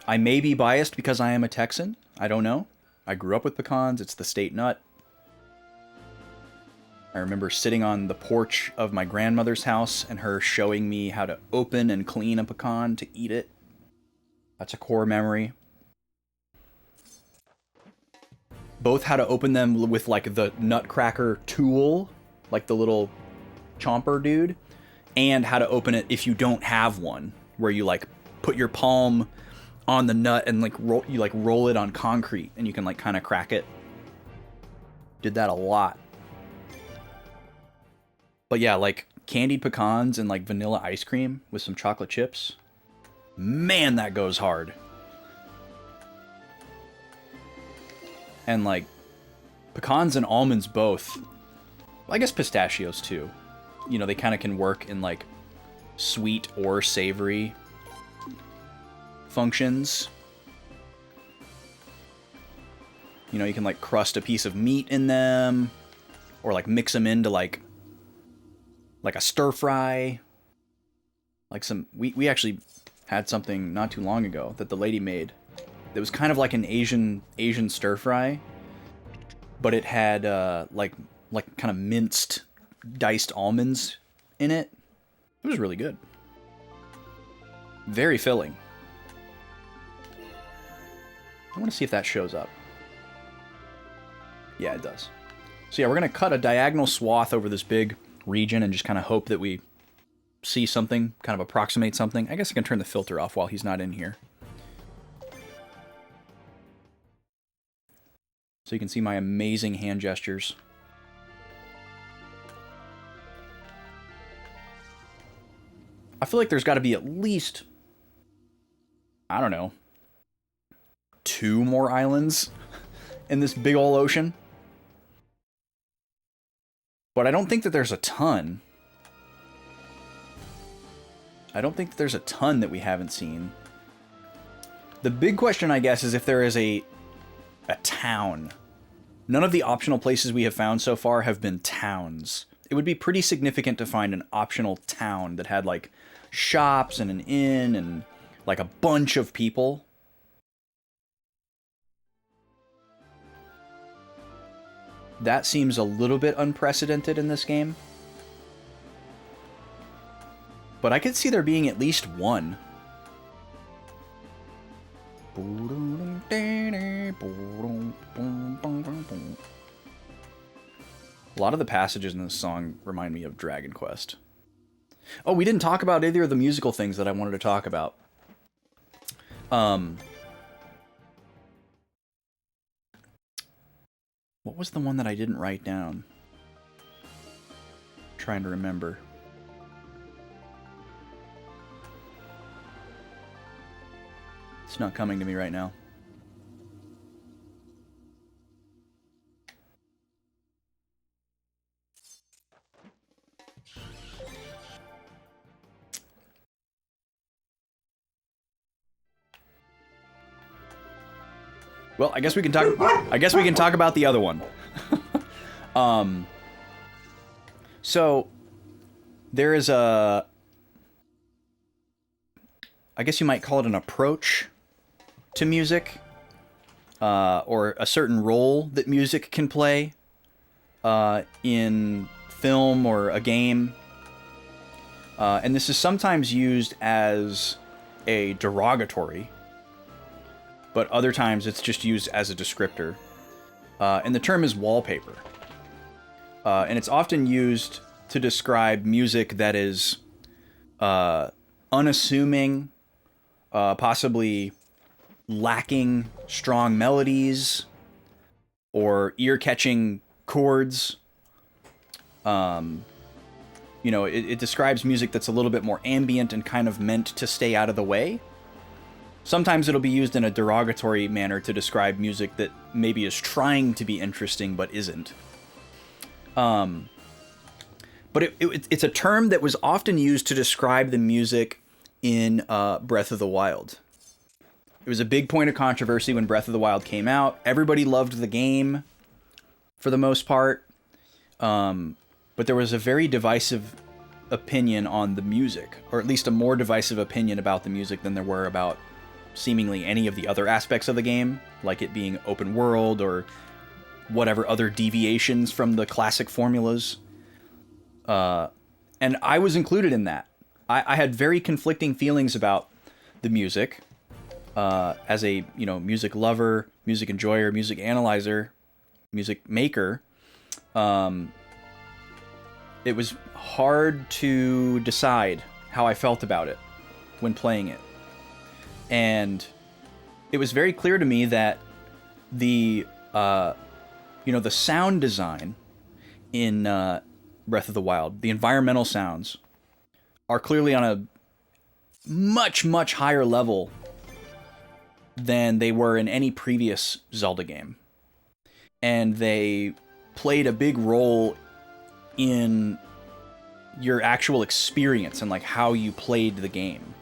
I may be biased because I am a Texan. I don't know. I grew up with pecans. It's the state nut. I remember sitting on the porch of my grandmother's house and her showing me how to open and clean a pecan to eat it. That's a core memory. Both how to open them with like the nutcracker tool, like the little chomper dude, and how to open it if you don't have one, where you like put your palm on the nut and like roll it on concrete and you can like kind of crack it. Did that a lot. But yeah, like candied pecans and like vanilla ice cream with some chocolate chips. Man, that goes hard. And like pecans and almonds both. I guess pistachios too. You know, they kind of can work in like sweet or savory functions. You know, you can like crust a piece of meat in them or like mix them into like a stir fry. Like some we actually had something not too long ago that the lady made. It was kind of like an Asian stir fry, but it had like kind of minced diced almonds in it. It was really good. Very filling. I want to see if that shows up. Yeah, it does. So yeah, we're going to cut a diagonal swath over this big region and just kind of hope that we see something, kind of approximate something. I guess I can turn the filter off while he's not in here. So you can see my amazing hand gestures. I feel like there's got to be at least, I don't know, 2 more islands in this big ol' ocean. But I don't think that there's a ton. I don't think that there's a ton that we haven't seen. The big question, I guess, is if there is a town. None of the optional places we have found so far have been towns. It would be pretty significant to find an optional town that had, like, shops and an inn and, like, a bunch of people. That seems a little bit unprecedented in this game. But I could see there being at least one. A lot of the passages in this song remind me of Dragon Quest. Oh, we didn't talk about either of the musical things that I wanted to talk about. What was the one that I didn't write down? I'm trying to remember. It's not coming to me right now. Well, I guess we can talk about the other one. So there is I guess you might call it an approach to music, or a certain role that music can play in film or a game. And this is sometimes used as a derogatory, but other times it's just used as a descriptor. And the term is wallpaper. And it's often used to describe music that is unassuming, possibly lacking strong melodies or ear-catching chords. You know, it describes music that's a little bit more ambient and kind of meant to stay out of the way. Sometimes it'll be used in a derogatory manner to describe music that maybe is trying to be interesting but isn't. but it's a term that was often used to describe the music in Breath of the Wild. It was a big point of controversy when Breath of the Wild came out. Everybody loved the game for the most part, but there was a very divisive opinion on the music, or at least a more divisive opinion about the music than there were about seemingly any of the other aspects of the game, like it being open world or whatever other deviations from the classic formulas. And I was included in that. I had very conflicting feelings about the music as a, music lover, music enjoyer, music analyzer, music maker. It was hard to decide how I felt about it when playing it. And it was very clear to me that the sound design in Breath of the Wild, the environmental sounds, are clearly on a much, much higher level than they were in any previous Zelda game. And they played a big role in your actual experience and like how you played the game.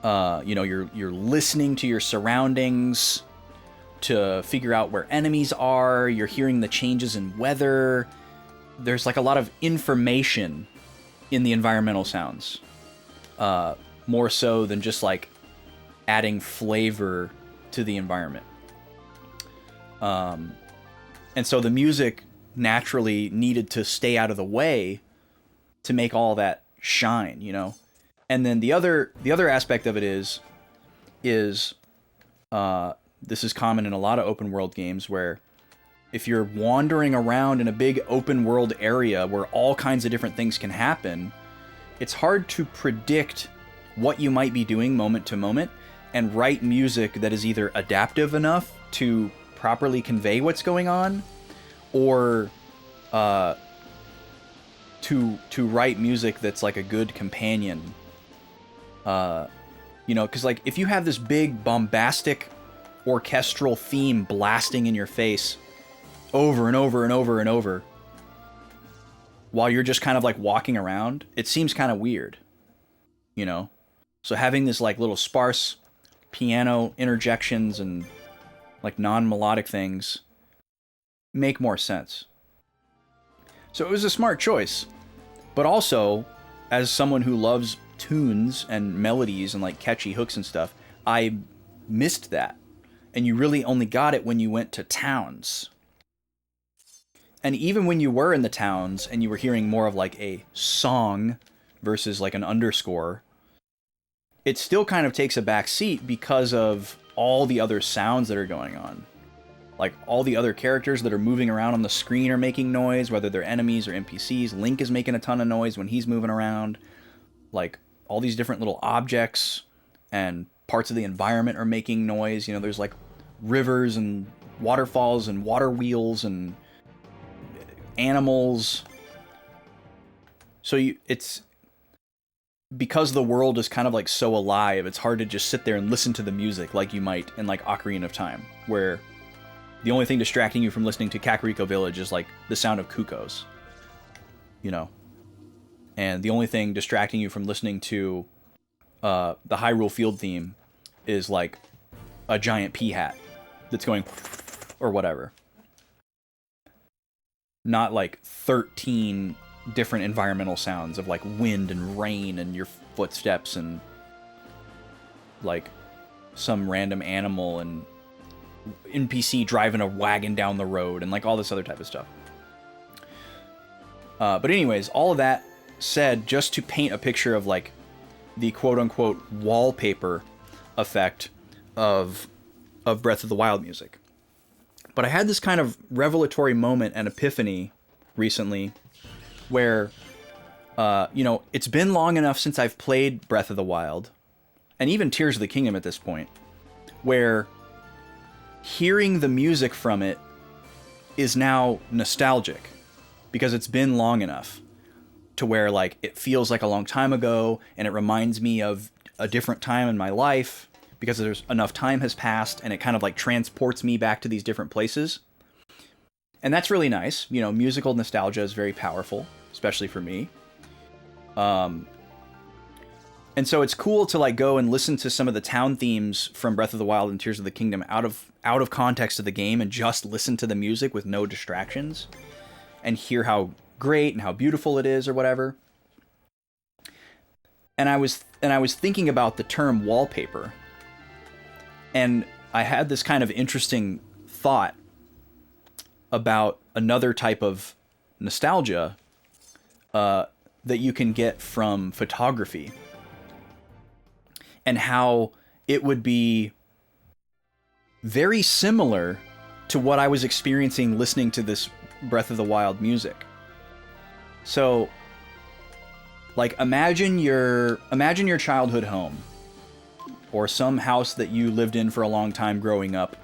You're listening to your surroundings to figure out where enemies are. You're hearing the changes in weather. There's like a lot of information in the environmental sounds, more so than just like adding flavor to the environment. And so the music naturally needed to stay out of the way to make all that shine, And then the other aspect of it is this is common in a lot of open world games where if you're wandering around in a big open world area where all kinds of different things can happen, it's hard to predict what you might be doing moment to moment and write music that is either adaptive enough to properly convey what's going on, or to write music that's like a good companion. Because like if you have this big bombastic orchestral theme blasting in your face over and over and over and over while you're just kind of like walking around, it seems kind of weird, So having this like little sparse piano interjections and like non-melodic things make more sense. So it was a smart choice, but also as someone who loves tunes and melodies and like catchy hooks and stuff, I missed that. And you really only got it when you went to towns. And even when you were in the towns and you were hearing more of like a song versus like an underscore, it still kind of takes a back seat because of all the other sounds that are going on. Like all the other characters that are moving around on the screen are making noise, whether they're enemies or NPCs. Link is making a ton of noise when he's moving around. Like all these different little objects and parts of the environment are making noise. There's like rivers and waterfalls and water wheels and animals. So it's because the world is kind of like so alive, it's hard to just sit there and listen to the music like you might in like Ocarina of Time, where the only thing distracting you from listening to Kakariko Village is like the sound of cuckoos, and the only thing distracting you from listening to the Hyrule Field theme is like a giant pea hat that's going or whatever. Not like 13 different environmental sounds of like wind and rain and your footsteps and like some random animal and NPC driving a wagon down the road and like all this other type of stuff. But anyways, all of that said, just to paint a picture of like the quote-unquote wallpaper effect of Breath of the Wild music. But I had this kind of revelatory moment and epiphany recently where, it's been long enough since I've played Breath of the Wild, and even Tears of the Kingdom at this point, where hearing the music from it is now nostalgic because it's been long enough to where like it feels like a long time ago and it reminds me of a different time in my life because there's enough time has passed and it kind of like transports me back to these different places. And that's really nice. Musical nostalgia is very powerful. especially for me. And so it's cool to like go and listen to some of the town themes from Breath of the Wild and Tears of the Kingdom out of context of the game and just listen to the music with no distractions and hear how great and how beautiful it is or whatever. And I was thinking about the term wallpaper. And I had this kind of interesting thought about another type of nostalgia that you can get from photography. And how it would be very similar to what I was experiencing listening to this Breath of the Wild music. So, like, imagine your childhood home, or some house that you lived in for a long time growing up.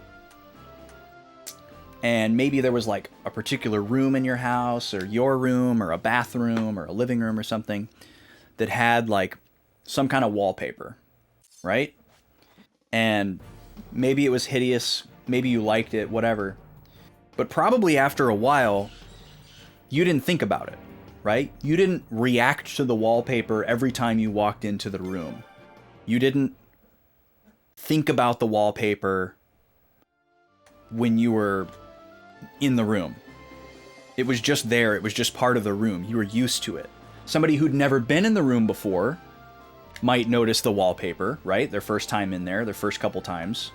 And maybe there was like a particular room in your house, or your room, or a bathroom, or a living room, or something that had like some kind of wallpaper. Right? And maybe it was hideous, maybe you liked it, whatever. But probably after a while, you didn't think about it, right? You didn't react to the wallpaper every time you walked into the room. You didn't think about the wallpaper when you were in the room. It was just there, it was just part of the room. You were used to it. Somebody who'd never been in the room before might notice the wallpaper, right? Their first time in there, their first couple times.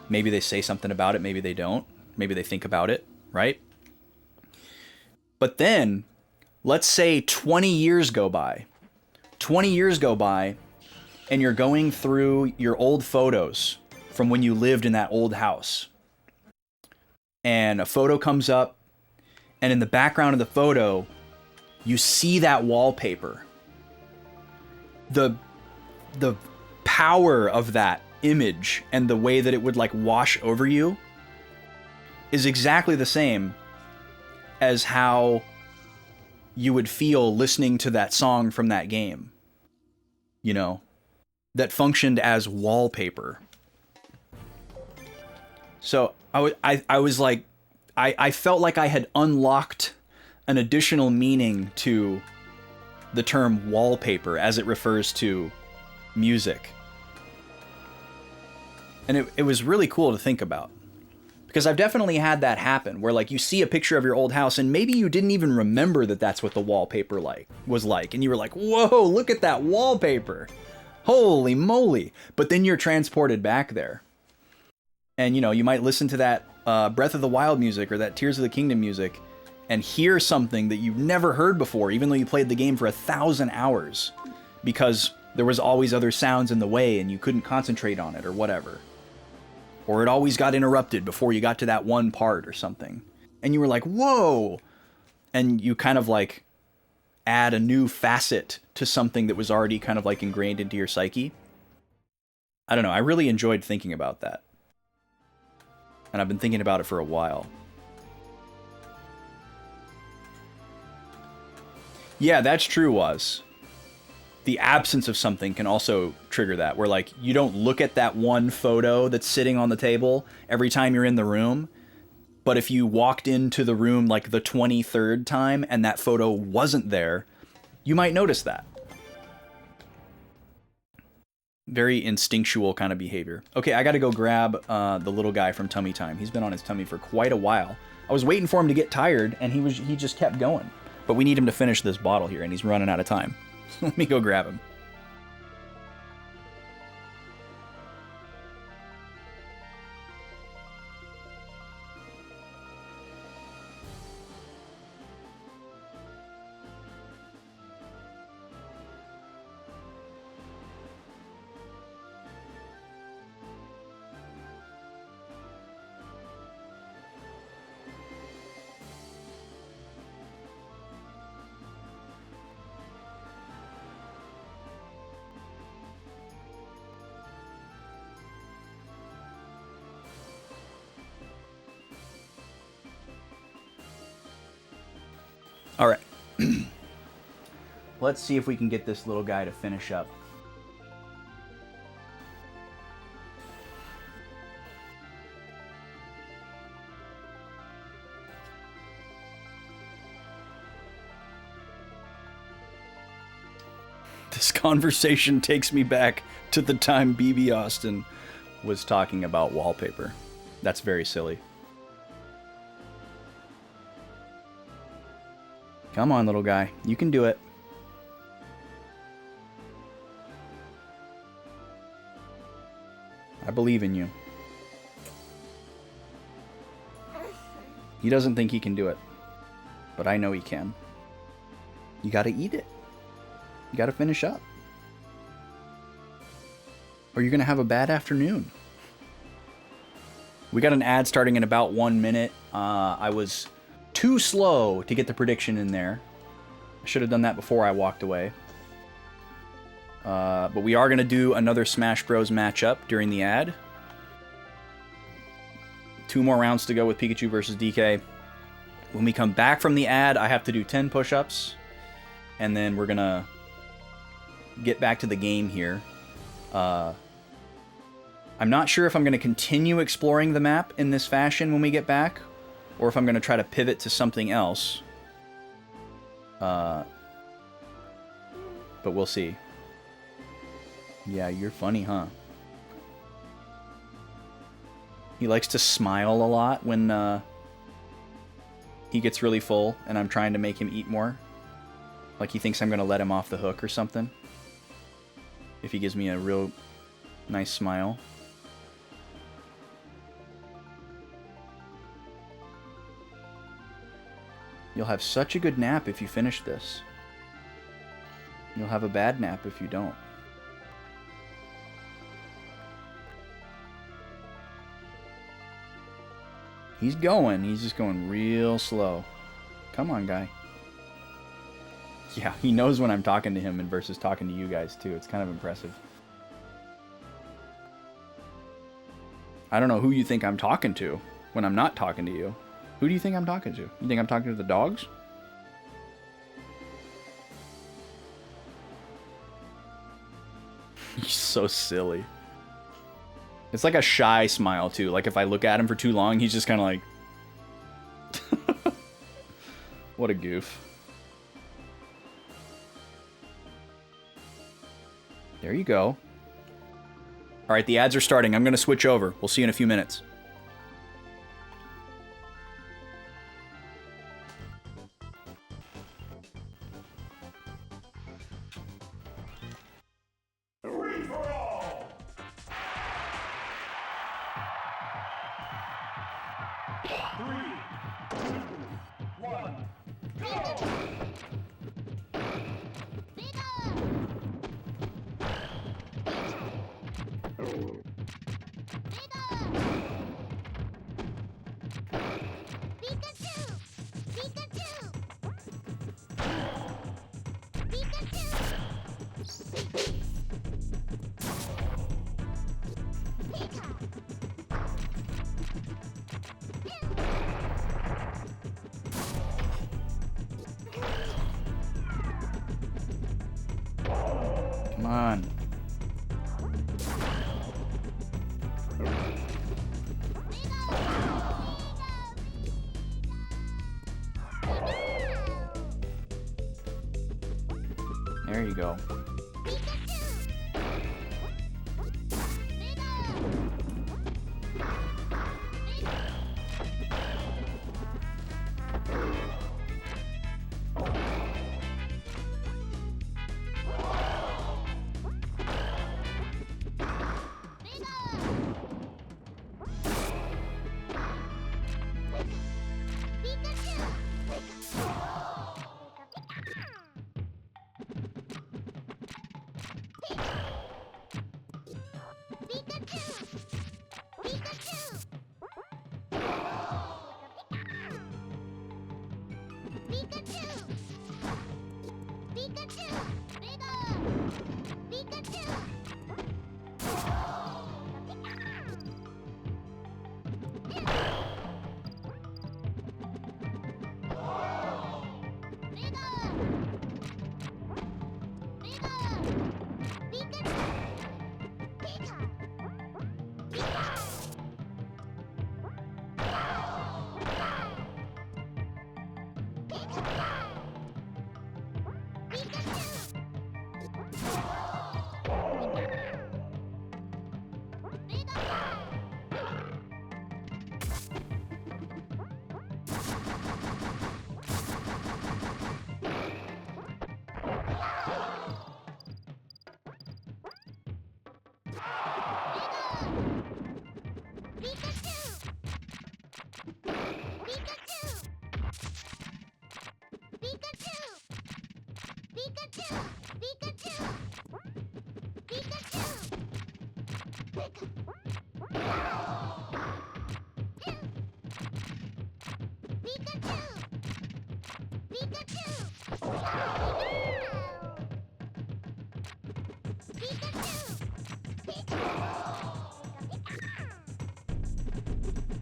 Maybe they say something about it, maybe they don't. Maybe they think about it, right? But then, let's say 20 years go by. 20 years go by, and you're going through your old photos from when you lived in that old house. And a photo comes up, and in the background of the photo, you see that wallpaper. The power of that image and the way that it would like wash over you is exactly the same as how you would feel listening to that song from that game, you know, that functioned as wallpaper. So I was like, I felt like I had unlocked an additional meaning to the term wallpaper as it refers to music. And it was really cool to think about. Because I've definitely had that happen, where like you see a picture of your old house and maybe you didn't even remember that that's what the wallpaper was like. And you were like, whoa, look at that wallpaper. Holy moly. But then you're transported back there. And you know, you might listen to that Breath of the Wild music or that Tears of the Kingdom music and hear something that you've never heard before, even though you played the game for 1,000 hours, because there was always other sounds in the way and you couldn't concentrate on it or whatever. Or it always got interrupted before you got to that one part or something. And you were like, whoa! And you kind of like add a new facet to something that was already kind of like ingrained into your psyche. I don't know, I really enjoyed thinking about that. And I've been thinking about it for a while. Yeah, that's true, Was. The absence of something can also trigger that, where like you don't look at that one photo that's sitting on the table every time you're in the room, but if you walked into the room like the 23rd time and that photo wasn't there, you might notice that. Very instinctual kind of behavior. Okay, I gotta go grab the little guy from Tummy Time. He's been on his tummy for quite a while. I was waiting for him to get tired, and he just kept going. But we need him to finish this bottle here, and he's running out of time. Let me go grab him. All right. Let's see if we can get this little guy to finish up. This conversation takes me back to the time BB Austin was talking about wallpaper. That's very silly. Come on, little guy. You can do it. I believe in you. He doesn't think he can do it, but I know he can. You gotta eat it. You gotta finish up. Or you're gonna have a bad afternoon. We got an ad starting in about 1 minute. I was too slow to get the prediction in there. I should have done that before I walked away. But we are gonna do another Smash Bros. Matchup during the ad. 2 more rounds to go with Pikachu versus DK. When we come back from the ad, I have to do 10 push-ups. And then we're gonna get back to the game here. I'm not sure if I'm going to continue exploring the map in this fashion when we get back, or if I'm going to try to pivot to something else. But we'll see. Yeah, you're funny, huh? He likes to smile a lot when he gets really full and I'm trying to make him eat more. Like he thinks I'm going to let him off the hook or something. If he gives me a real nice smile. You'll have such a good nap if you finish this. You'll have a bad nap if you don't. He's going. He's just going real slow. Come on, guy. Yeah, he knows when I'm talking to him and versus talking to you guys, too. It's kind of impressive. I don't know who you think I'm talking to when I'm not talking to you. Who do you think I'm talking to? You think I'm talking to the dogs? He's so silly. It's like a shy smile, too. Like, if I look at him for too long, he's just kind of like... What a goof. There you go. Alright, the ads are starting. I'm going to switch over. We'll see you in a few minutes. Come on. There you go.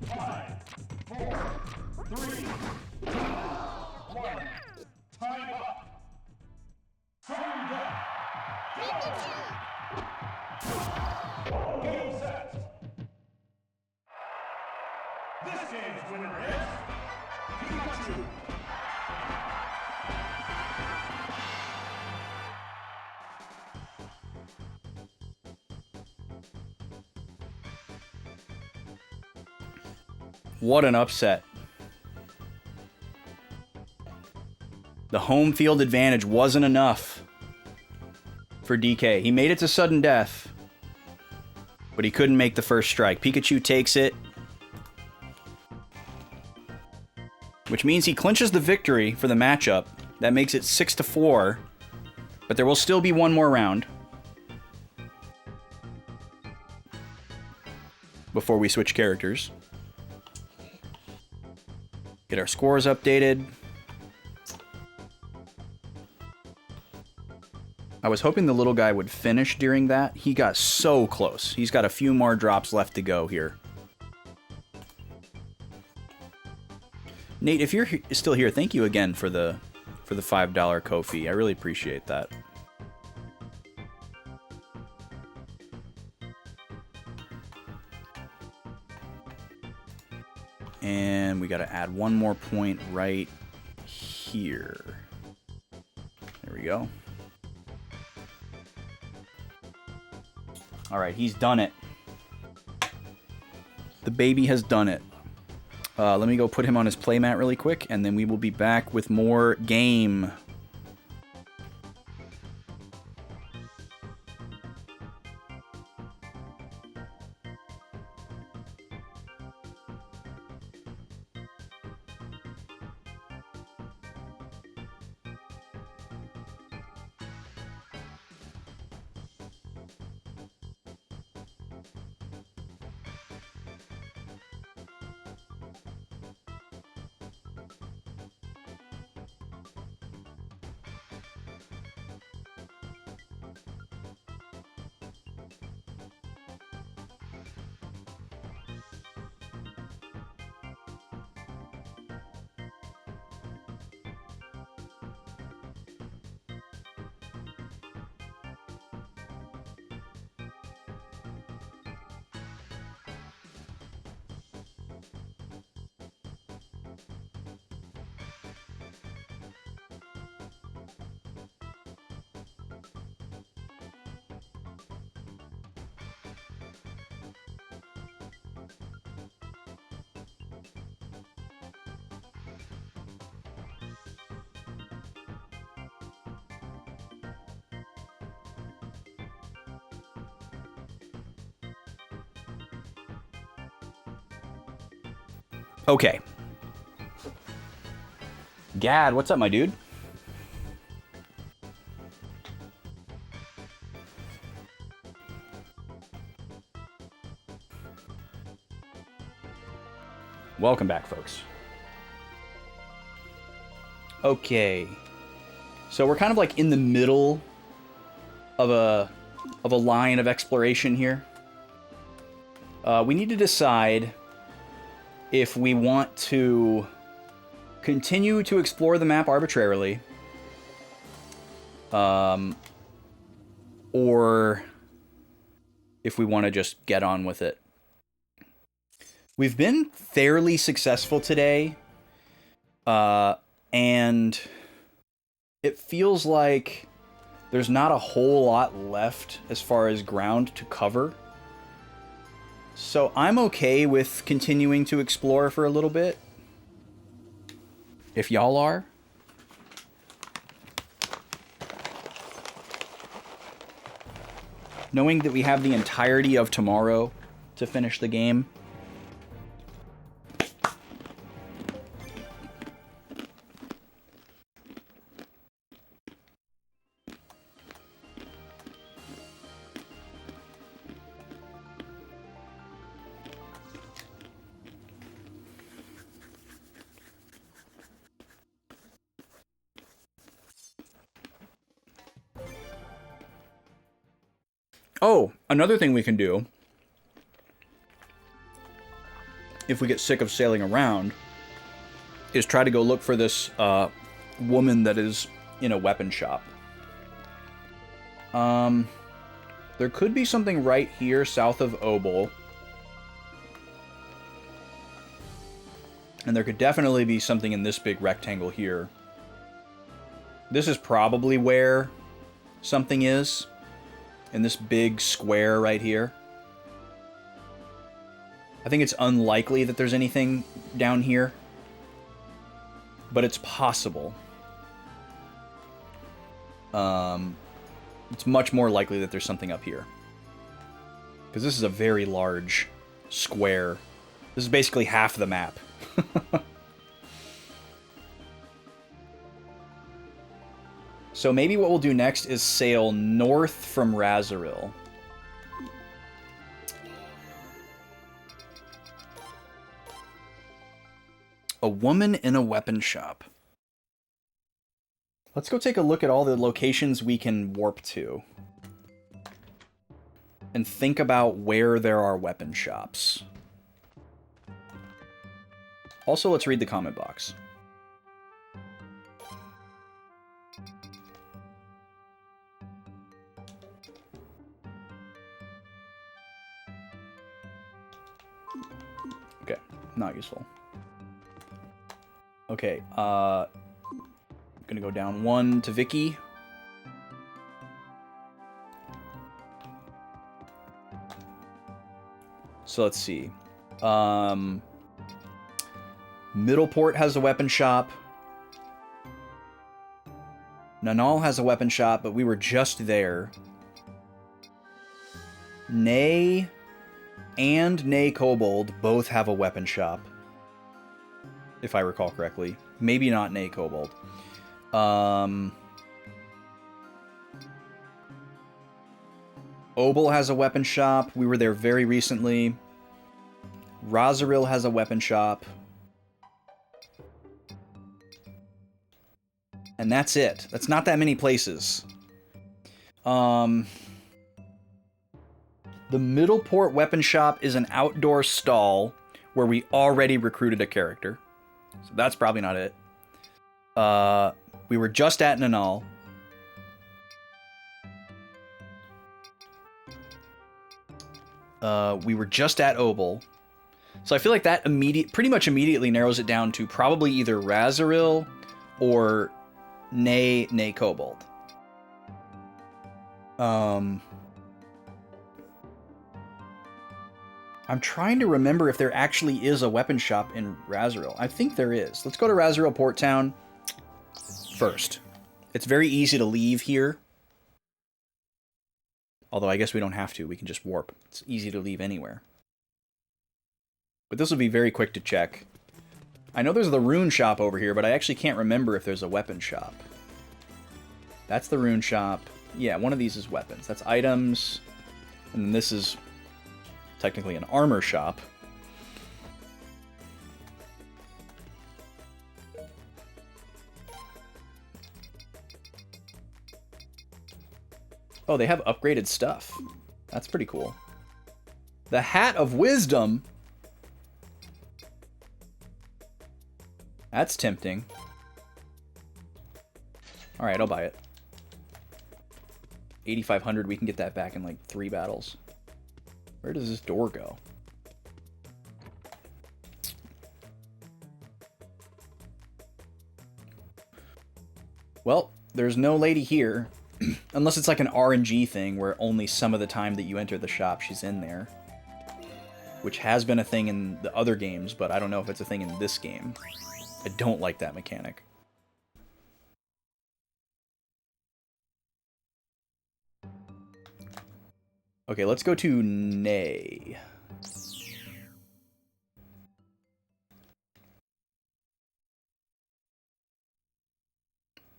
Five, four, three, two, one. Time up. Sudden death. Game set. This game's winner is Pikachu. What an upset. The home field advantage wasn't enough for DK. He made it to sudden death, but he couldn't make the first strike. Pikachu takes it, which means he clinches the victory for the matchup. That makes it 6-4, but there will still be one more round before we switch characters. Get our scores updated. I was hoping the little guy would finish during that. He got so close. He's got a few more drops left to go here. Nate, if you're still here, thank you again for the $5 Ko-fi. I really appreciate that. And we got to add one more point right here. There we go. All right, he's done it. The baby has done it. Let me go put him on his playmat really quick, and then we will be back with more game. Okay. Gad, what's up, my dude? Welcome back, folks. Okay. So we're kind of like in the middle of a line of exploration here. We need to decide if we want to continue to explore the map arbitrarily, or if we want to just get on with it. We've been fairly successful today, and it feels like there's not a whole lot left as far as ground to cover. So I'm okay with continuing to explore for a little bit. If y'all are. Knowing that we have the entirety of tomorrow to finish the game. Oh, another thing we can do, if we get sick of sailing around, is try to go look for this woman that is in a weapon shop. There could be something right here south of Obel. And there could definitely be something in this big rectangle here. This is probably where something is. In this big square right here. I think it's unlikely that there's anything down here. But it's possible. It's much more likely that there's something up here. Because this is a very large square. This is basically half the map. So maybe what we'll do next is sail north from Razoril. A woman in a weapon shop. Let's go take a look at all the locations we can warp to. And think about where there are weapon shops. Also, let's read the comment box. Okay, not useful. Okay, I'm gonna go down 1 to Vicky. So let's see. Middleport has a weapon shop. Nanal has a weapon shop, but we were just there. Nay and Nay Kobold both have a weapon shop. If I recall correctly. Maybe not Nay Kobold. Obel has a weapon shop. We were there very recently. Razoril has a weapon shop. And that's it. That's not that many places. The Middleport weapon shop is an outdoor stall where we already recruited a character. So that's probably not it. We were just at Nanal. We were just at Obel. So I feel like that pretty much immediately narrows it down to probably either Razoril or Nay Kobold. I'm trying to remember if there actually is a weapon shop in Razoril. I think there is. Let's go to Razoril Port Town first. It's very easy to leave here. Although I guess we don't have to. We can just warp. It's easy to leave anywhere. But this will be very quick to check. I know there's the rune shop over here, but I actually can't remember if there's a weapon shop. That's the rune shop. Yeah, one of these is weapons. That's items. And then this is technically an armor shop. Oh, they have upgraded stuff. That's pretty cool. The Hat of Wisdom. That's tempting. Alright, I'll buy it. 8,500, we can get that back in like 3 battles. Where does this door go? Well, there's no lady here. Unless it's like an RNG thing where only some of the time that you enter the shop she's in there. Which has been a thing in the other games, but I don't know if it's a thing in this game. I don't like that mechanic. Okay, let's go to Nay.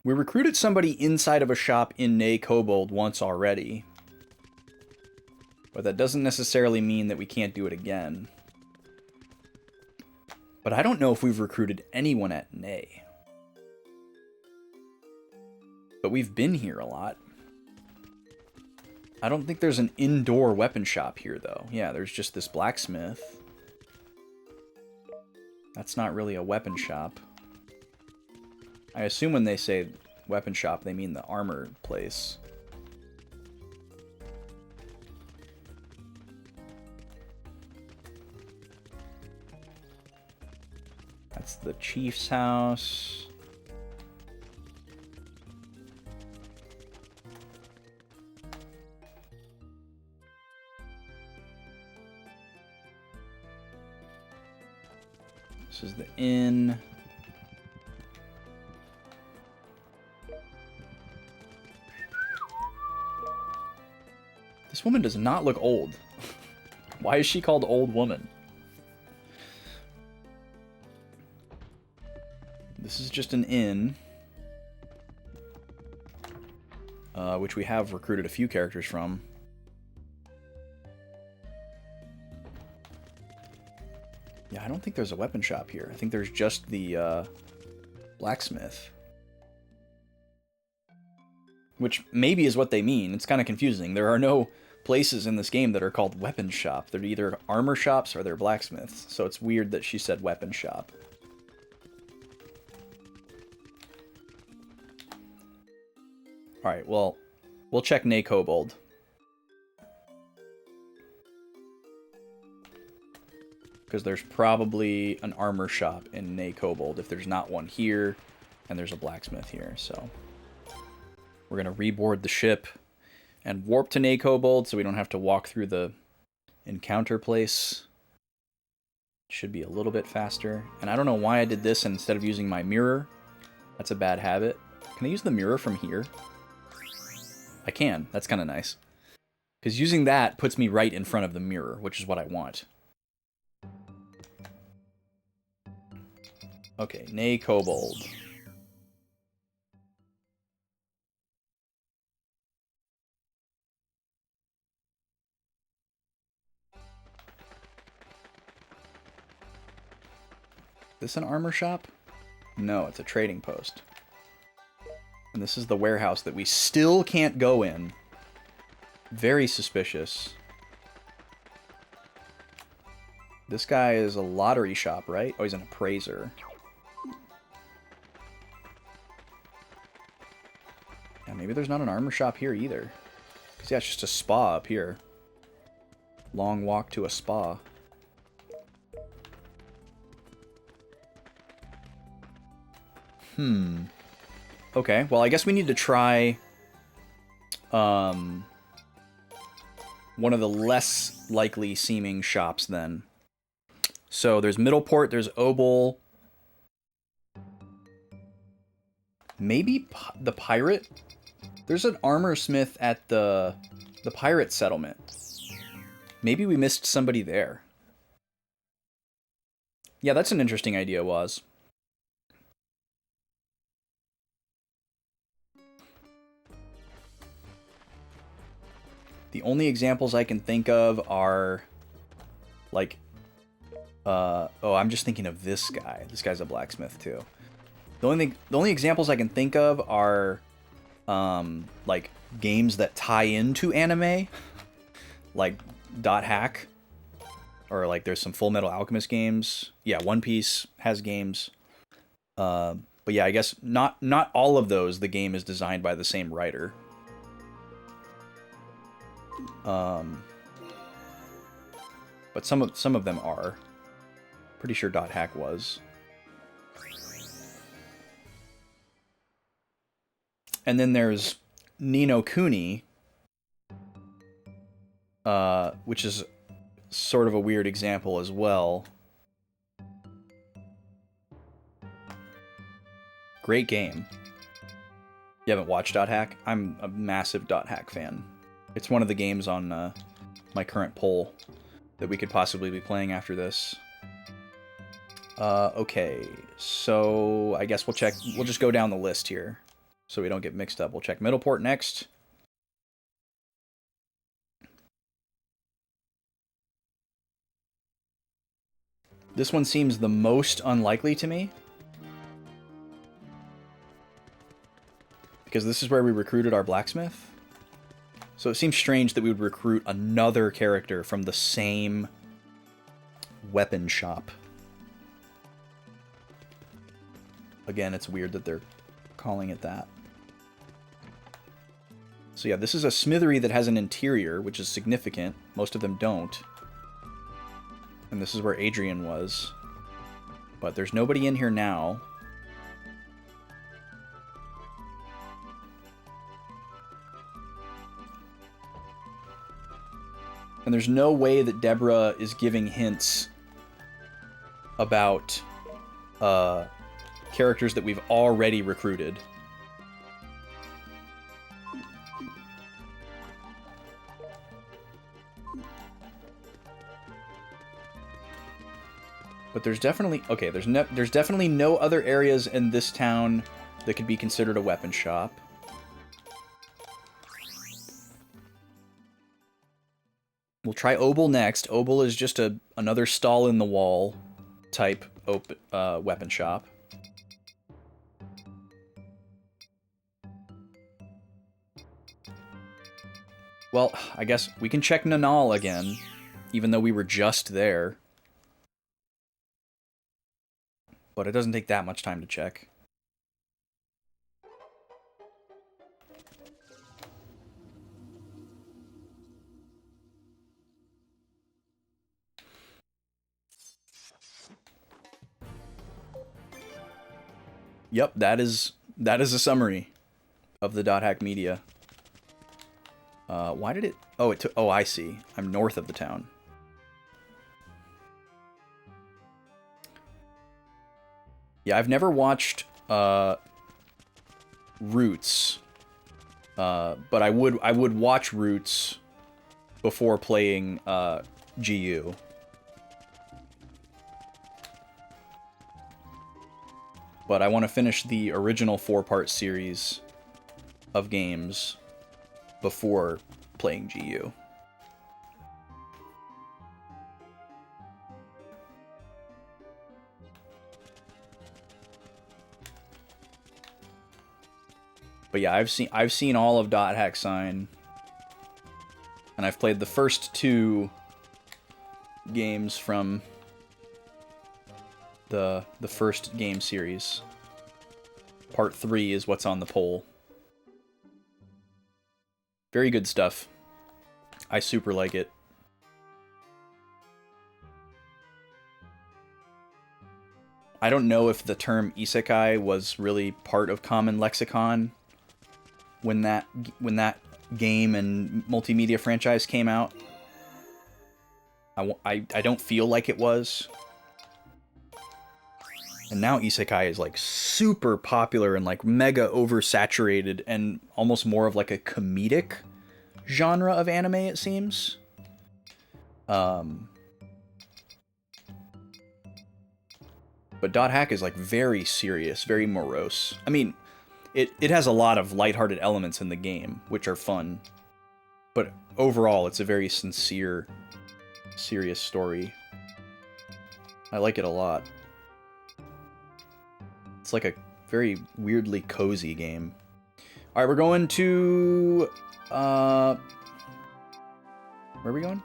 We recruited somebody inside of a shop in Nay Kobold once already. But that doesn't necessarily mean that we can't do it again. But I don't know if we've recruited anyone at Nay. But we've been here a lot. I don't think there's an indoor weapon shop here, though. Yeah, there's just this blacksmith. That's not really a weapon shop. I assume when they say weapon shop, they mean the armor place. That's the chief's house. This is the inn. This woman does not look old. Why is she called Old Woman? This is just an inn. Which we have recruited a few characters from. Yeah, I don't think there's a weapon shop here. I think there's just the blacksmith. Which maybe is what they mean. It's kind of confusing. There are no places in this game that are called weapon shop. They're either armor shops or they're blacksmiths. So it's weird that she said weapon shop. Alright, well, we'll check Nay Kobold. Because there's probably an armor shop in Nay Kobold if there's not one here, and there's a blacksmith here, so... We're going to reboard the ship and warp to Nay Kobold so we don't have to walk through the encounter place. Should be a little bit faster. And I don't know why I did this instead of using my mirror. That's a bad habit. Can I use the mirror from here? I can. That's kind of nice. Because using that puts me right in front of the mirror, which is what I want. Okay, Nay Kobold. This an armor shop? No, it's a trading post. And this is the warehouse that we still can't go in. Very suspicious. This guy is a lottery shop, right? Oh, he's an appraiser. Yeah, maybe there's not an armor shop here either. Because, yeah, it's just a spa up here. Long walk to a spa. Okay, well, I guess we need to try one of the less likely seeming shops then. So there's Middleport, there's Obol. Maybe the pirate? There's an armor smith at the pirate settlement. Maybe we missed somebody there. Yeah, that's an interesting idea, Waz. The only examples I can think of are, like, oh, I'm just thinking of this guy. This guy's a blacksmith, too. The only examples I can think of are, like, games that tie into anime. Like, Dot Hack. Or, like, there's some Full Metal Alchemist games. Yeah, One Piece has games. But yeah, I guess not all of those, the game is designed by the same writer. But some of them are. Pretty sure Dot Hack was. And then there's Ni no Kuni, which is sort of a weird example as well. Great game. You haven't watched Dot Hack? I'm a massive Dot Hack fan. It's one of the games on my current poll that we could possibly be playing after this. Okay, so I guess we'll just go down the list here so we don't get mixed up. We'll check Middleport next. This one seems the most unlikely to me. Because this is where we recruited our blacksmith. So it seems strange that we would recruit another character from the same weapon shop. Again, it's weird that they're calling it that. So yeah, this is a smithery that has an interior, which is significant. Most of them don't. And this is where Adrian was. But there's nobody in here now. And there's no way that Deborah is giving hints about characters that we've already recruited. But there's definitely... Okay, there's definitely no other areas in this town that could be considered a weapon shop. We'll try Obel next. Obel is just another stall in the wall type weapon shop. Well, I guess we can check Nanal again, even though we were just there. But it doesn't take that much time to check. Yep, that is a summary of the .hack media. Why did it... Oh, it took... Oh, I see. I'm north of the town. Yeah, I've never watched Roots, but I would watch Roots before playing GU. But I want to finish the original 4-part series of games before playing GU. But yeah, I've seen all of .hack Sign, and I've played the first 2 games from the first game series. Part 3 is what's on the poll. Very good stuff. I super like it. I don't know if the term isekai was really part of common lexicon when that game and multimedia franchise came out. I don't feel like it was. And now isekai is like super popular and like mega oversaturated and almost more of like a comedic genre of anime, it seems. But .hack is like very serious, very morose. I mean, it has a lot of lighthearted elements in the game, which are fun. But overall, it's a very sincere, serious story. I like it a lot. It's like a very weirdly cozy game. Alright, we're going to... where are we going?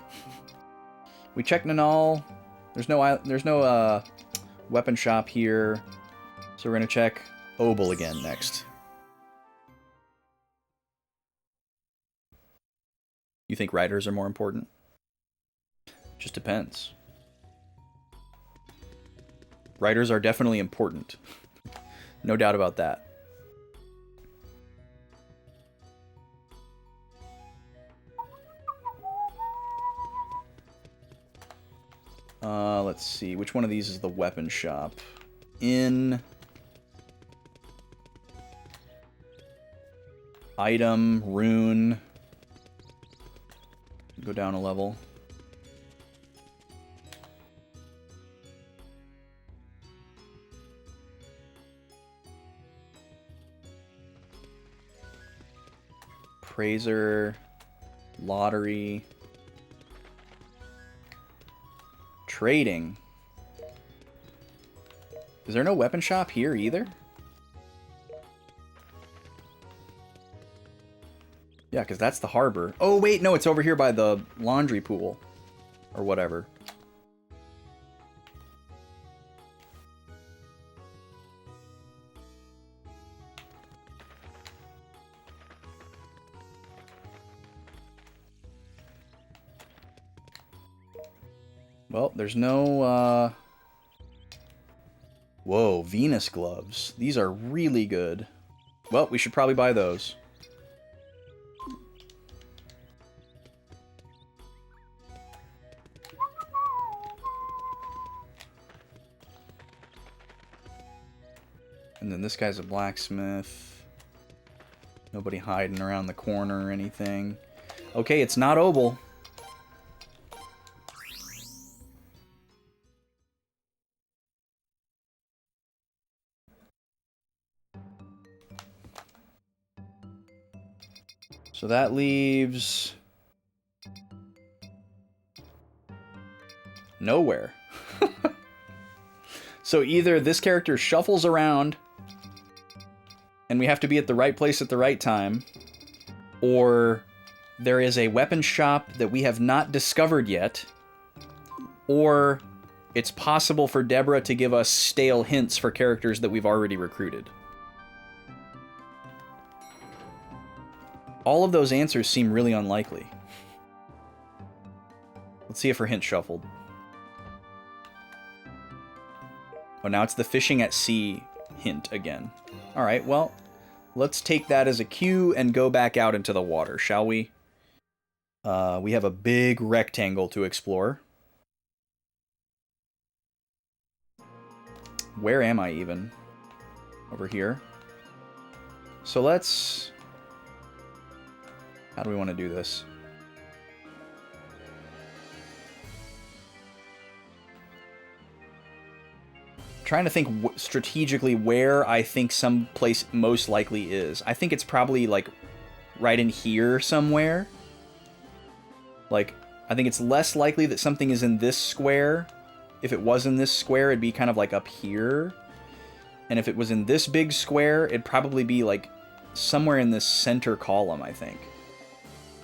We checked Nanal. There's no weapon shop here. So we're going to check Obel again next. You think riders are more important? Just depends. Riders are definitely important. No doubt about that. Let's see. Which one of these is the weapon shop? In... Item, rune... Go down a level. Praiser, lottery, trading. Is there no weapon shop here either? Yeah, because that's the harbor. Oh, wait, no, it's over here by the laundry pool. Or whatever. Well, there's no, Whoa, Venus gloves. These are really good. Well, we should probably buy those. And then this guy's a blacksmith. Nobody hiding around the corner or anything. Okay, it's not Obel. So that leaves... nowhere. So either this character shuffles around and we have to be at the right place at the right time, or there is a weapon shop that we have not discovered yet, or it's possible for Deborah to give us stale hints for characters that we've already recruited. All of those answers seem really unlikely. Let's see if her hint shuffled. Oh, now it's the fishing at sea hint again. Alright, well, let's take that as a cue and go back out into the water, shall we? We have a big rectangle to explore. Where am I even? Over here. So let's... how do we want to do this? Trying to think strategically where I think some place most likely is. I think it's probably like right in here somewhere. Like, I think it's less likely that something is in this square. If it was in this square, it'd be kind of like up here. And if it was in this big square, it'd probably be like somewhere in this center column, I think.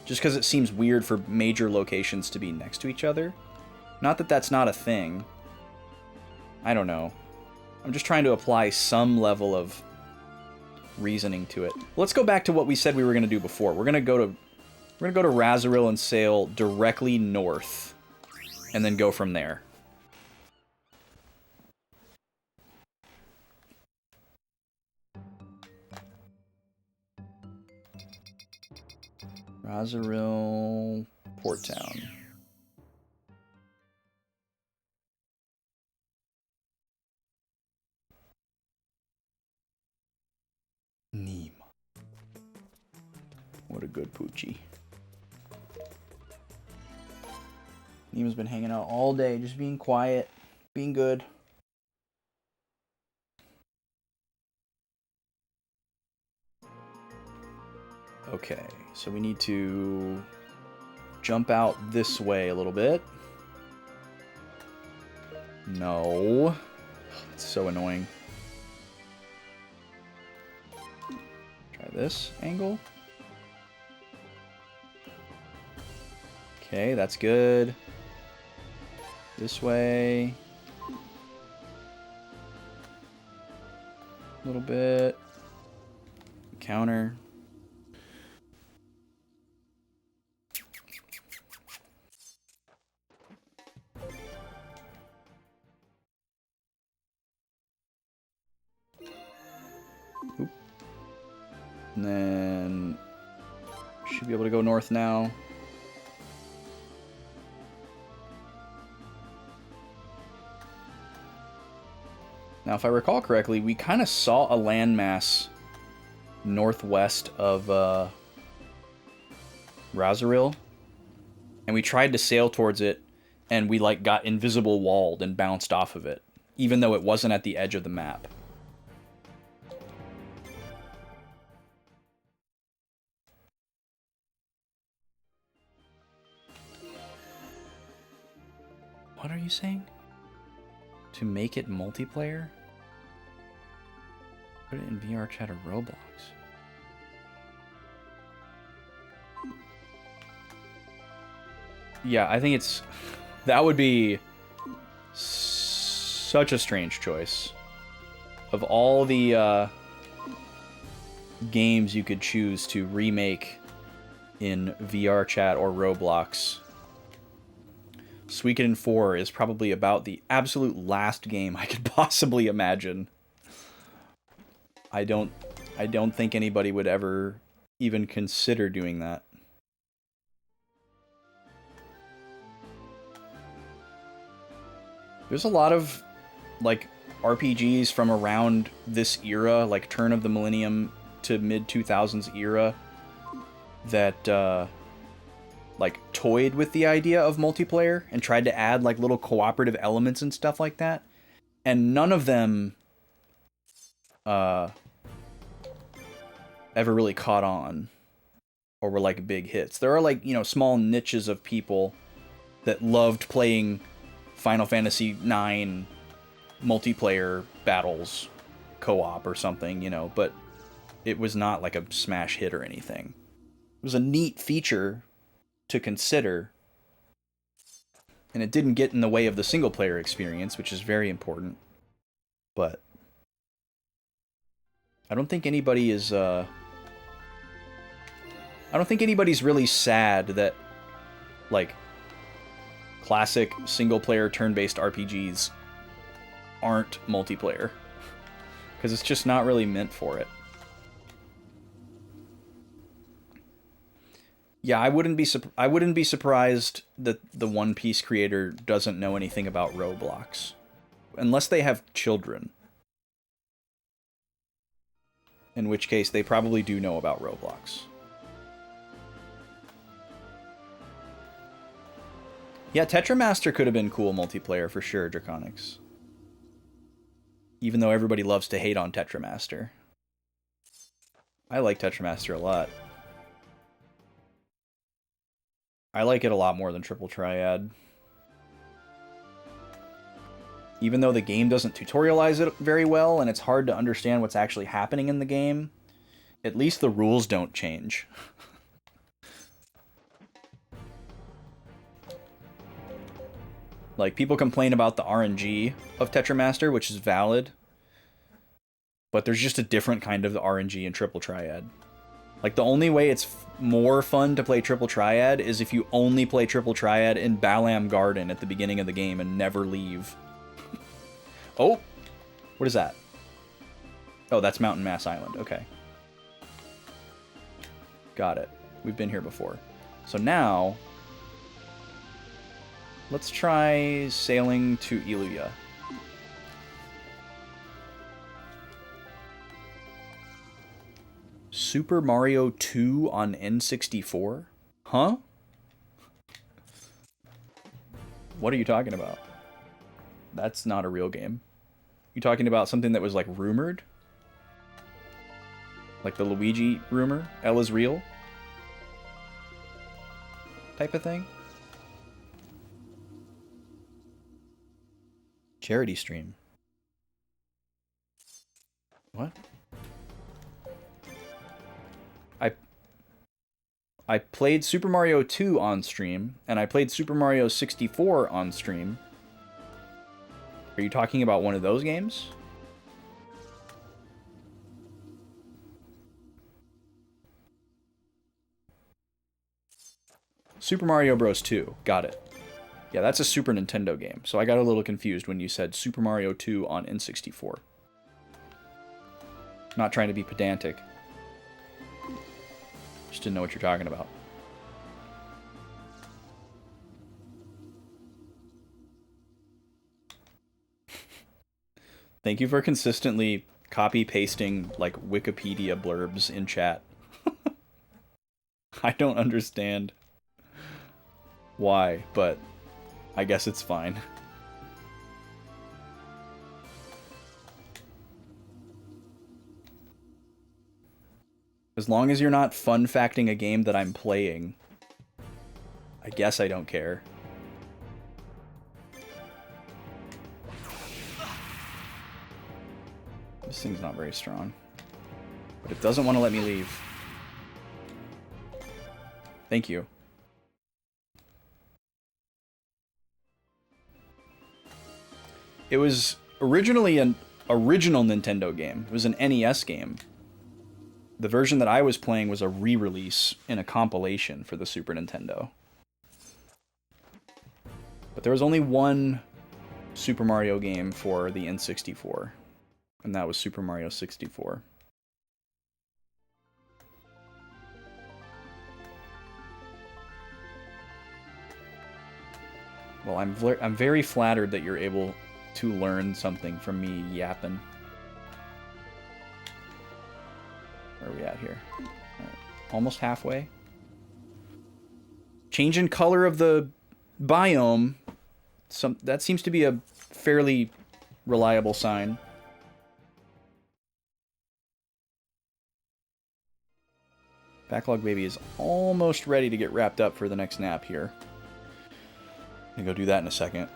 Just because it seems weird for major locations to be next to each other. Not that that's not a thing. I don't know. I'm just trying to apply some level of reasoning to it. Let's go back to what we said we were going to do before. We're going to go to Razoril and sail directly north, and then go from there. Razoril, Port Town. Nima. What a good poochie. Nima's been hanging out all day, just being quiet, being good. Okay, so we need to jump out this way a little bit. No. It's so annoying. Try this angle. Okay, that's good. This way. A little bit. Counter. Oop. And then should be able to go north now. Now, if I recall correctly, we kind of saw a landmass northwest of Razoril, and we tried to sail towards it, and we like got invisible walled and bounced off of it, even though it wasn't at the edge of the map. What are you saying? To make it multiplayer? Put it in VR chat or Roblox. Yeah, I think it's... That would be such a strange choice. Of all the games you could choose to remake in VR chat or Roblox, Suikoden IV is probably about the absolute last game I could possibly imagine. I don't think anybody would ever even consider doing that. There's a lot of, like, RPGs from around this era, like turn of the millennium to mid-2000s era, that, like, toyed with the idea of multiplayer and tried to add, like, little cooperative elements and stuff like that. And none of them, ever really caught on or were, like, big hits. There are, like, you know, small niches of people that loved playing Final Fantasy IX multiplayer battles co-op or something, you know, but it was not like a smash hit or anything. It was a neat feature to consider, and it didn't get in the way of the single player experience, which is very important. But I don't think anybody is I don't think anybody's really sad that, like, classic single-player turn-based RPGs aren't multiplayer, because it's just not really meant for it. Yeah, I wouldn't be surprised that the One Piece creator doesn't know anything about Roblox, unless they have children. In which case, they probably do know about Roblox. Yeah, Tetramaster could have been cool multiplayer for sure, Draconics. Even though everybody loves to hate on Tetramaster. I like Tetramaster a lot. I like it a lot more than Triple Triad. Even though the game doesn't tutorialize it very well, and it's hard to understand what's actually happening in the game, at least the rules don't change. Like, people complain about the RNG of Tetramaster, which is valid, but there's just a different kind of RNG in Triple Triad. Like, the only way it's more fun to play Triple Triad is if you only play Triple Triad in Balam Garden at the beginning of the game and never leave. Oh! What is that? Oh, that's Mountain Mass Island. Okay. Got it. We've been here before. So now, let's try sailing to Iluya. Super Mario 2 on N64? Huh? What are you talking about? That's not a real game. You talking about something that was, like, rumored? Like the Luigi rumor? Ella's real? Type of thing? Charity stream. What? I played Super Mario 2 on stream, and I played Super Mario 64 on stream. Are you talking about one of those games? Super Mario Bros. 2. Got it. Yeah, that's a Super Nintendo game, so I got a little confused when you said Super Mario 2 on N64. Not trying to be pedantic. Just didn't know what you're talking about. Thank you for consistently copy-pasting, like, Wikipedia blurbs in chat. I don't understand why, but I guess it's fine. As long as you're not fun-facting a game that I'm playing, I guess I don't care. This thing's not very strong. But it doesn't want to let me leave. Thank you. It was originally an original Nintendo game. It was an NES game. The version that I was playing was a re-release in a compilation for the Super Nintendo. But there was only one Super Mario game for the N64, and that was Super Mario 64. Well, I'm very flattered that you're able to learn something from me yapping. Where are we at here? All right. Almost halfway. Change in color of the biome. That seems to be a fairly reliable sign. Backlog Baby is almost ready to get wrapped up for the next nap here. I'm gonna go do that in a second.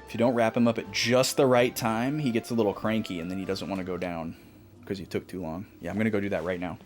If you don't wrap him up at just the right time, he gets a little cranky and then he doesn't want to go down because he took too long. Yeah, I'm gonna go do that right now.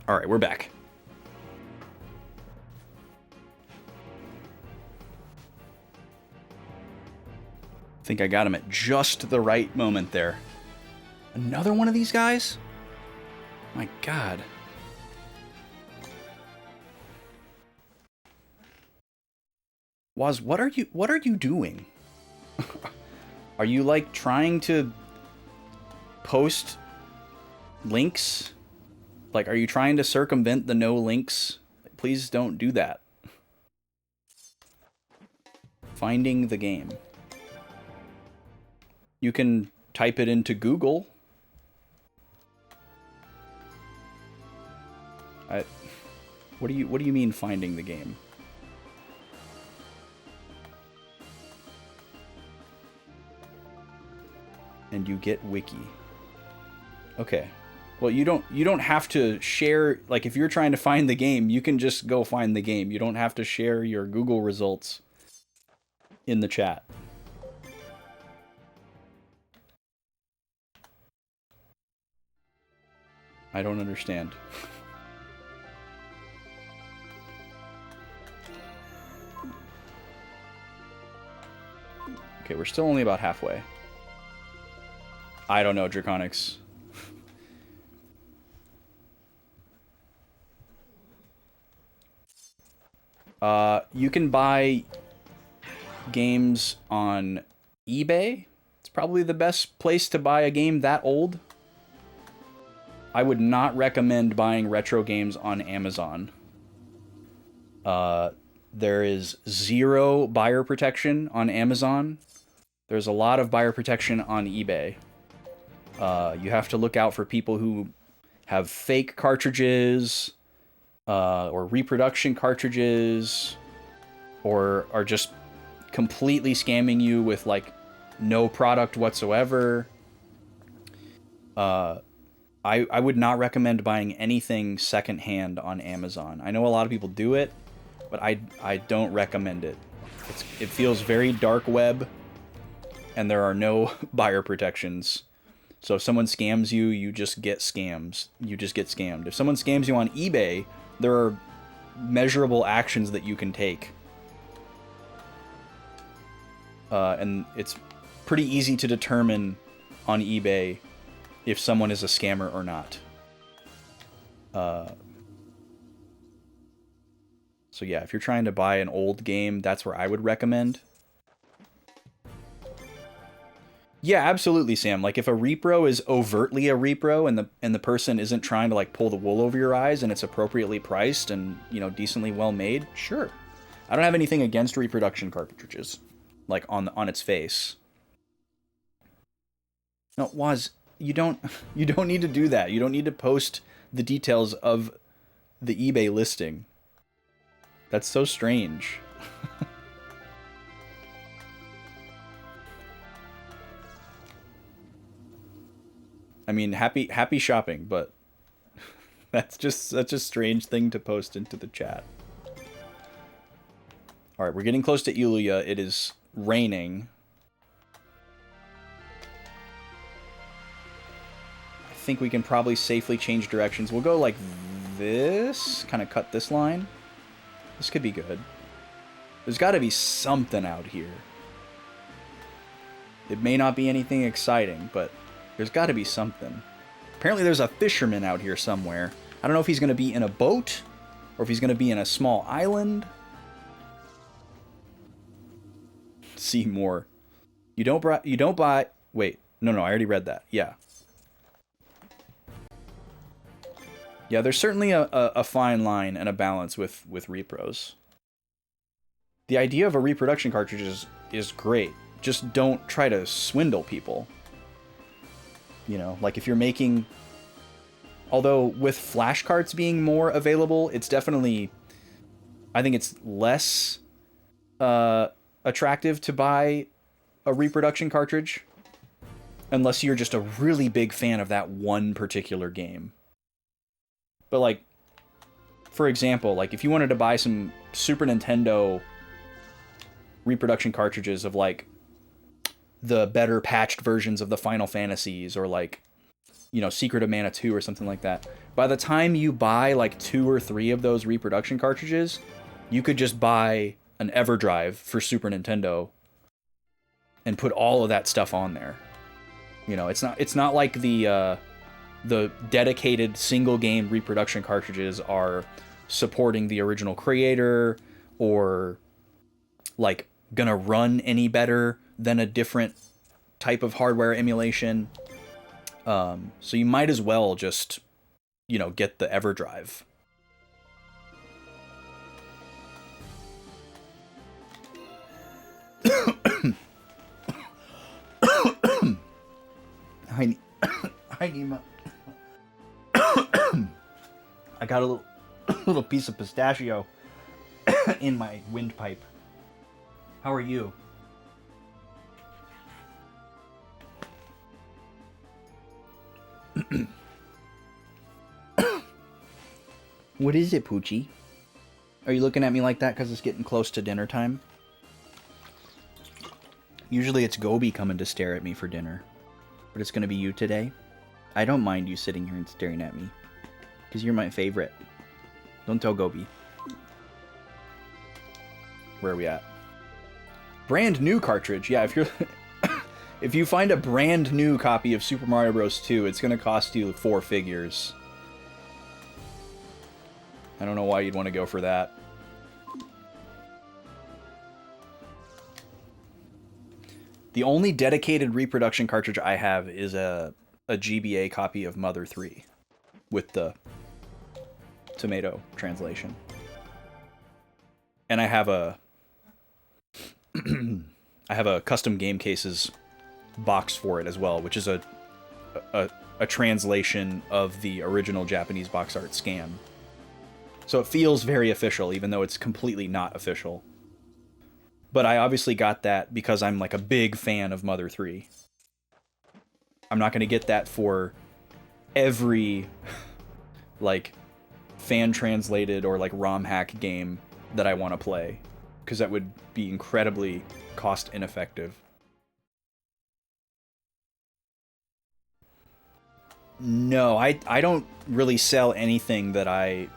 All right, we're back. I think I got him at just the right moment there. Another one of these guys? My God. Woz, what are you doing? Are you like trying to post links? Like, are you trying to circumvent the no links? Please don't do that. Finding the game. You can type it into Google. What do you mean finding the game? And you get wiki. Okay. Well, you don't have to share, like, if you're trying to find the game, you can just go find the game. You don't have to share your Google results in the chat. I don't understand. Okay, we're still only about halfway. I don't know, Draconics. You can buy games on eBay. It's probably the best place to buy a game that old. I would not recommend buying retro games on Amazon. There is zero buyer protection on Amazon. There's a lot of buyer protection on eBay. You have to look out for people who have fake cartridges, or reproduction cartridges, or are just completely scamming you with like no product whatsoever. I would not recommend buying anything secondhand on Amazon. I know a lot of people do it, but I don't recommend it. It feels very dark web, and there are no buyer protections. So if someone scams you, you just get scams. You just get scammed. If someone scams you on eBay, there are measurable actions that you can take. And it's pretty easy to determine on eBay if someone is a scammer or not. So yeah, if you're trying to buy an old game, that's where I would recommend. Yeah, absolutely, Sam. Like if a repro is overtly a repro and the person isn't trying to like pull the wool over your eyes and it's appropriately priced and, you know, decently well made, sure. I don't have anything against reproduction cartridges, like on its face. No, Waz, you don't need to do that. You don't need to post the details of the eBay listing. That's so strange. I mean, happy shopping, but that's just such a strange thing to post into the chat. All right, we're getting close to Iluya. It is raining. I think we can probably safely change directions. We'll go like this, kind of cut this line. This could be good. There's got to be something out here. It may not be anything exciting, but there's got to be something. Apparently there's a fisherman out here somewhere. I don't know if he's going to be in a boat or if he's going to be in a small island. See more. You don't buy... Wait. No, I already read that. Yeah. Yeah, there's certainly a fine line and a balance with repros. The idea of a reproduction cartridge is great. Just don't try to swindle people. You know, like if you're making... Although with flashcards being more available, it's definitely... I think it's less attractive to buy a reproduction cartridge. Unless you're just a really big fan of that one particular game. But like, for example, like if you wanted to buy some Super Nintendo reproduction cartridges of like the better patched versions of the Final Fantasies or like, you know, Secret of Mana 2 or something like that, by the time you buy like 2 or 3 of those reproduction cartridges, you could just buy an EverDrive for Super Nintendo and put all of that stuff on there. You know, it's not like the dedicated single game reproduction cartridges are supporting the original creator or like gonna run any better than a different type of hardware emulation. So you might as well just, you know, get the EverDrive. Hi, Nima. I got a little piece of pistachio in my windpipe. How are you? What is it, Poochie? Are you looking at me like that because it's getting close to dinner time? Usually it's Gobi coming to stare at me for dinner. But it's going to be you today. I don't mind you sitting here and staring at me. Because you're my favorite. Don't tell Gobi. Where are we at? Brand new cartridge. Yeah, if you're... if you find a brand new copy of Super Mario Bros. 2, it's going to cost you 4 figures. I don't know why you'd want to go for that. The only dedicated reproduction cartridge I have is a GBA copy of Mother 3 with the tomato translation. And I have a I have a custom game cases box for it as well, which is a translation of the original Japanese box art scan. So it feels very official, even though it's completely not official. But I obviously got that because I'm like a big fan of Mother 3. I'm not going to get that for every like fan translated or like ROM hack game that I want to play, because that would be incredibly cost ineffective. No, I don't really sell anything that I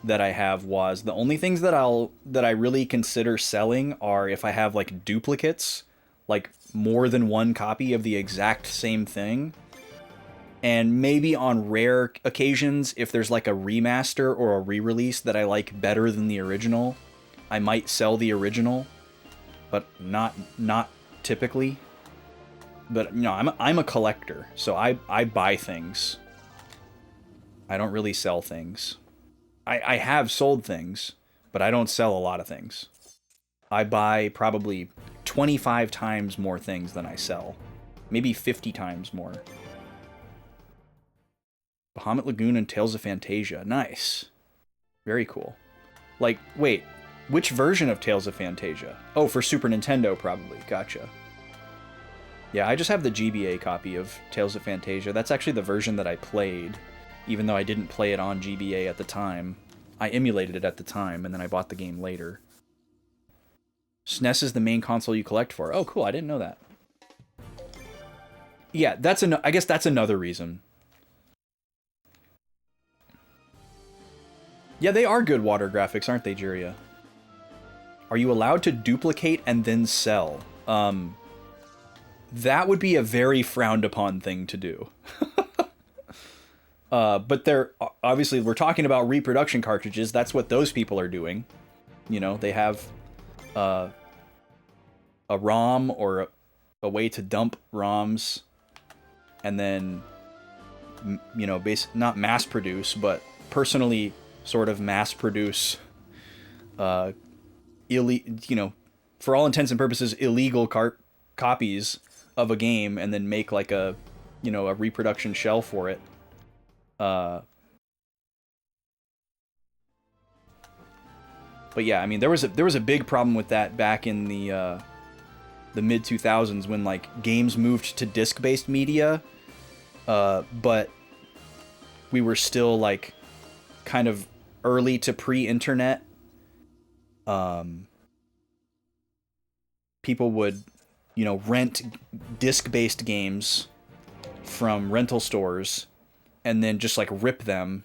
have was. The only things that I really consider selling are if I have like duplicates, like more than one copy of the exact same thing. And maybe on rare occasions, if there's like a remaster or a re-release that I like better than the original, I might sell the original, but not typically. But you know, I'm a collector, so I buy things. I don't really sell things. I have sold things, but I don't sell a lot of things. I buy probably 25 times more things than I sell. Maybe 50 times more. Bahamut Lagoon and Tales of Phantasia. Nice. Very cool. Like, wait, which version of Tales of Phantasia? Oh, for Super Nintendo, probably. Gotcha. Yeah, I just have the GBA copy of Tales of Phantasia. That's actually the version that I played, even though I didn't play it on GBA at the time. I emulated it at the time, and then I bought the game later. SNES is the main console you collect for. Oh, cool, I didn't know that. Yeah, I guess that's another reason. Yeah, they are good water graphics, aren't they, Jiria? Are you allowed to duplicate and then sell? That would be a very frowned upon thing to do. But they're obviously, we're talking about reproduction cartridges. That's what those people are doing. You know, they have a ROM or a way to dump ROMs, and then, you know, not mass produce, but personally sort of mass produce, you know, for all intents and purposes, illegal copies of a game, and then make like a, you know, a reproduction shell for it. But yeah, I mean, there was a big problem with that back in the mid 2000s when like games moved to disc-based media, but we were still like kind of early to pre-internet. People would, you know, rent disc-based games from rental stores and then just like rip them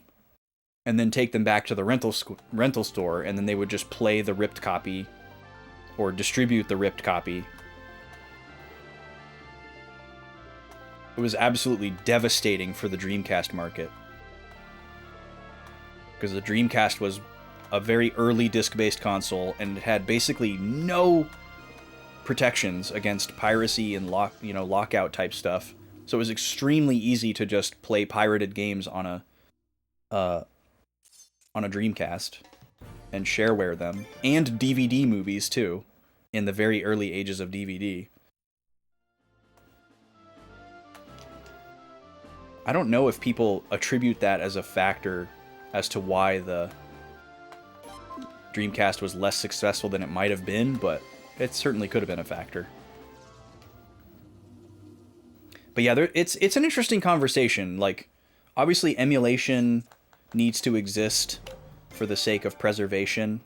and then take them back to the rental store, and then they would just play the ripped copy or distribute the ripped copy. It was absolutely devastating for the Dreamcast market, because the Dreamcast was a very early disc-based console, and it had basically no protections against piracy and lockout type stuff. So it was extremely easy to just play pirated games on a Dreamcast and shareware them, and DVD movies too, in the very early ages of DVD. I don't know if people attribute that as a factor as to why the Dreamcast was less successful than it might have been, but it certainly could have been a factor. But yeah, it's an interesting conversation. Like, obviously emulation needs to exist for the sake of preservation.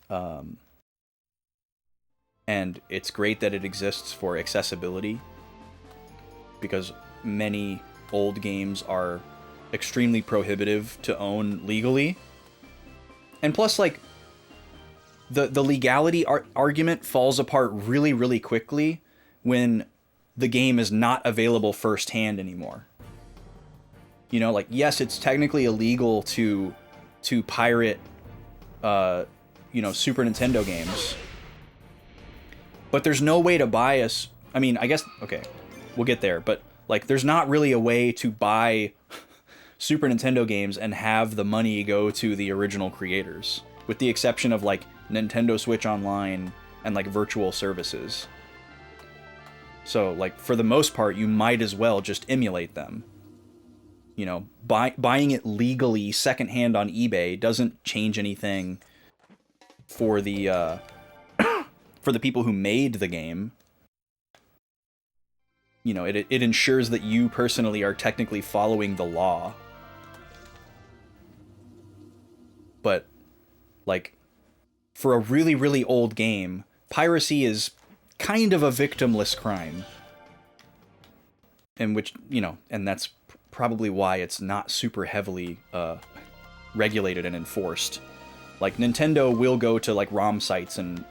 And it's great that it exists for accessibility, because many old games are extremely prohibitive to own legally. And plus, like, the legality argument falls apart really, really quickly when the game is not available firsthand anymore. You know, like, yes, it's technically illegal to pirate, you know, Super Nintendo games, but there's no way to buy us. I mean, I guess, okay, we'll get there, but like, there's not really a way to buy Super Nintendo games and have the money go to the original creators, with the exception of like Nintendo Switch Online and like virtual services. So like for the most part, you might as well just emulate them. You know, buying it legally secondhand on eBay doesn't change anything for the for the people who made the game. You know, it ensures that you personally are technically following the law. But like for a really, really old game, piracy is kind of a victimless crime. And which, you know, and that's probably why it's not super heavily regulated and enforced. Like, Nintendo will go to, like, ROM sites and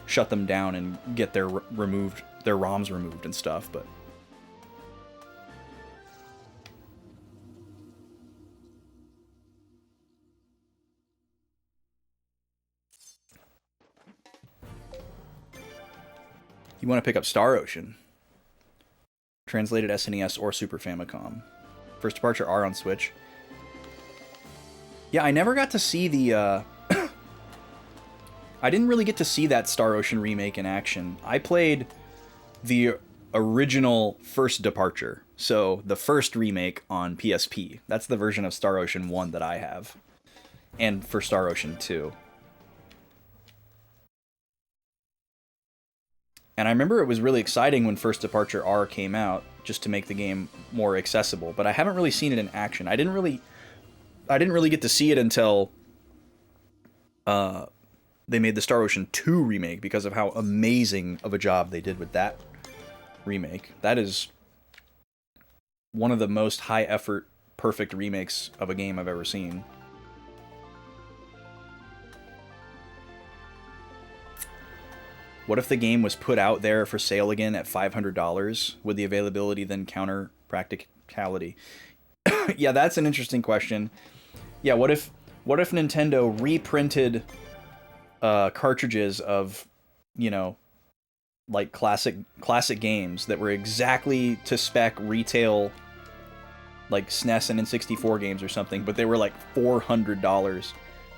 shut them down and get their ROMs removed and stuff, but... You want to pick up Star Ocean. Translated SNES or Super Famicom. First Departure R on Switch. Yeah, I never got to see the, I didn't really get to see that Star Ocean remake in action. I played the original First Departure. So, the first remake on PSP. That's the version of Star Ocean 1 that I have. And for Star Ocean 2. And I remember it was really exciting when First Departure R came out, just to make the game more accessible. But I haven't really seen it in action. I didn't really get to see it until they made the Star Ocean 2 remake because of how amazing of a job they did with that remake. That is one of the most high-effort, perfect remakes of a game I've ever seen. What if the game was put out there for sale again at $500? Would the availability then counter practicality? Yeah, that's an interesting question. Yeah, what if Nintendo reprinted cartridges of, you know, like classic games that were exactly to spec retail, like SNES and N64 games or something, but they were like $400.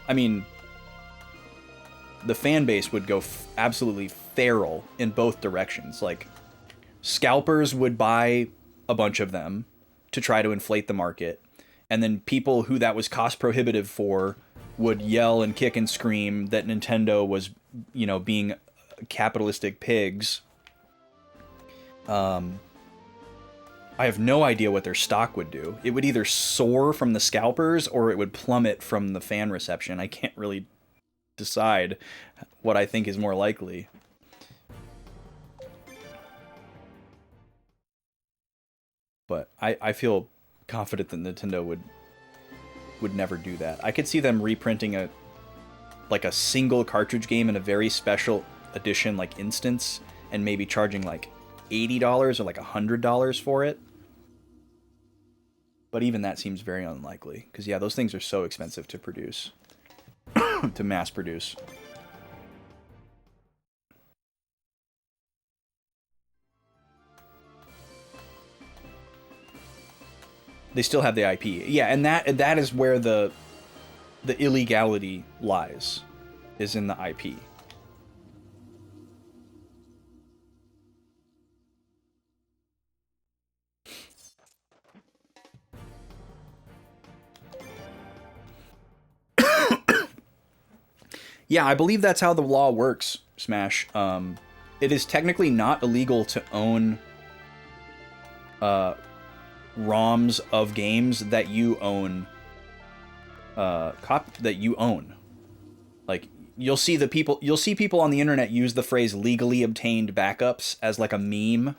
I mean, the fan base would go absolutely feral in both directions. Like, scalpers would buy a bunch of them to try to inflate the market, and then people who that was cost prohibitive for would yell and kick and scream that Nintendo was, you know, being capitalistic pigs. I have no idea what their stock would do. It would either soar from the scalpers or it would plummet from the fan reception. I can't really decide what I think is more likely. But I feel confident that Nintendo would never do that. I could see them reprinting a single cartridge game in a very special edition like instance and maybe charging like $80 or like $100 for it. But even that seems very unlikely because yeah, those things are so expensive to produce. To mass produce. They still have the IP. Yeah, and that is where the illegality lies, is in the IP. Yeah, I believe that's how the law works, Smash. It is technically not illegal to own ROMs of games that you own. Like, you'll see people on the internet use the phrase legally obtained backups as like a meme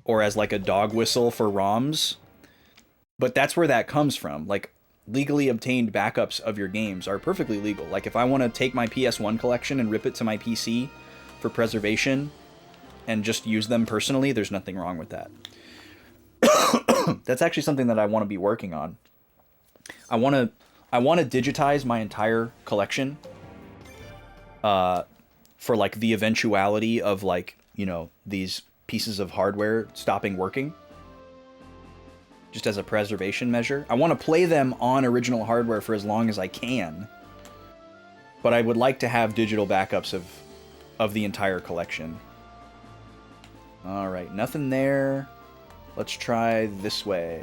or as like a dog whistle for ROMs. But that's where that comes from. Like, legally obtained backups of your games are perfectly legal. Like, if I want to take my PS1 collection and rip it to my PC for preservation and just use them personally, there's nothing wrong with that. That's actually something that I want to be working on. I want to digitize my entire collection for like the eventuality of like, you know, these pieces of hardware stopping working. Just as a preservation measure. I want to play them on original hardware for as long as I can. But I would like to have digital backups of the entire collection. Alright, nothing there. Let's try this way.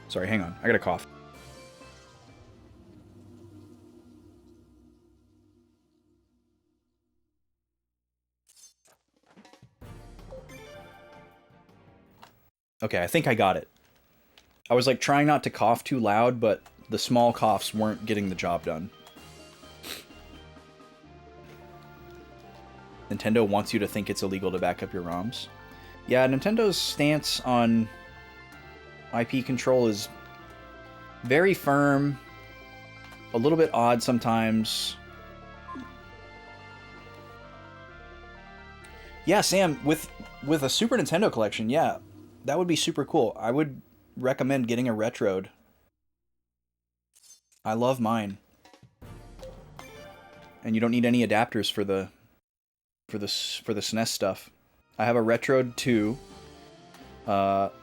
Sorry, hang on. I got a cough. Okay, I think I got it. I was like trying not to cough too loud, but the small coughs weren't getting the job done. Nintendo wants you to think it's illegal to back up your ROMs. Yeah, Nintendo's stance on IP control is very firm, a little bit odd sometimes. Yeah, Sam, with a Super Nintendo collection, yeah, that would be super cool. I would recommend getting a Retroed. I love mine. And you don't need any adapters for the SNES stuff. I have a Retroed 2.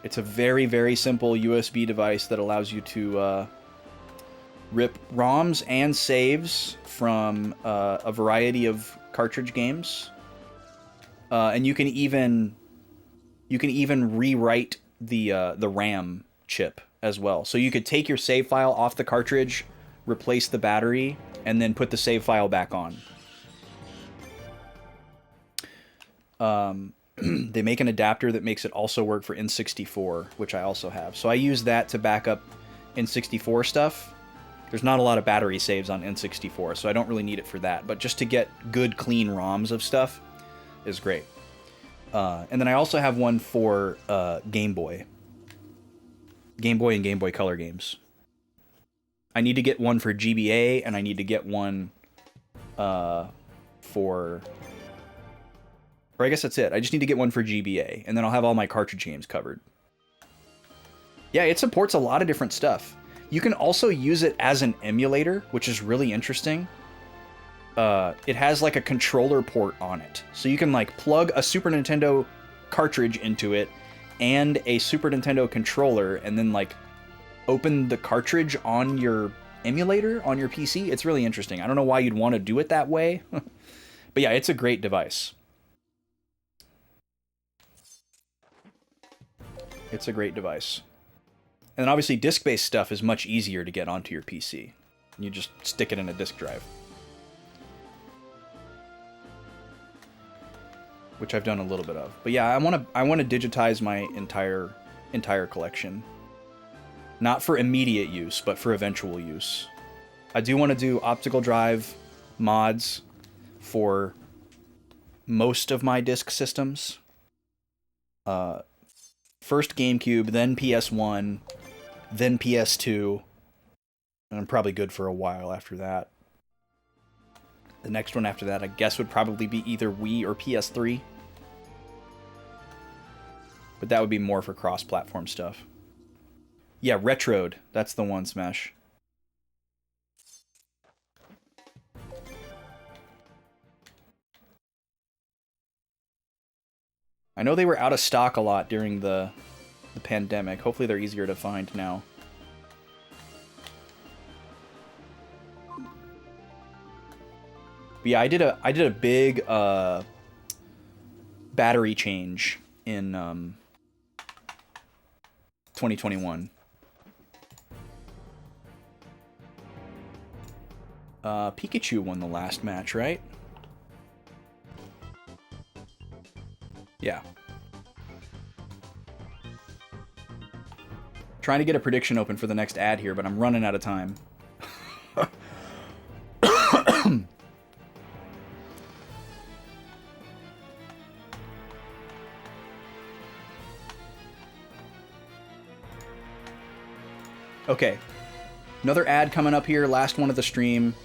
It's a very, very simple USB device that allows you to rip ROMs and saves from a variety of cartridge games. And you can even rewrite the RAM chip as well. So you could take your save file off the cartridge, replace the battery, and then put the save file back on. They make an adapter that makes it also work for N64, which I also have. So I use that to back up N64 stuff. There's not a lot of battery saves on N64, so I don't really need it for that. But just to get good, clean ROMs of stuff is great. And then I also have one for Game Boy. Game Boy and Game Boy Color games. I need to get one for GBA, and I need to get one for... Or I guess that's it. I just need to get one for GBA, and then I'll have all my cartridge games covered. Yeah, it supports a lot of different stuff. You can also use it as an emulator, which is really interesting. It has like a controller port on it. So you can like plug a Super Nintendo cartridge into it and a Super Nintendo controller, and then like open the cartridge on your emulator on your PC. It's really interesting. I don't know why you'd want to do it that way. But yeah, it's a great device. It's a great device. And then obviously disc-based stuff is much easier to get onto your PC. You just stick it in a disk drive. Which I've done a little bit of. But yeah, I want to digitize my entire collection. Not for immediate use, but for eventual use. I do want to do optical drive mods for most of my disc systems. First GameCube, then PS1, then PS2, and I'm probably good for a while after that. The next one after that, I guess, would probably be either Wii or PS3. But that would be more for cross-platform stuff. Yeah, Retroed. That's the one, Smash. I know they were out of stock a lot during the pandemic. Hopefully they're easier to find now. But yeah, I did a big battery change in 2021. Pikachu won the last match, right? Yeah. Trying to get a prediction open for the next ad here, but I'm running out of time. Okay. Another ad coming up here, last one of the stream.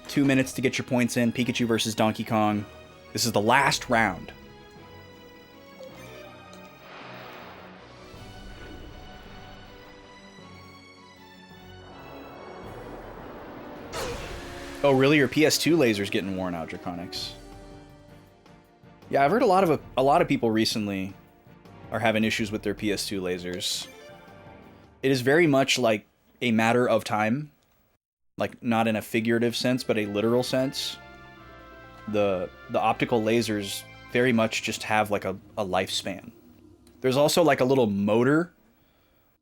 2 minutes to get your points in. Pikachu versus Donkey Kong. This is the last round. Oh, really? Your PS2 laser's getting worn out, Draconics. Yeah, I've heard a lot of people recently are having issues with their PS2 lasers. It is very much like a matter of time. Like, not in a figurative sense, but a literal sense. the optical lasers very much just have like a lifespan. There's also like a little motor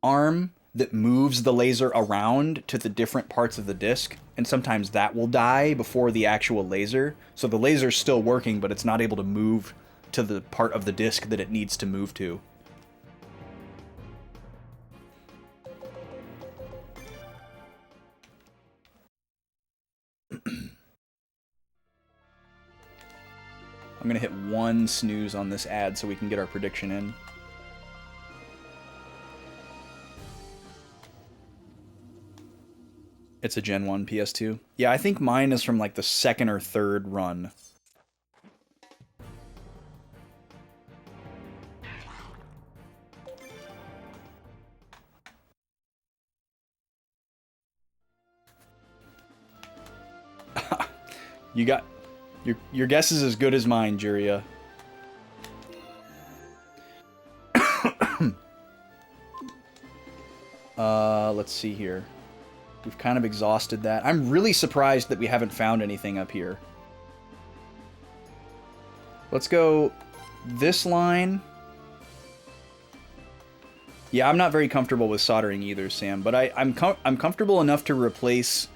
arm that moves the laser around to the different parts of the disc, and sometimes that will die before the actual laser. So the laser's still working, but it's not able to move to the part of the disc that it needs to move to. I'm gonna hit one snooze on this ad so we can get our prediction in. It's a Gen 1 PS2. Yeah, I think mine is from like the second or third run. You got... Your guess is as good as mine, Juria. Let's see here. We've kind of exhausted that. I'm really surprised that we haven't found anything up here. Let's go this line. Yeah, I'm not very comfortable with soldering either, Sam, but I'm comfortable enough to replace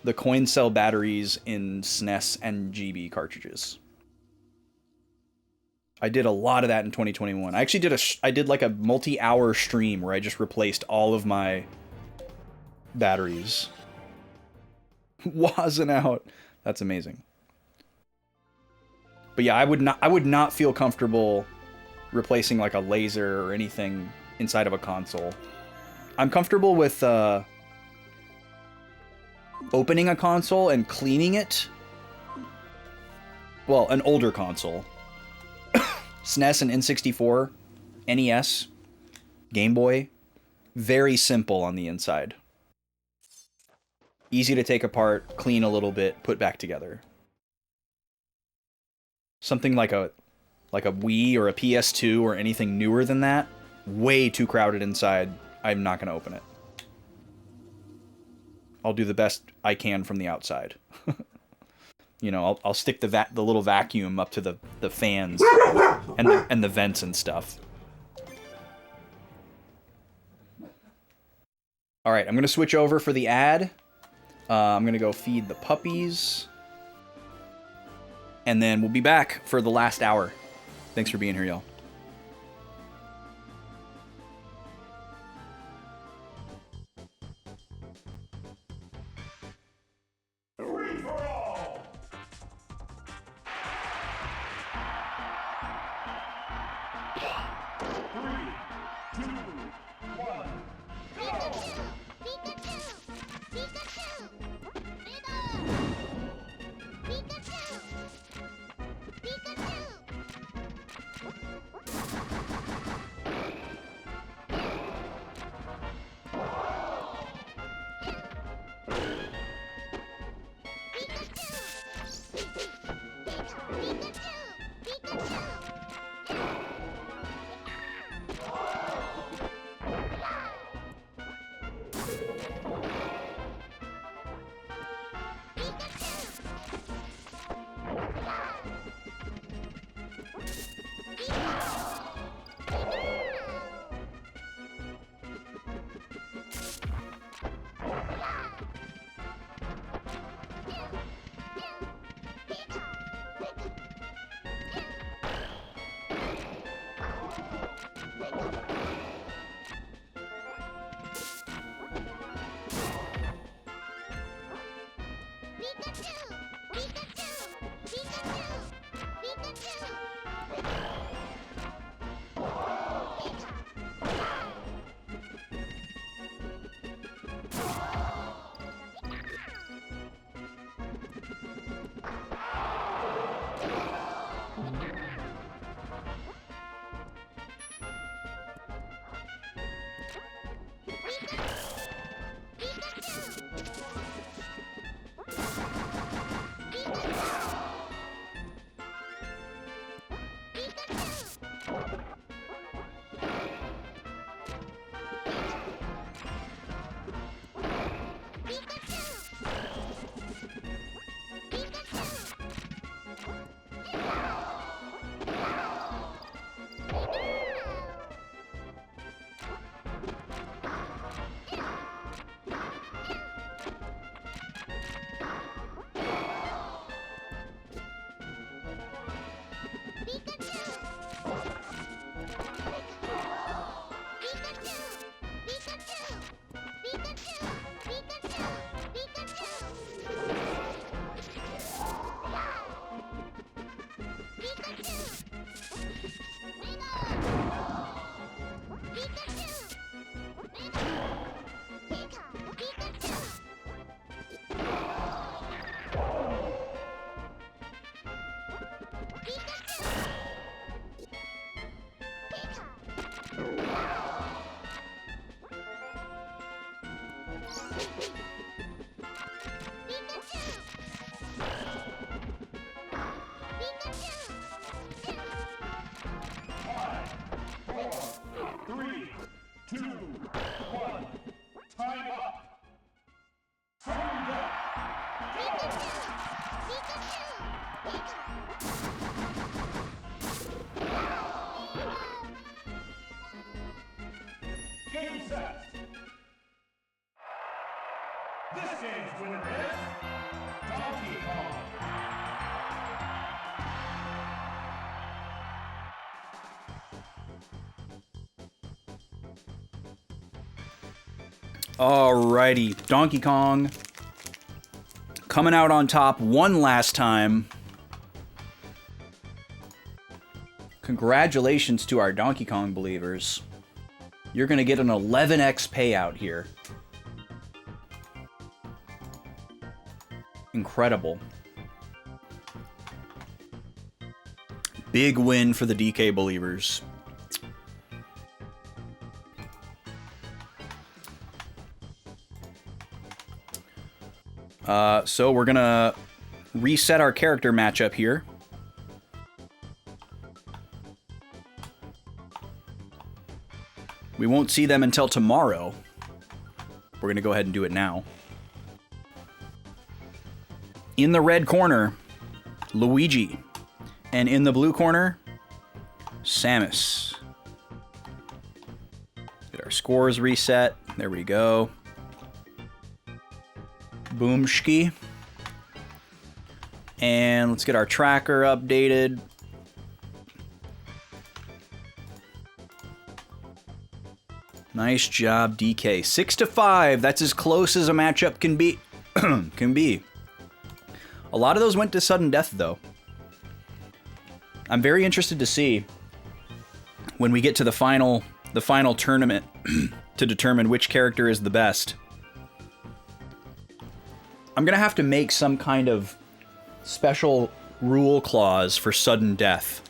the coin cell batteries in SNES and GB cartridges. I did a lot of that in 2021. I actually did like a multi-hour stream where I just replaced all of my batteries. Wasn't out. That's amazing. But yeah, I would not feel comfortable replacing like a laser or anything inside of a console. I'm comfortable with opening a console and cleaning it. Well, an older console. SNES and N64, NES, Game Boy, very simple on the inside. Easy to take apart, clean a little bit, put back together. Something like a Wii or a PS2 or anything newer than that, way too crowded inside. I'm not going to open it. I'll do the best I can from the outside. You know, I'll stick the little vacuum up to the fans and the vents and stuff. All right, I'm gonna switch over for the ad. I'm gonna go feed the puppies, and then we'll be back for the last hour. Thanks for being here, y'all. 2, 1. Time up. Sudden death. Game set. This game's winner is Donkey Kong. Alrighty, Donkey Kong coming out on top one last time. Congratulations to our Donkey Kong believers. You're gonna get an 11x payout here. Incredible. Big win for the DK believers. So we're gonna reset our character matchup here. We won't see them until tomorrow. We're gonna go ahead and do it now. In the red corner, Luigi. And in the blue corner, Samus. Get our scores reset. There we go. Boomski. And let's get our tracker updated. Nice job, DK. 6-5. That's as close as a matchup can be. A lot of those went to sudden death, though. I'm very interested to see when we get to the final tournament to determine which character is the best. I'm gonna have to make some kind of special rule clause for sudden death.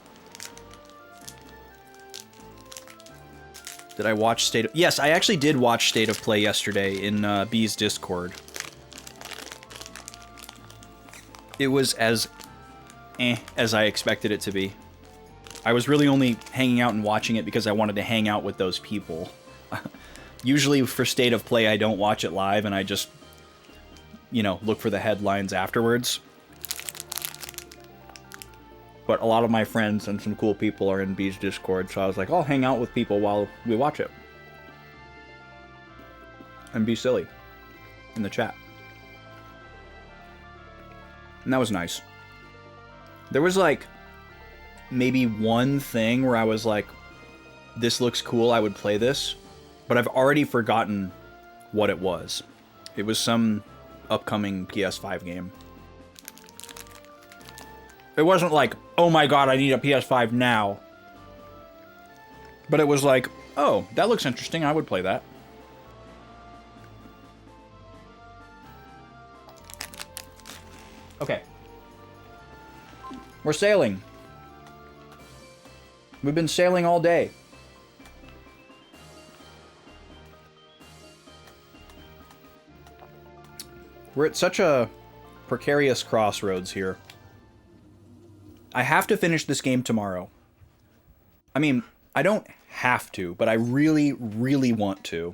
Did I watch State of... Yes, I actually did watch State of Play yesterday in B's Discord. It was as I expected it to be. I was really only hanging out and watching it because I wanted to hang out with those people. Usually for State of Play, I don't watch it live and I just, you know, look for the headlines afterwards. But a lot of my friends and some cool people are in B's Discord, so I was like, I'll hang out with people while we watch it. And be silly in the chat. And that was nice. There was like maybe one thing where I was like, this looks cool, I would play this. But I've already forgotten what it was. It was some upcoming PS5 game. It wasn't like, oh my god, I need a PS5 now. But it was like, oh, that looks interesting, I would play that. Okay. We're sailing. We've been sailing all day. We're at such a precarious crossroads here. I have to finish this game tomorrow. I mean, I don't have to, but I really, really want to.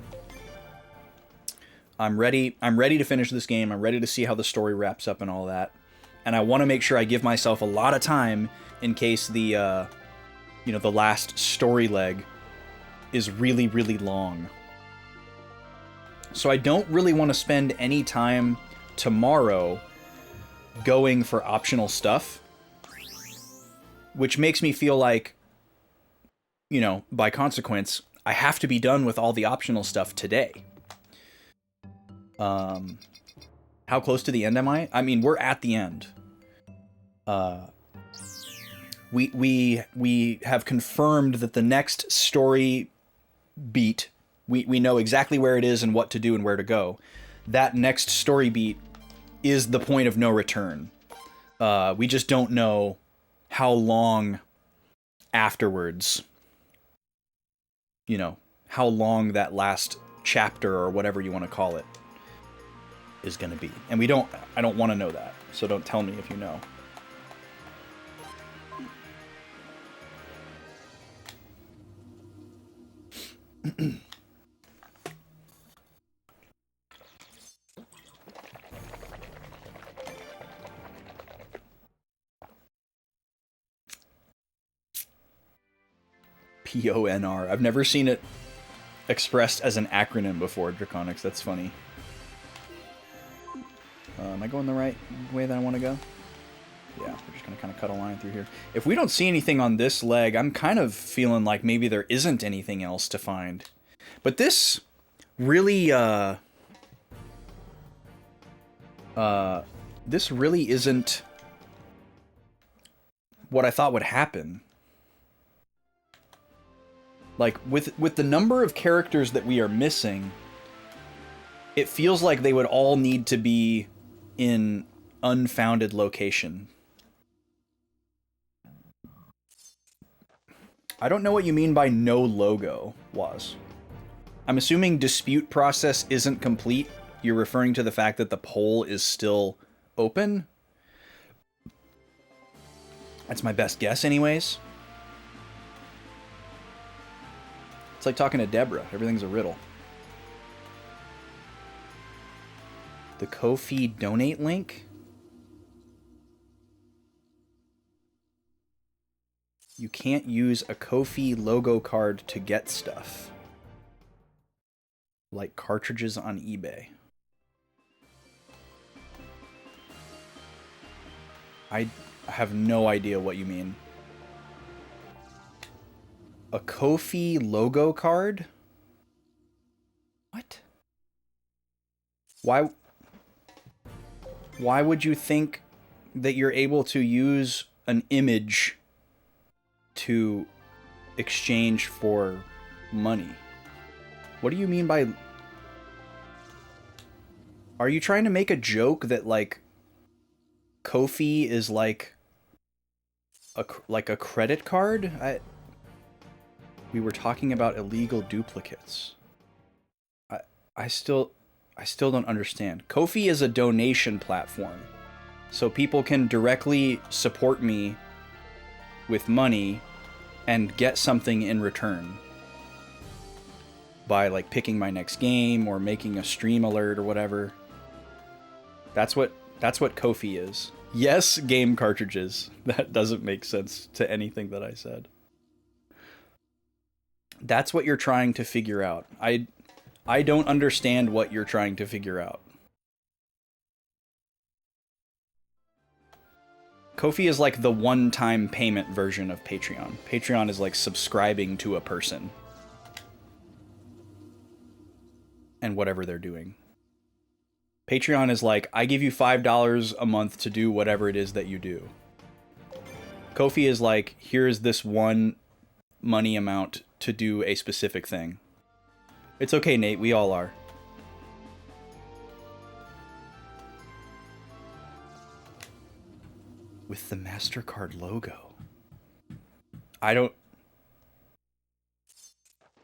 I'm ready to finish this game. I'm ready to see how the story wraps up and all that. And I want to make sure I give myself a lot of time in case the, you know, the last story leg is really, really long. So I don't really want to spend any time tomorrow going for optional stuff. Which makes me feel like, you know, by consequence, I have to be done with all the optional stuff today. How close to the end am I? I mean, we're at the end. We have confirmed that the next story beat, we know exactly where it is and what to do and where to go. That next story beat is the point of no return. We just don't know how long afterwards, you know, how long that last chapter or whatever you want to call it is going to be. And I don't want to know that. So don't tell me if you know. PONR. I've never seen it expressed as an acronym before, Draconics. That's funny. Am I going the right way that I want to go? Yeah, we're just going to kind of cut a line through here. If we don't see anything on this leg, I'm kind of feeling like maybe there isn't anything else to find. But this really, this really isn't what I thought would happen. Like, with the number of characters that we are missing, it feels like they would all need to be in unfounded location. I don't know what you mean by no logo, Waz. I'm assuming dispute process isn't complete. You're referring to the fact that the poll is still open? That's my best guess anyways. It's like talking to Deborah. Everything's a riddle. The Ko-fi donate link? You can't use a Ko-fi logo card to get stuff. Like cartridges on eBay. I have no idea what you mean. A Ko-fi logo card? What? Why would you think that you're able to use an image to exchange for money? What do you mean by... Are you trying to make a joke that, like, Ko-fi is like a credit card? We were talking about illegal duplicates. I still don't understand. Ko-fi is a donation platform, so people can directly support me with money and get something in return by, like, picking my next game or making a stream alert or whatever. That's what Ko-fi is. Yes, game cartridges. That doesn't make sense to anything that I said. That's what you're trying to figure out. I don't understand what you're trying to figure out. Ko-fi is like the one-time payment version of Patreon. Patreon is like subscribing to a person. And whatever they're doing. Patreon is like, I give you $5 a month to do whatever it is that you do. Ko-fi is like, here's this one money amount to do a specific thing. It's okay, Nate, we all are. With the MasterCard logo.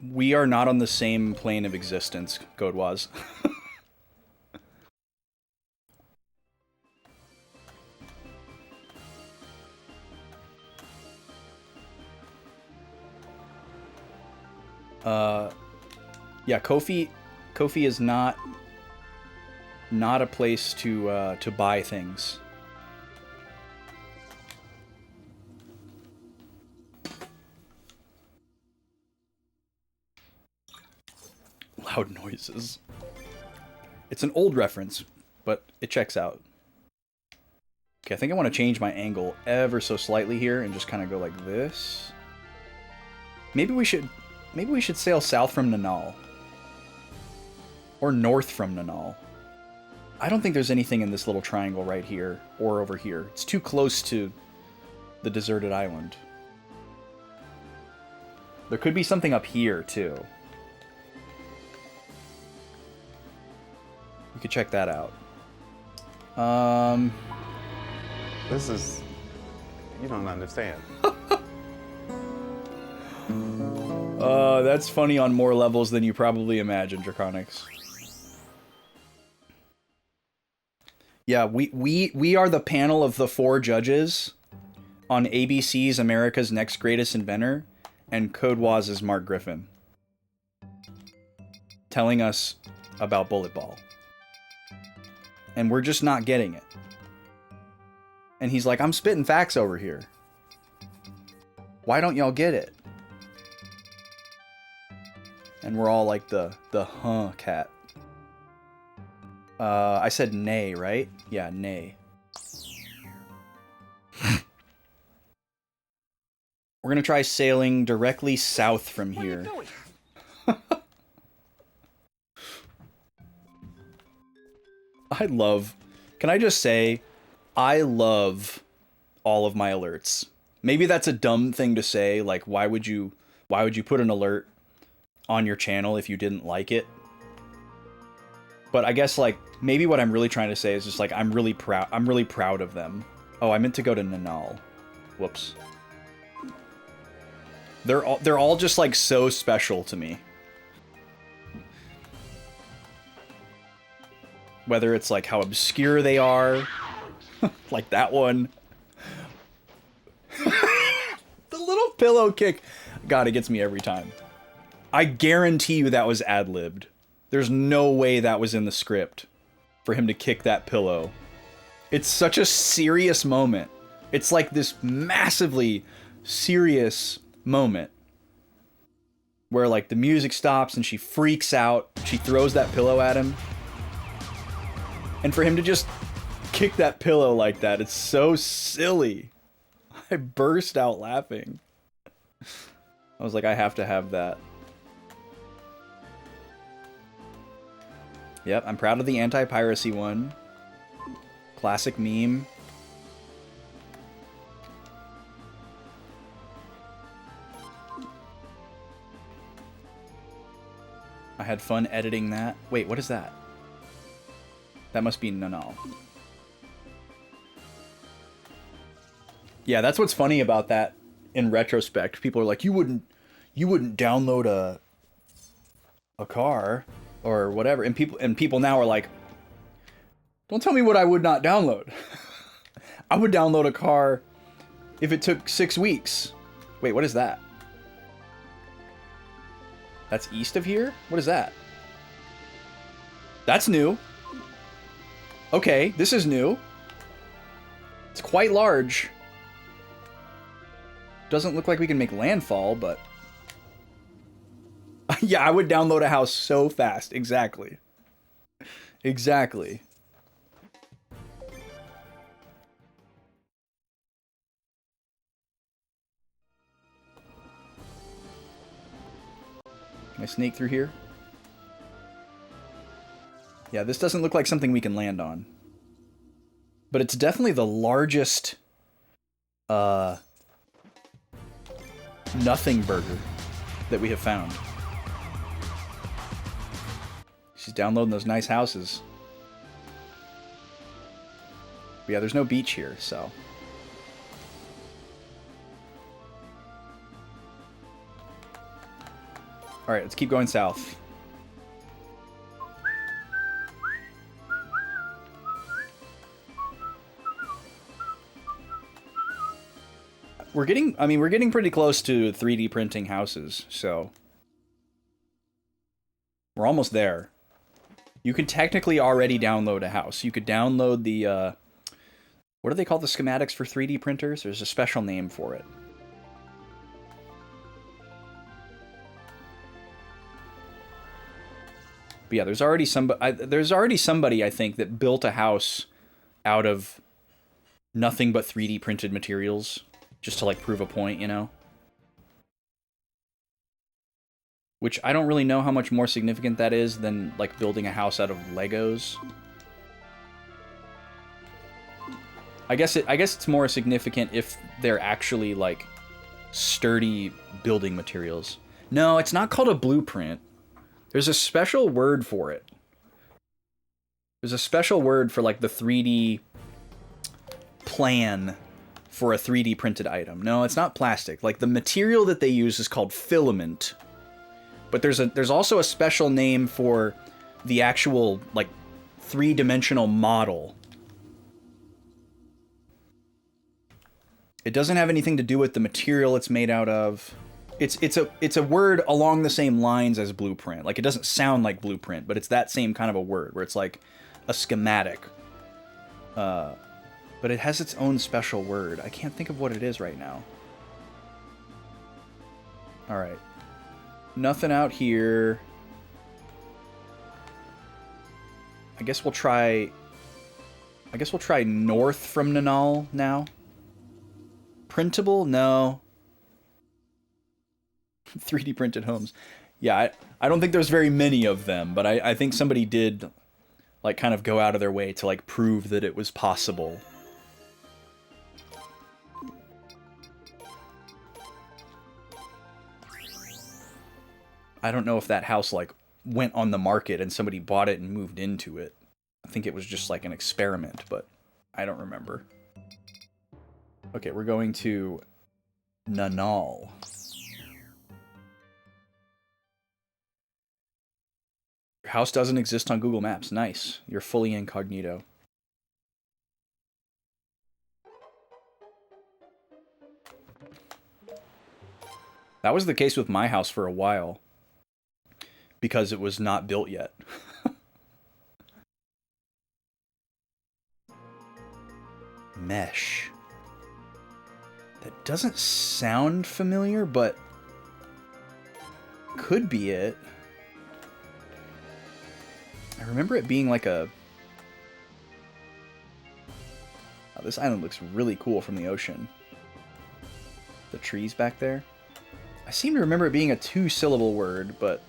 We are not on the same plane of existence, Godewaz. Yeah, Ko-fi is not a place to buy things. Loud noises. It's an old reference, but it checks out. Okay, I think I want to change my angle ever so slightly here and just kind of go like this. Maybe we should sail south from Nanal. Or north from Nanal. I don't think there's anything in this little triangle right here or over here. It's too close to the deserted island. There could be something up here, too. We could check that out. This is... You don't understand. That's funny on more levels than you probably imagine, Draconics. Yeah, we are the panel of the 4 judges on ABC's America's Next Greatest Inventor, and Codewaz is Mark Griffin. Telling us about Bullet Ball. And we're just not getting it. And he's like, I'm spitting facts over here. Why don't y'all get it? And we're all like the huh cat. I said nay, right? Yeah, nay. We're gonna try sailing directly south from here. I love... Can I just say, I love all of my alerts. Maybe that's a dumb thing to say, like, why would you put an alert on your channel if you didn't like it? But I guess, like, maybe what I'm really trying to say is just, like, I'm really proud of them. Oh, I meant to go to Nanal. Whoops. They're all just, like, so special to me. Whether it's, like, how obscure they are. Like that one. The little pillow kick. God, it gets me every time. I guarantee you that was ad-libbed. There's no way that was in the script for him to kick that pillow. It's such a serious moment. It's like this massively serious moment where, like, the music stops and she freaks out. She throws that pillow at him. And for him to just kick that pillow like that, it's so silly. I burst out laughing. I was like, I have to have that. Yep, I'm proud of the anti-piracy one. Classic meme. I had fun editing that. Wait, what is that? That must be Nanal. Yeah, that's what's funny about that in retrospect. People are like, you wouldn't download a car or whatever. And people now are like, don't tell me what I would not download. I would download a car if it took 6 weeks. Wait, what is that? That's east of here? What is that? That's new. Okay, this is new. It's quite large. Doesn't look like we can make landfall, but... Yeah, I would download a house so fast. Exactly. Exactly. Can I sneak through here? Yeah, this doesn't look like something we can land on. But it's definitely the largest... nothing burger that we have found. She's downloading those nice houses. But yeah, there's no beach here, so... Alright, let's keep going south. We're getting pretty close to 3D printing houses, so... We're almost there. You could technically already download a house. You could download the, what do they call the schematics for 3D printers? There's a special name for it. But yeah, there's already somebody, I think, that built a house out of nothing but 3D printed materials. Just to, like, prove a point, you know? Which I don't really know how much more significant that is than, like, building a house out of Legos. I guess it's more significant if they're actually, like, sturdy building materials. No, it's not called a blueprint. There's a special word for it. There's a special word for, like, the 3D plan for a 3D printed item. No, it's not plastic. Like, the material that they use is called filament. But there's also a special name for the actual, like, 3-dimensional model. It doesn't have anything to do with the material it's made out of. It's a word along the same lines as blueprint. Like, it doesn't sound like blueprint, but it's that same kind of a word where it's like a schematic. But it has its own special word. I can't think of what it is right now. Alright. Nothing out here. I guess we'll try north from Nanal now. Printable? No. 3D printed homes. Yeah, I don't think there's very many of them, but I think somebody did, like, kind of go out of their way to, like, prove that it was possible. I don't know if that house, like, went on the market and somebody bought it and moved into it. I think it was just, like, an experiment, but I don't remember. Okay, we're going to Nanal. Your house doesn't exist on Google Maps. Nice. You're fully incognito. That was the case with my house for a while. Because it was not built yet. Mesh. That doesn't sound familiar, but could be it. I remember it being like a... Oh, this island looks really cool from the ocean. The trees back there. I seem to remember it being a 2-syllable word, but...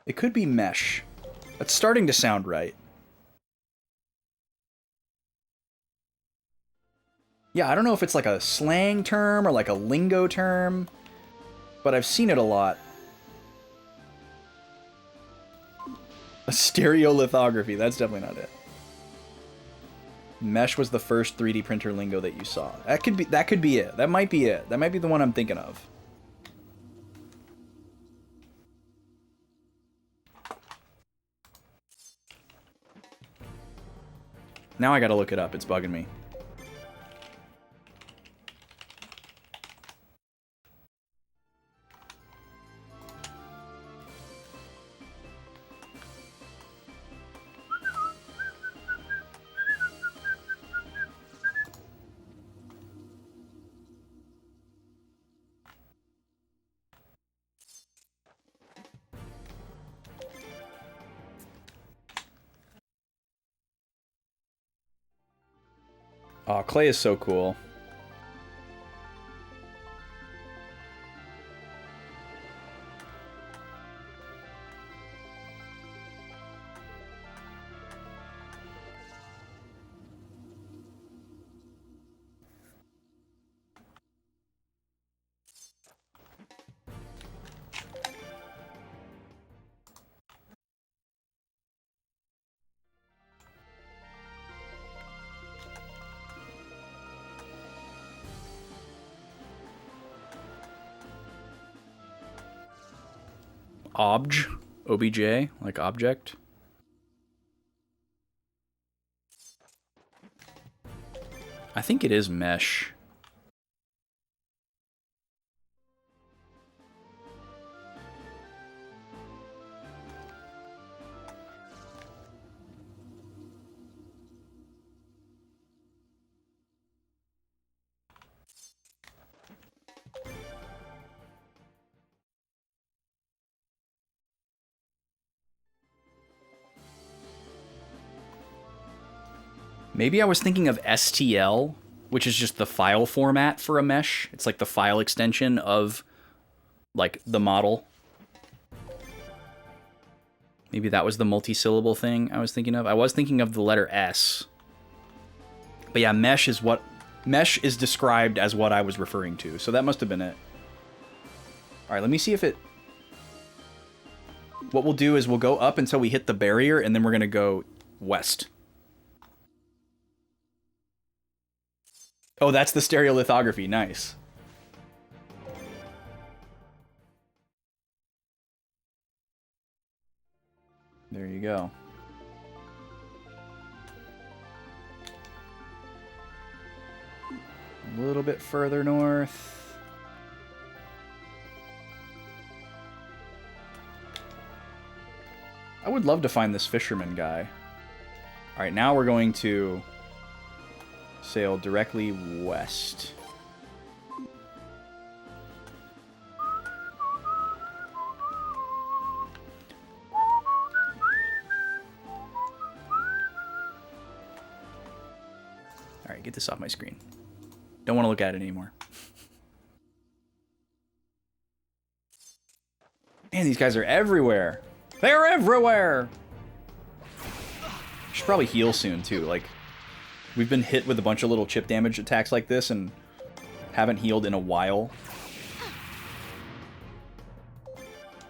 It could be mesh. That's starting to sound right. Yeah, I don't know if it's like a slang term or like a lingo term, but I've seen it a lot. A stereolithography, that's definitely not it. Mesh was the first 3D printer lingo that you saw. That could be it. That might be it. That might be the one I'm thinking of. Now I gotta look it up. It's bugging me. Oh, clay is so cool. OBJ, like object. I think it is mesh. Maybe I was thinking of STL, which is just the file format for a mesh. It's like the file extension of, like, the model. Maybe that was the multi-syllable thing I was thinking of. I was thinking of the letter S. But yeah, mesh is described as what I was referring to. So that must have been it. All right, let me see if it... What we'll do is we'll go up until we hit the barrier, and then we're going to go west. Oh, that's the stereolithography. Nice. There you go. A little bit further north. I would love to find this fisherman guy. All right, now we're going to Sail directly west. Alright, get this off my screen. Don't want to look at it anymore. Man, these guys are everywhere. They're everywhere! Should probably heal soon, too. Like, we've been hit with a bunch of little chip damage attacks like this and haven't healed in a while.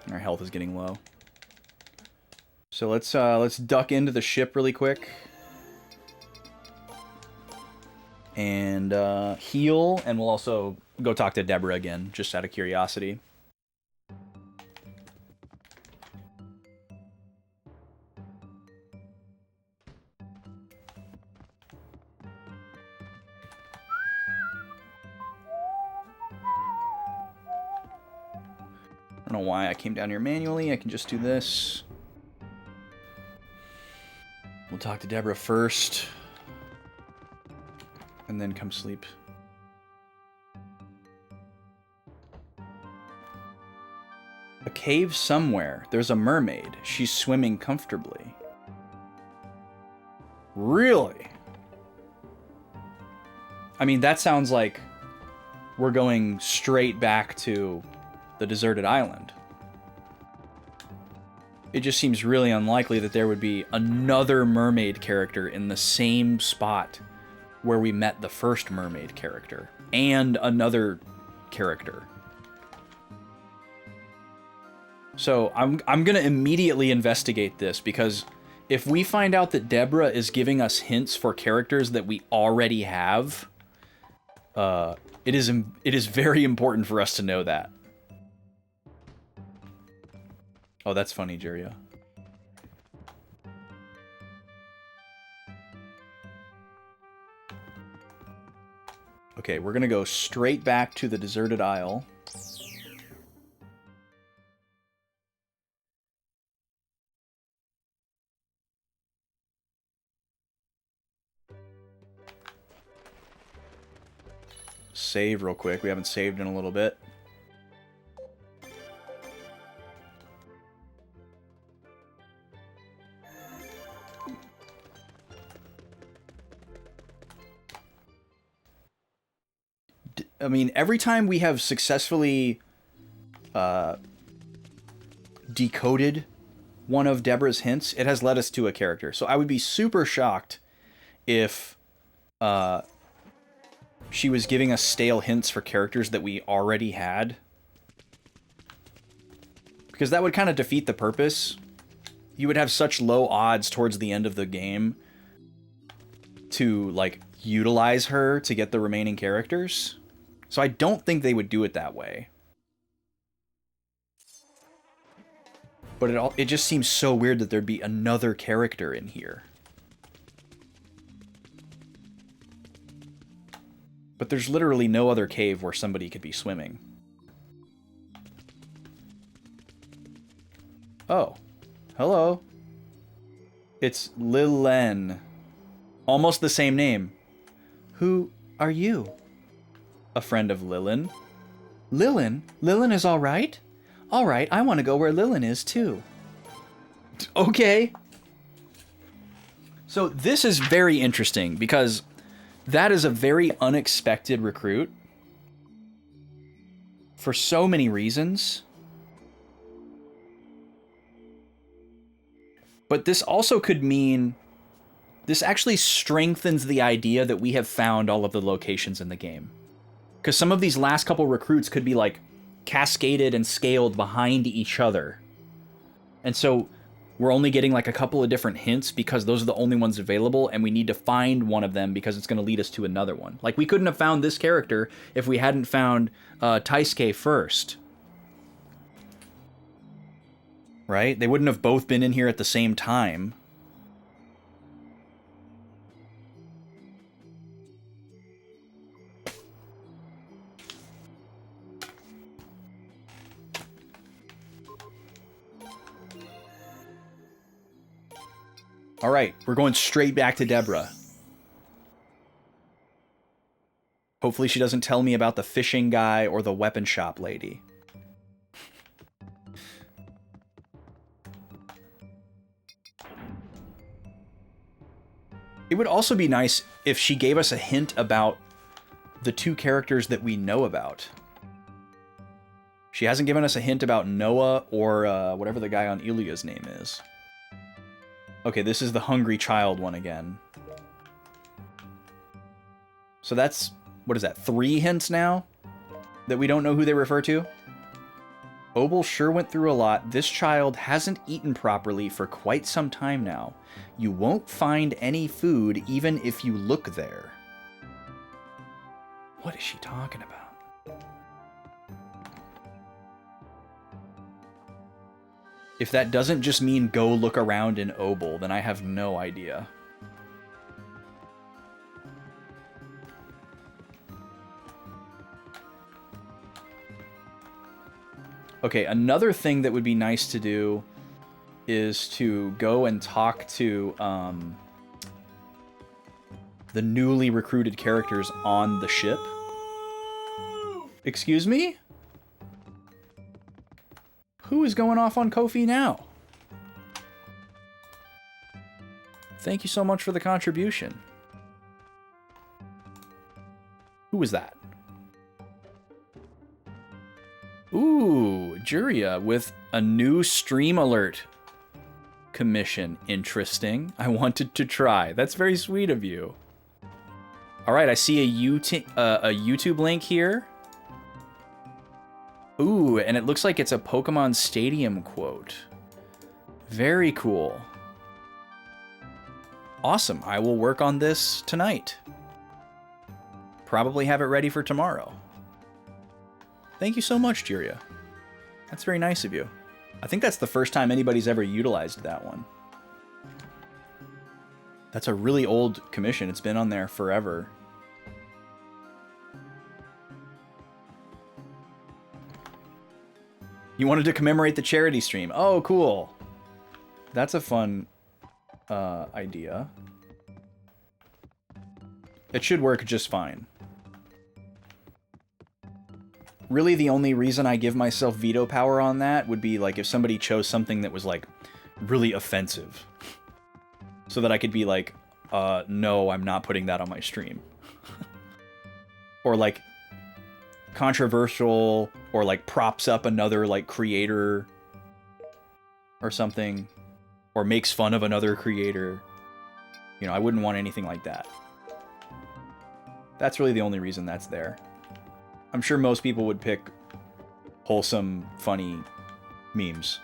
Our health is getting low. So let's duck into the ship really quick. And heal, and we'll also go talk to Deborah again, just out of curiosity. I don't know why I came down here manually. I can just do this. We'll talk to Deborah first. And then come sleep. A cave somewhere. There's a mermaid. She's swimming comfortably. Really? I mean, that sounds like we're going straight back to the deserted island. It just seems really unlikely that there would be another mermaid character in the same spot where we met the first mermaid character and another character. So I'm gonna immediately investigate this, because if we find out that Deborah is giving us hints for characters that we already have, it is very important for us to know that. Oh, that's funny, Jiria. Okay, we're gonna go straight back to the deserted isle. Save real quick. We haven't saved in a little bit. I mean, every time we have successfully decoded one of Deborah's hints, it has led us to a character. So I would be super shocked if she was giving us stale hints for characters that we already had. Because that would kind of defeat the purpose. You would have such low odds towards the end of the game to, like, utilize her to get the remaining characters. So I don't think they would do it that way. But it just seems so weird that there'd be another character in here. But there's literally no other cave where somebody could be swimming. Oh. Hello. It's Lillen. Almost the same name. Who are you? A friend of Lillen. Lillen? Lillen is all right? All right, I want to go where Lillen is too. Okay. So this is very interesting because that is a very unexpected recruit for so many reasons. But this also could mean this actually strengthens the idea that we have found all of the locations in the game. Because some of these last couple recruits could be, like, cascaded and scaled behind each other. And so we're only getting, like, a couple of different hints because those are the only ones available, and we need to find one of them because it's going to lead us to another one. Like, we couldn't have found this character if we hadn't found Taisuke first. Right? They wouldn't have both been in here at the same time. All right, we're going straight back to Deborah. Hopefully she doesn't tell me about the fishing guy or the weapon shop lady. It would also be nice if she gave us a hint about the two characters that we know about. She hasn't given us a hint about Noah or whatever the guy on Ilya's name is. Okay, this is the hungry child one again. So that's, what is that, 3 hints now? That we don't know who they refer to? Obel sure went through a lot. This child hasn't eaten properly for quite some time now. You won't find any food even if you look there. What is she talking about? If that doesn't just mean go look around in Obel, then I have no idea. Okay, another thing that would be nice to do is to go and talk to the newly recruited characters on the ship. Excuse me? Who is going off on Ko-fi now? Thank you so much for the contribution. Who was that? Ooh, Juria with a new stream alert commission. Interesting. I wanted to try. That's very sweet of you. All right, I see a YouTube link here. Ooh, and it looks like it's a Pokemon Stadium quote. Very cool. Awesome. I will work on this tonight. Probably have it ready for tomorrow. Thank you so much, Juria. That's very nice of you. I think that's the first time anybody's ever utilized that one. That's a really old commission. It's been on there forever. You wanted to commemorate the charity stream. Oh, cool. That's a fun idea. It should work just fine. Really, the only reason I give myself veto power on that would be like if somebody chose something that was like really offensive. So that I could be like, no, I'm not putting that on my stream. Or like controversial, or like props up another like creator or something, or makes fun of another creator. You know, I wouldn't want anything like that. That's really the only reason that's there. I'm sure most people would pick wholesome, funny memes.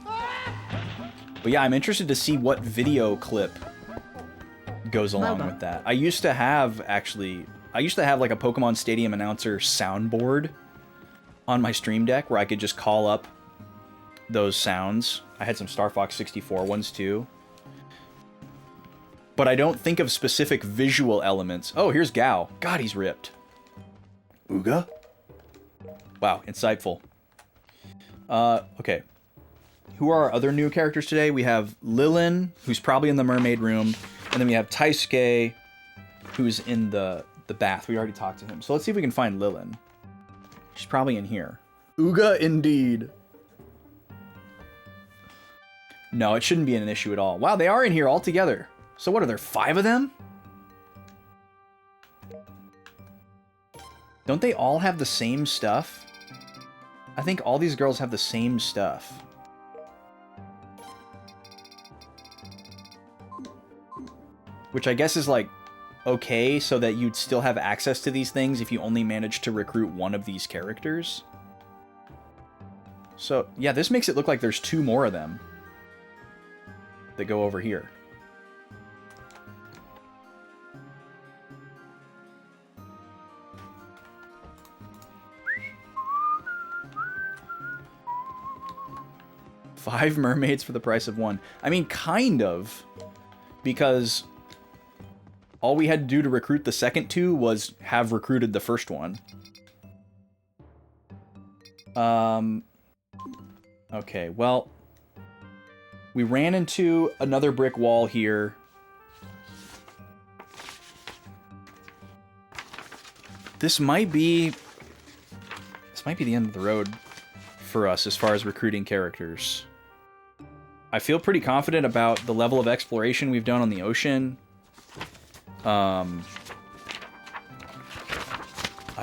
But yeah, I'm interested to see what video clip goes along with that. I used to have like a Pokemon Stadium announcer soundboard on my stream deck where I could just call up those sounds. I had some Star Fox 64 ones too. But I don't think of specific visual elements. Oh, here's Gao. God, he's ripped. Ooga? Wow, insightful. Okay. Who are our other new characters today? We have Lilin, who's probably in the mermaid room. And then we have Taisuke, who's in the bath. We already talked to him. So let's see if we can find Lilin. She's probably in here. Ooga indeed. No, it shouldn't be an issue at all. Wow, they are in here all together. So what are there, 5 of them? Don't they all have the same stuff? I think all these girls have the same stuff. Which I guess is like, okay, so that you'd still have access to these things if you only manage to recruit one of these characters. So, yeah, this makes it look like there's 2 more of them that go over here. Five mermaids for the price of 1. I mean, kind of, because all we had to do to recruit the second 2 was have recruited the first one. Okay, well, we ran into another brick wall here. this might be the end of the road for us as far as recruiting characters. I feel pretty confident about the level of exploration we've done on the ocean. I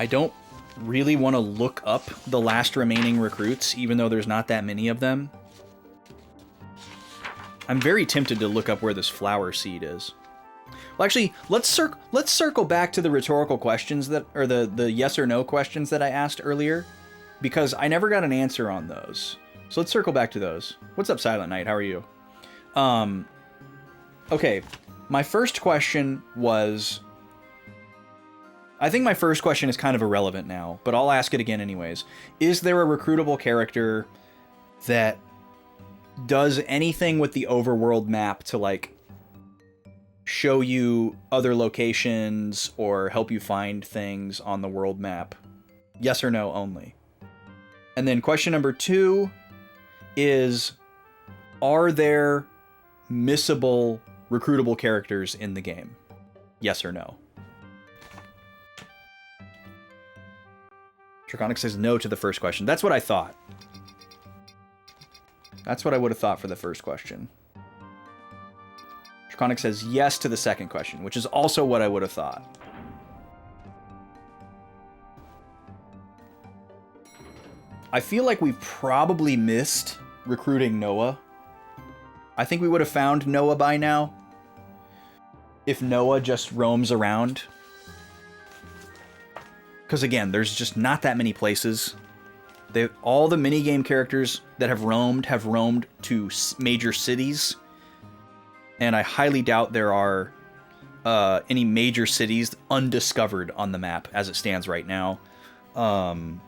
don't really want to look up the last remaining recruits, even though there's not that many of them. I'm very tempted to look up where this flower seed is. Well, actually, let's circle back to the rhetorical questions that, or the yes or no questions that I asked earlier, because I never got an answer on those. So let's circle back to those. What's up, Silent Knight? How are you? Okay, my first question was... I think my first question is kind of irrelevant now, but I'll ask it again anyways. Is there a recruitable character that does anything with the overworld map to, like, show you other locations or help you find things on the world map? Yes or no only. And then question number 2 is, are there missable recruitable characters in the game? Yes or no? Draconic says no to the first question. That's what I thought. That's what I would have thought for the first question. Draconic says yes to the second question, which is also what I would have thought. I feel like we've probably missed recruiting Noah. I think we would have found Noah by now if Noah just roams around. Because again, there's just not that many places. All the minigame characters that have roamed to major cities. And I highly doubt there are any major cities undiscovered on the map as it stands right now. And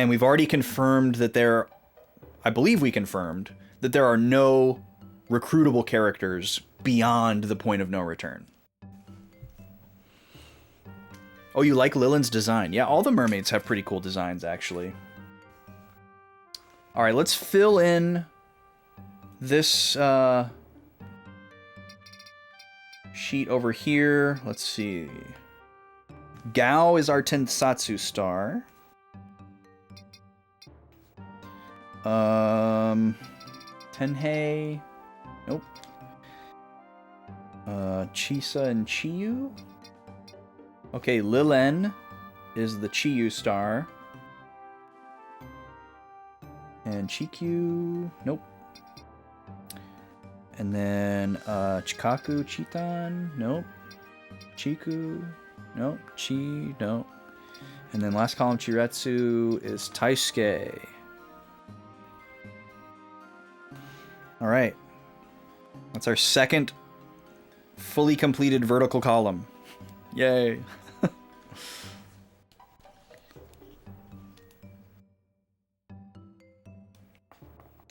we've already confirmed that I believe we confirmed that there are no recruitable characters beyond the point of no return. Oh, you like Lillian's design? Yeah, all the mermaids have pretty cool designs, actually. All right, let's fill in this sheet over here. Let's see. Gao is our Tensatsu star. Tenhei. Nope. Chisa and Chiyu. Okay, Lilin is the Chiyu star. And Chikyu, nope. And then Chikaku Chitan, nope. Chiku, nope. Chi, nope. And then last column Chiretsu is Taisuke. Alright. That's our second fully completed vertical column. Yay.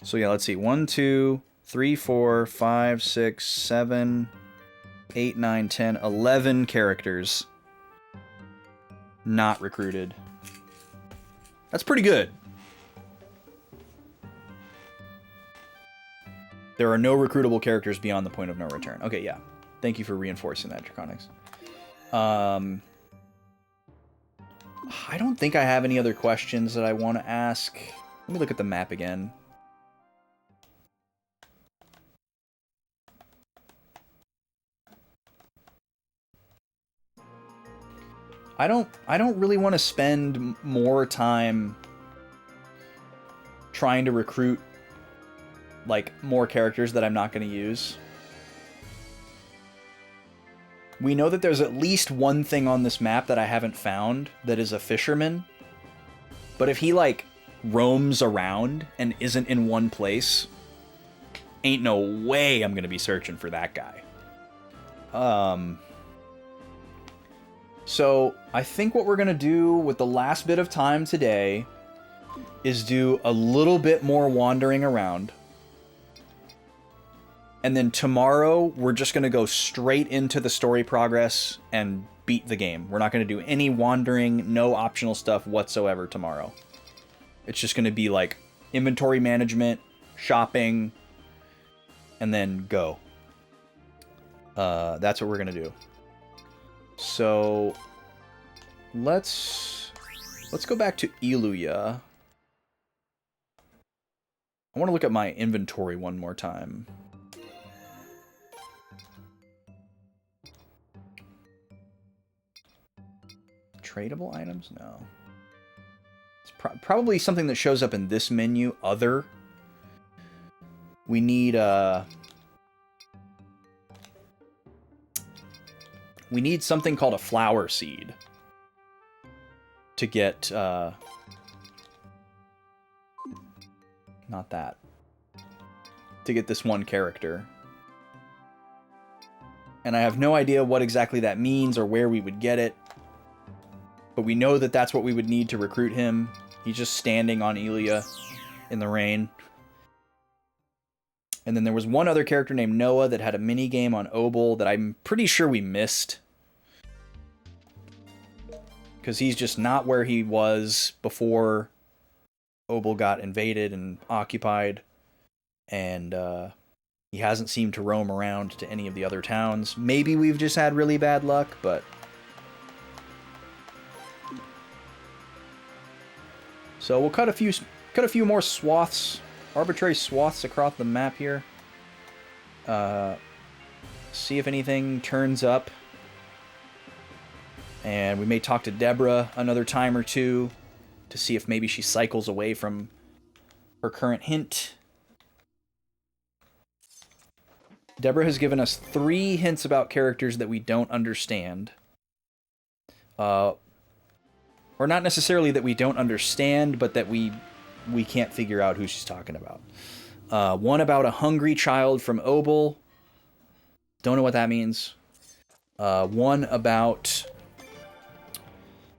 So yeah, let's see. 1, 2, 3, 4, 5, 6, 7, 8, 9, 10, 11 characters not recruited. That's pretty good. There are no recruitable characters beyond the point of no return. Okay, yeah. Thank you for reinforcing that, Draconics. I don't think I have any other questions that I want to ask. Let me look at the map again. I don't really want to spend more time trying to recruit like more characters that I'm not going to use. We know that there's at least one thing on this map that I haven't found that is a fisherman. But if he like roams around and isn't in one place, ain't no way I'm going to be searching for that guy. So I think what we're going to do with the last bit of time today is do a little bit more wandering around. And then tomorrow, we're just going to go straight into the story progress and beat the game. We're not going to do any wandering, no optional stuff whatsoever tomorrow. It's just going to be like inventory management, shopping, and then go. That's what we're going to do. So let's go back to Iluya. I want to look at my inventory one more time. Tradable items? No. It's probably something that shows up in this menu, other. We need something called a flower seed to get not that. To get this one character. And I have no idea what exactly that means or where we would get it. But we know that that's what we would need to recruit him. He's just standing on Ilia in the rain. And then there was one other character named Noah that had a mini game on Obel that I'm pretty sure we missed. Because he's just not where he was before Obel got invaded and occupied. And he hasn't seemed to roam around to any of the other towns. Maybe we've just had really bad luck, but... So we'll cut a few more swaths, arbitrary swaths across the map here. See if anything turns up. And we may talk to Deborah another time or two to see if maybe she cycles away from her current hint. Deborah has given us 3 hints about characters that we don't understand. Or not necessarily that we don't understand, but that we can't figure out who she's talking about. One about a hungry child from Obel. Don't know what that means. One about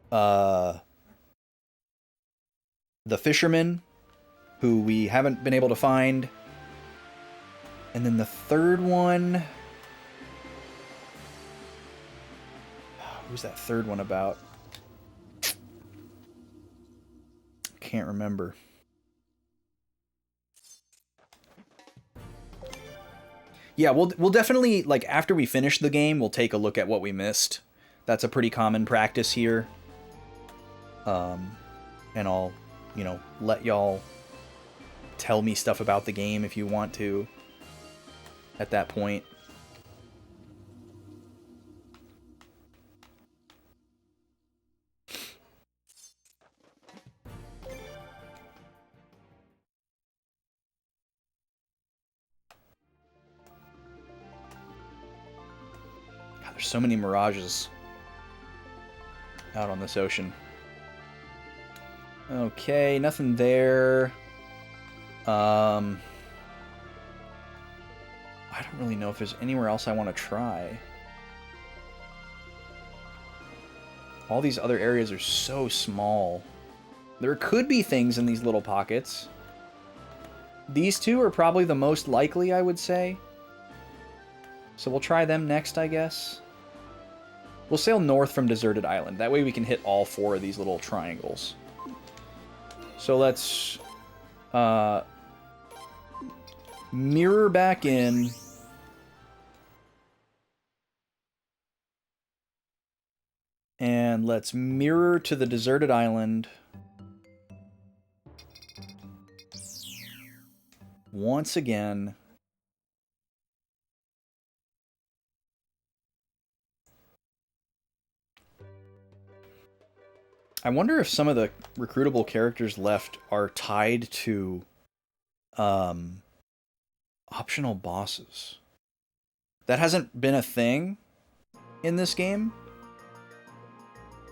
the fisherman, who we haven't been able to find. And then the third one... Who's that third one about? Can't remember. Yeah, we'll definitely, like, after we finish the game, we'll take a look at what we missed. That's a pretty common practice here. And I'll, you know, let y'all tell me stuff about the game if you want to at that point. There's so many mirages out on this ocean. Okay, nothing there. I don't really know if there's anywhere else I want to try. All these other areas are so small. There could be things in these little pockets. These two are probably the most likely, I would say. So we'll try them next, I guess. We'll sail north from Deserted Island. That way we can hit all 4 of these little triangles. So let's mirror back in. And let's mirror to the Deserted Island. Once again. I wonder if some of the recruitable characters left are tied to optional bosses. That hasn't been a thing in this game,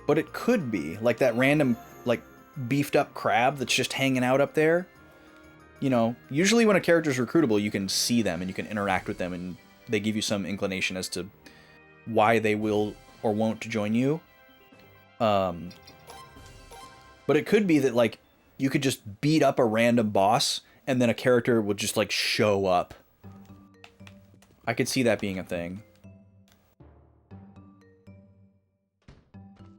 but it could be. Like that random, like, beefed up crab that's just hanging out up there. You know, usually when a character's recruitable, you can see them and you can interact with them, and they give you some inclination as to why they will or won't join you. But it could be that, like, you could just beat up a random boss, and then a character would just, like, show up. I could see that being a thing.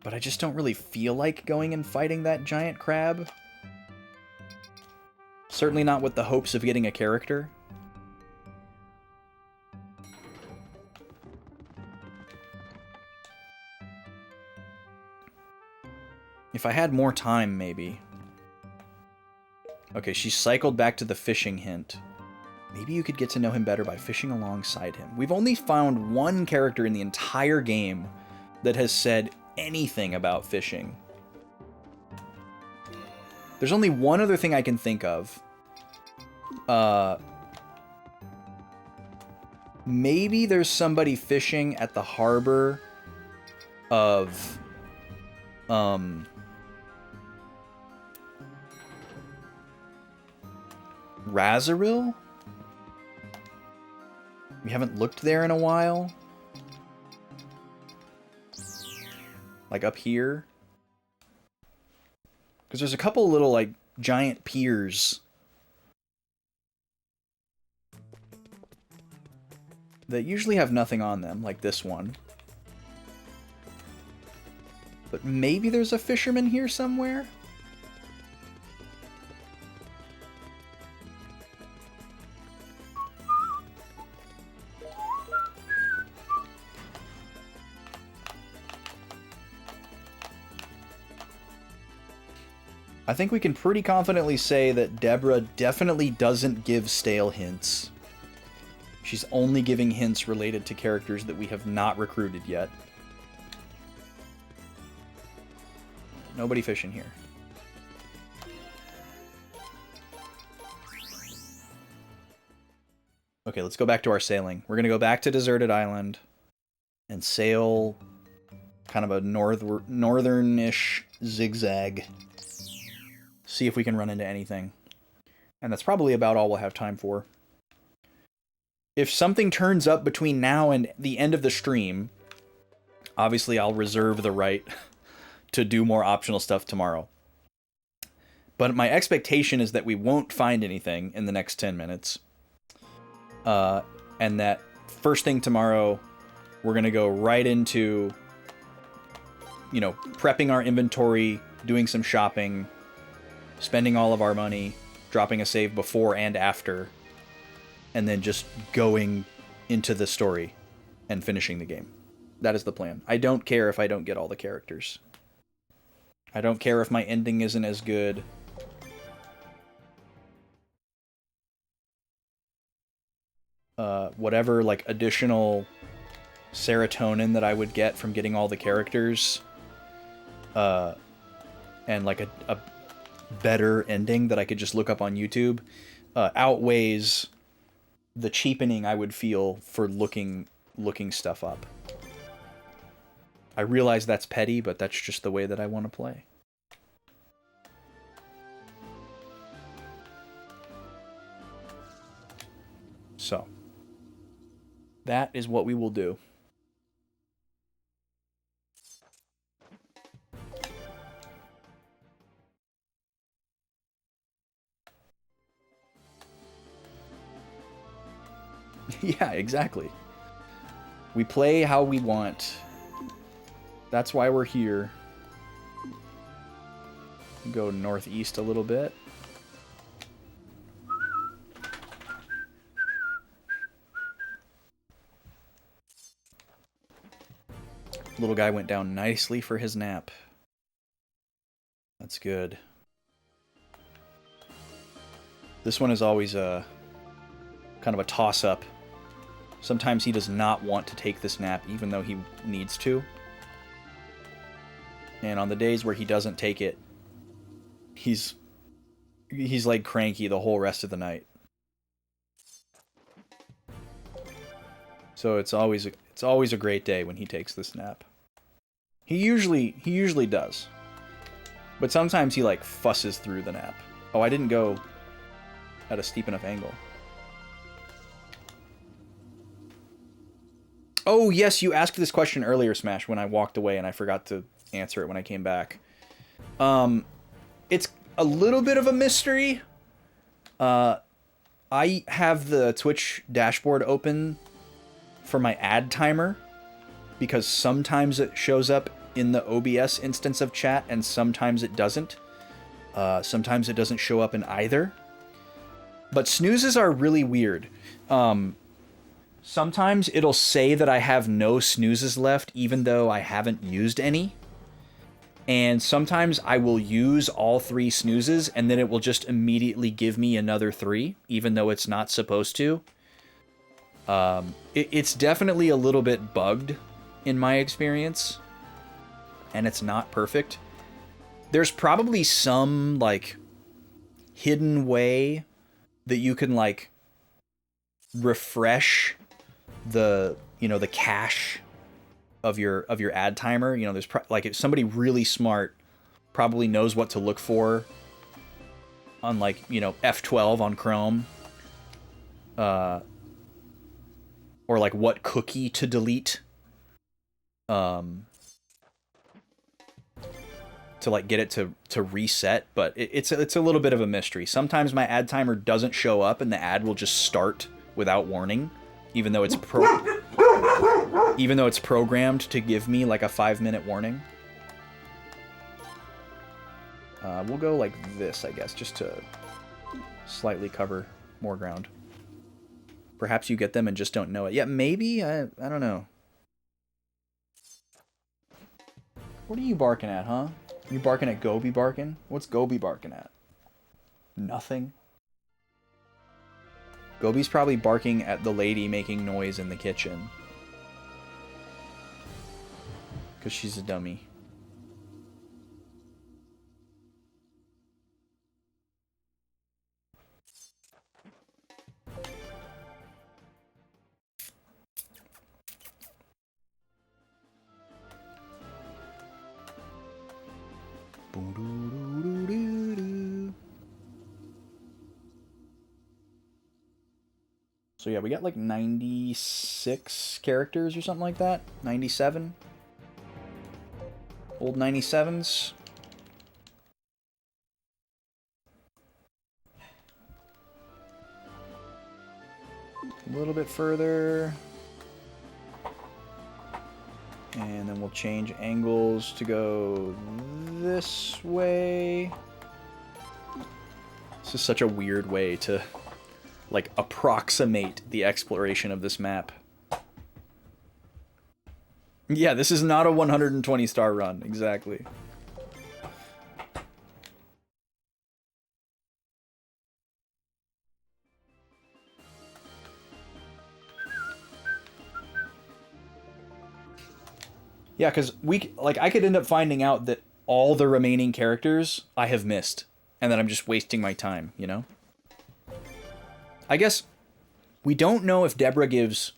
But I just don't really feel like going and fighting that giant crab. Certainly not with the hopes of getting a character. If I had more time, maybe. Okay, she cycled back to the fishing hint. Maybe you could get to know him better by fishing alongside him. We've only found one character in the entire game that has said anything about fishing. There's only one other thing I can think of. Maybe there's somebody fishing at the harbor of... Razoril? We haven't looked there in a while. Like up here. Because there's a couple little, like, giant piers that usually have nothing on them, like this one. But maybe there's a fisherman here somewhere? I think we can pretty confidently say that Deborah definitely doesn't give stale hints. She's only giving hints related to characters that we have not recruited yet. Nobody fishing here. Okay, let's go back to our sailing. We're going to go back to Deserted Island and sail kind of a northern-ish zigzag. See if we can run into anything. And that's probably about all we'll have time for. If something turns up between now and the end of the stream, obviously I'll reserve the right to do more optional stuff tomorrow. But my expectation is that we won't find anything in the next 10 minutes. And that first thing tomorrow, we're going to go right into, you know, prepping our inventory, doing some shopping, spending all of our money, dropping a save before and after, and then just going into the story and finishing the game. That is the plan. I don't care if I don't get all the characters. I don't care if my ending isn't as good. Whatever, like, additional serotonin that I would get from getting all the characters, and, like, a better ending that I could just look up on YouTube, outweighs the cheapening I would feel for looking stuff up. I realize that's petty, but that's just the way that I want to play. So, that is what we will do. Yeah, exactly. We play how we want. That's why we're here. Go northeast a little bit. Little guy went down nicely for his nap. That's good. This one is always a kind of a toss-up. Sometimes he does not want to take this nap, even though he needs to. And on the days where he doesn't take it, he's like cranky the whole rest of the night. So it's always a great day when he takes this nap. He usually does. But sometimes he like fusses through the nap. Oh, I didn't go at a steep enough angle. Oh, yes, you asked this question earlier, Smash, when I walked away, and I forgot to answer it when I came back. It's a little bit of a mystery. I have the Twitch dashboard open for my ad timer, because sometimes it shows up in the OBS instance of chat, and sometimes it doesn't. Sometimes it doesn't show up in either. But snoozes are really weird. Sometimes it'll say that I have no snoozes left, even though I haven't used any. And sometimes I will use all 3 snoozes, and then it will just immediately give me another 3, even though it's not supposed to. It's definitely a little bit bugged in my experience, and it's not perfect. There's probably some, like, hidden way that you can, like, refresh the, you know, the cache of your ad timer. You know, there's like, if somebody really smart probably knows what to look for on, like, you know, F12 on Chrome, or like what cookie to delete, to like get it to reset. But it's a little bit of a mystery. Sometimes my ad timer doesn't show up and the ad will just start without warning, even though it's programmed to give me like a 5-minute warning. We'll go like this, I guess, just to slightly cover more ground. Perhaps you get them and just don't know it. Yeah, maybe. I don't know. What are you barking at, huh? You barking at Gobi barking? What's Gobi barking at? Nothing. Gobi's probably barking at the lady making noise in the kitchen. Because she's a dummy. So yeah, we got like 96 characters or something like that. 97. Old 97s. A little bit further. And then we'll change angles to go this way. This is such a weird way to, like, approximate the exploration of this map. Yeah, this is not a 120-star run, exactly. Yeah, because I could end up finding out that all the remaining characters I have missed, and that I'm just wasting my time, you know? I guess we don't know if Deborah gives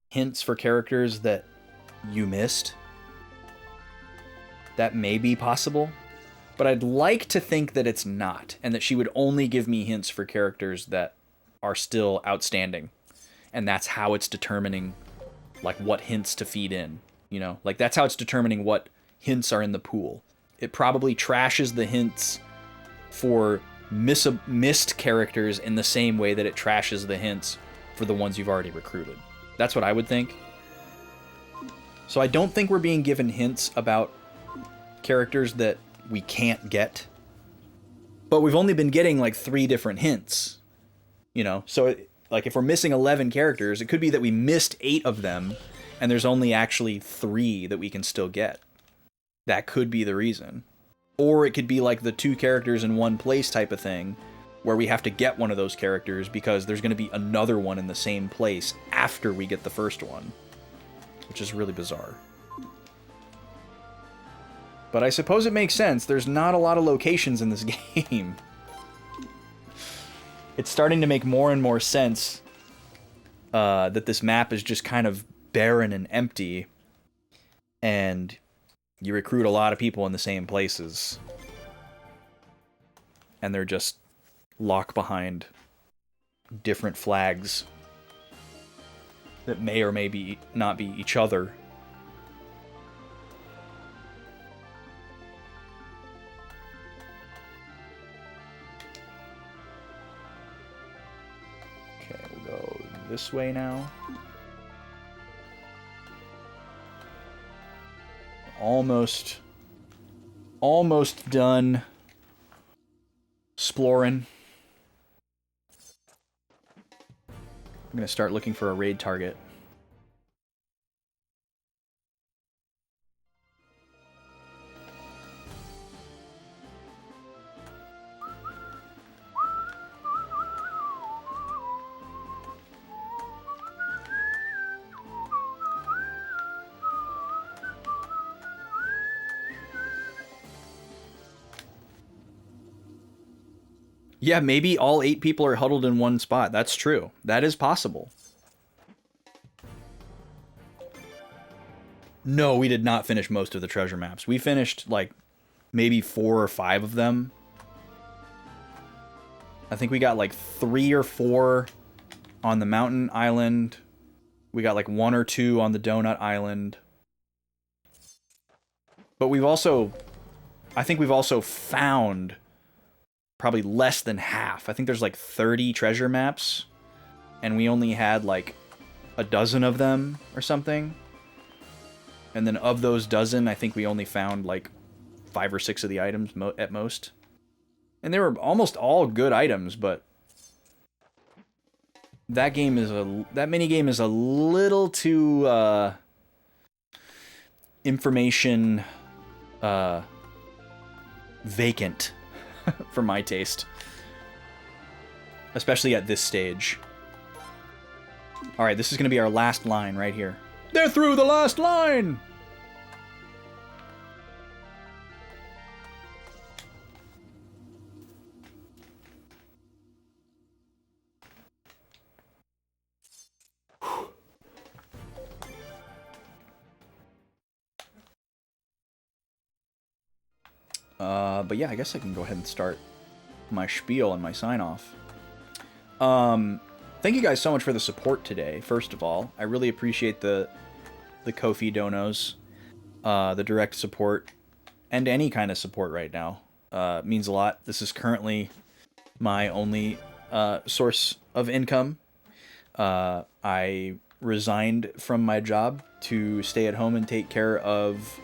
hints for characters that you missed. That may be possible, but I'd like to think that it's not, and that she would only give me hints for characters that are still outstanding, and that's how it's determining, like, what hints to feed in, you know? Like, that's how it's determining what hints are in the pool. It probably trashes the hints for missed characters in the same way that it trashes the hints for the ones you've already recruited. That's what I would think. So I don't think we're being given hints about characters that we can't get. But we've only been getting like 3 different hints, you know? So like if we're missing 11 characters, it could be that we missed 8 of them and there's only actually 3 that we can still get. That could be the reason. Or it could be like the 2 characters in one place type of thing, where we have to get one of those characters because there's going to be another one in the same place after we get the first one, which is really bizarre. But I suppose it makes sense. There's not a lot of locations in this game. It's starting to make more and more sense that this map is just kind of barren and empty, and you recruit a lot of people in the same places, and they're just locked behind different flags that may or may be not be each other. Okay, we'll go this way now. Almost done exploring. I'm gonna start looking for a raid target. Yeah, maybe all 8 people are huddled in one spot. That's true. That is possible. No, we did not finish most of the treasure maps. We finished, like, maybe 4 or 5 of them. I think we got, like, 3 or 4 on the mountain island. We got, like, 1 or 2 on the donut island. But we've also... I think we've also found probably less than half. I think there's, like, 30 treasure maps. And we only had, like, a dozen of them or something. And then of those dozen, I think we only found, like, 5 or 6 of the items at most. And they were almost all good items, but that mini game is a little too information vacant for my taste, especially at this stage. All right, this is going to be our last line right here. They're through the last line. But yeah, I guess I can go ahead and start my spiel and my sign-off. Thank you guys so much for the support today, first of all. I really appreciate the Ko-fi donos, the direct support, and any kind of support right now. It means a lot. This is currently my only source of income. I resigned from my job to stay at home and take care of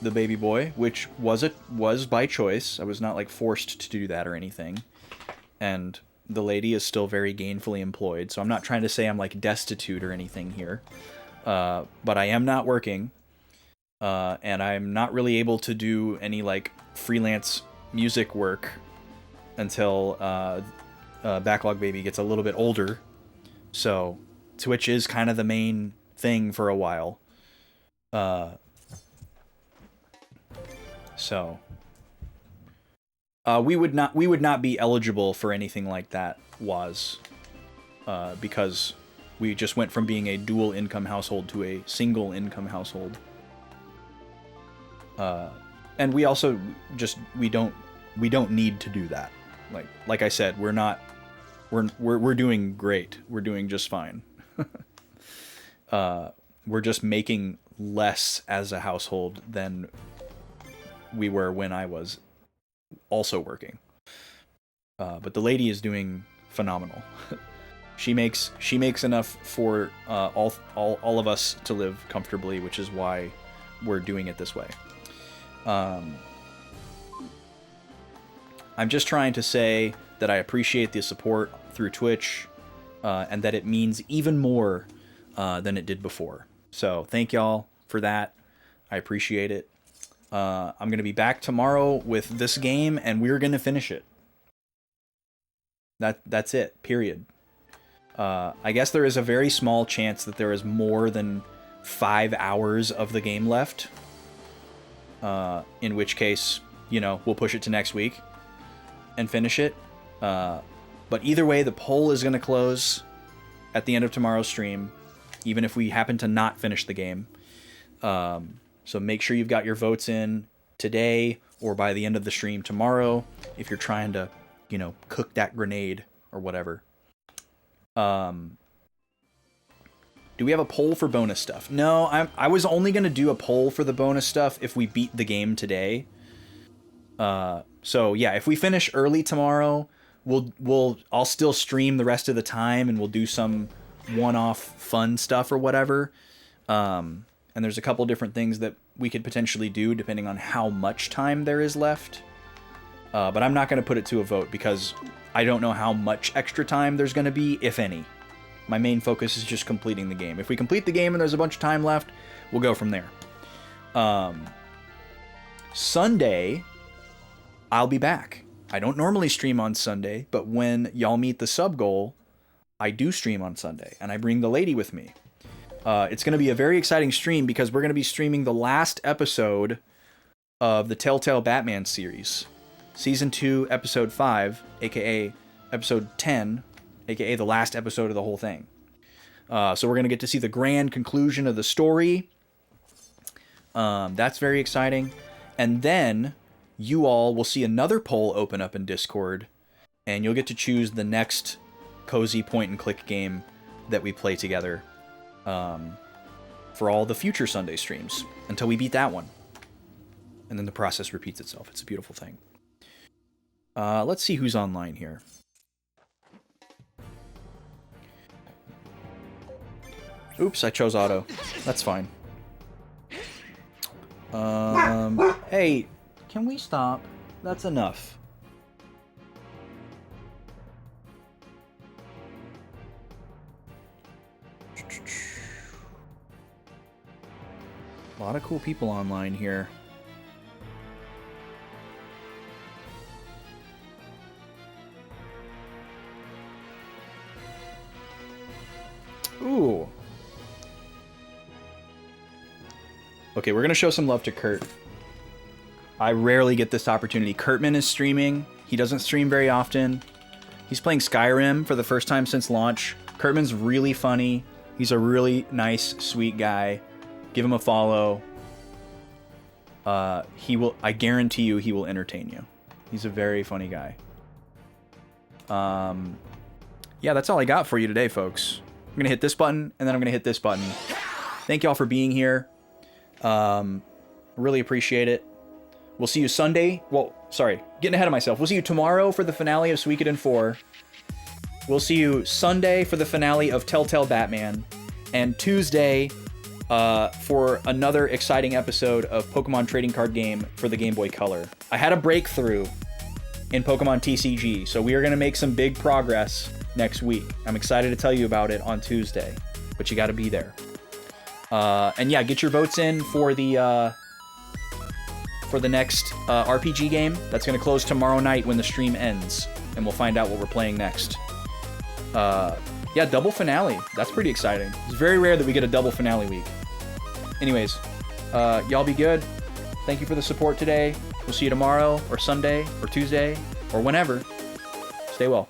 the baby boy, which was by choice. I was not, like, forced to do that or anything. And the lady is still very gainfully employed, so I'm not trying to say I'm, like, destitute or anything here. But I am not working, and I'm not really able to do any, like, freelance music work until Backlog Baby gets a little bit older. So Twitch is kind of the main thing for a while. So we would not be eligible for anything like that, because we just went from being a dual income household to a single income household. And we also just we don't need to do that. Like I said, we're doing great. We're doing just fine. We're just making less as a household than we were when I was also working. But the lady is doing phenomenal. She makes enough for all of us to live comfortably, which is why we're doing it this way. I'm just trying to say that I appreciate the support through Twitch, and that it means even more than it did before. So thank y'all for that. I appreciate it. I'm going to be back tomorrow with this game, and we're going to finish it. That's it, period. I guess there is a very small chance that there is more than 5 hours of the game left. In which case, we'll push it to next week and finish it. But either way, the poll is going to close at the end of tomorrow's stream, even if we happen to not finish the game. So make sure you've got your votes in today or by the end of the stream tomorrow if you're trying to, cook that grenade or whatever. Do we have a poll for bonus stuff? No, I was only going to do a poll for the bonus stuff if we beat the game today. So yeah, if we finish early tomorrow, I'll still stream the rest of the time and we'll do some one-off fun stuff or whatever. And there's a couple different things that we could potentially do depending on how much time there is left. But I'm not going to put it to a vote because I don't know how much extra time there's going to be, if any. My main focus is just completing the game. If we complete the game and there's a bunch of time left, we'll go from there. Sunday, I'll be back. I don't normally stream on Sunday, but when y'all meet the sub goal, I do stream on Sunday, and I bring the lady with me. It's going to be a very exciting stream because we're going to be streaming the last episode of the Telltale Batman series. Season 2, Episode 5, aka Episode 10, aka the last episode of the whole thing. So we're going to get to see the grand conclusion of the story. That's very exciting. And then you all will see another poll open up in Discord, and you'll get to choose the next cozy point-and-click game that we play together for all the future Sunday streams until we beat that one. And then the process repeats itself. It's a beautiful thing. Let's see who's online here. Oops, I chose auto. That's fine. Hey, can we stop? That's enough. A lot of cool people online here. Ooh. Okay, we're going to show some love to Kurt. I rarely get this opportunity. Kurtman is streaming. He doesn't stream very often. He's playing Skyrim for the first time since launch. Kurtman's really funny. He's a really nice, sweet guy. Give him a follow. I guarantee you he will entertain you. He's a very funny guy. Yeah, that's all I got for you today, folks. I'm going to hit this button, and then I'm going to hit this button. Thank y'all for being here. Really appreciate it. We'll see you Sunday. Well, sorry, getting ahead of myself. We'll see you tomorrow for the finale of Suikoden IV. We'll see you Sunday for the finale of Telltale Batman. And Tuesday for another exciting episode of Pokemon Trading Card Game for the Game Boy Color. I had a breakthrough in Pokemon TCG, so we are going to make some big progress next week. I'm excited to tell you about it on Tuesday, but you got to be there. And yeah, get your votes in for the next RPG game. That's going to close tomorrow night when the stream ends, and we'll find out what we're playing next. Yeah, double finale. That's pretty exciting. It's very rare that we get a double finale week. Anyways, y'all be good. Thank you for the support today. We'll see you tomorrow, or Sunday, or Tuesday, or whenever. Stay well.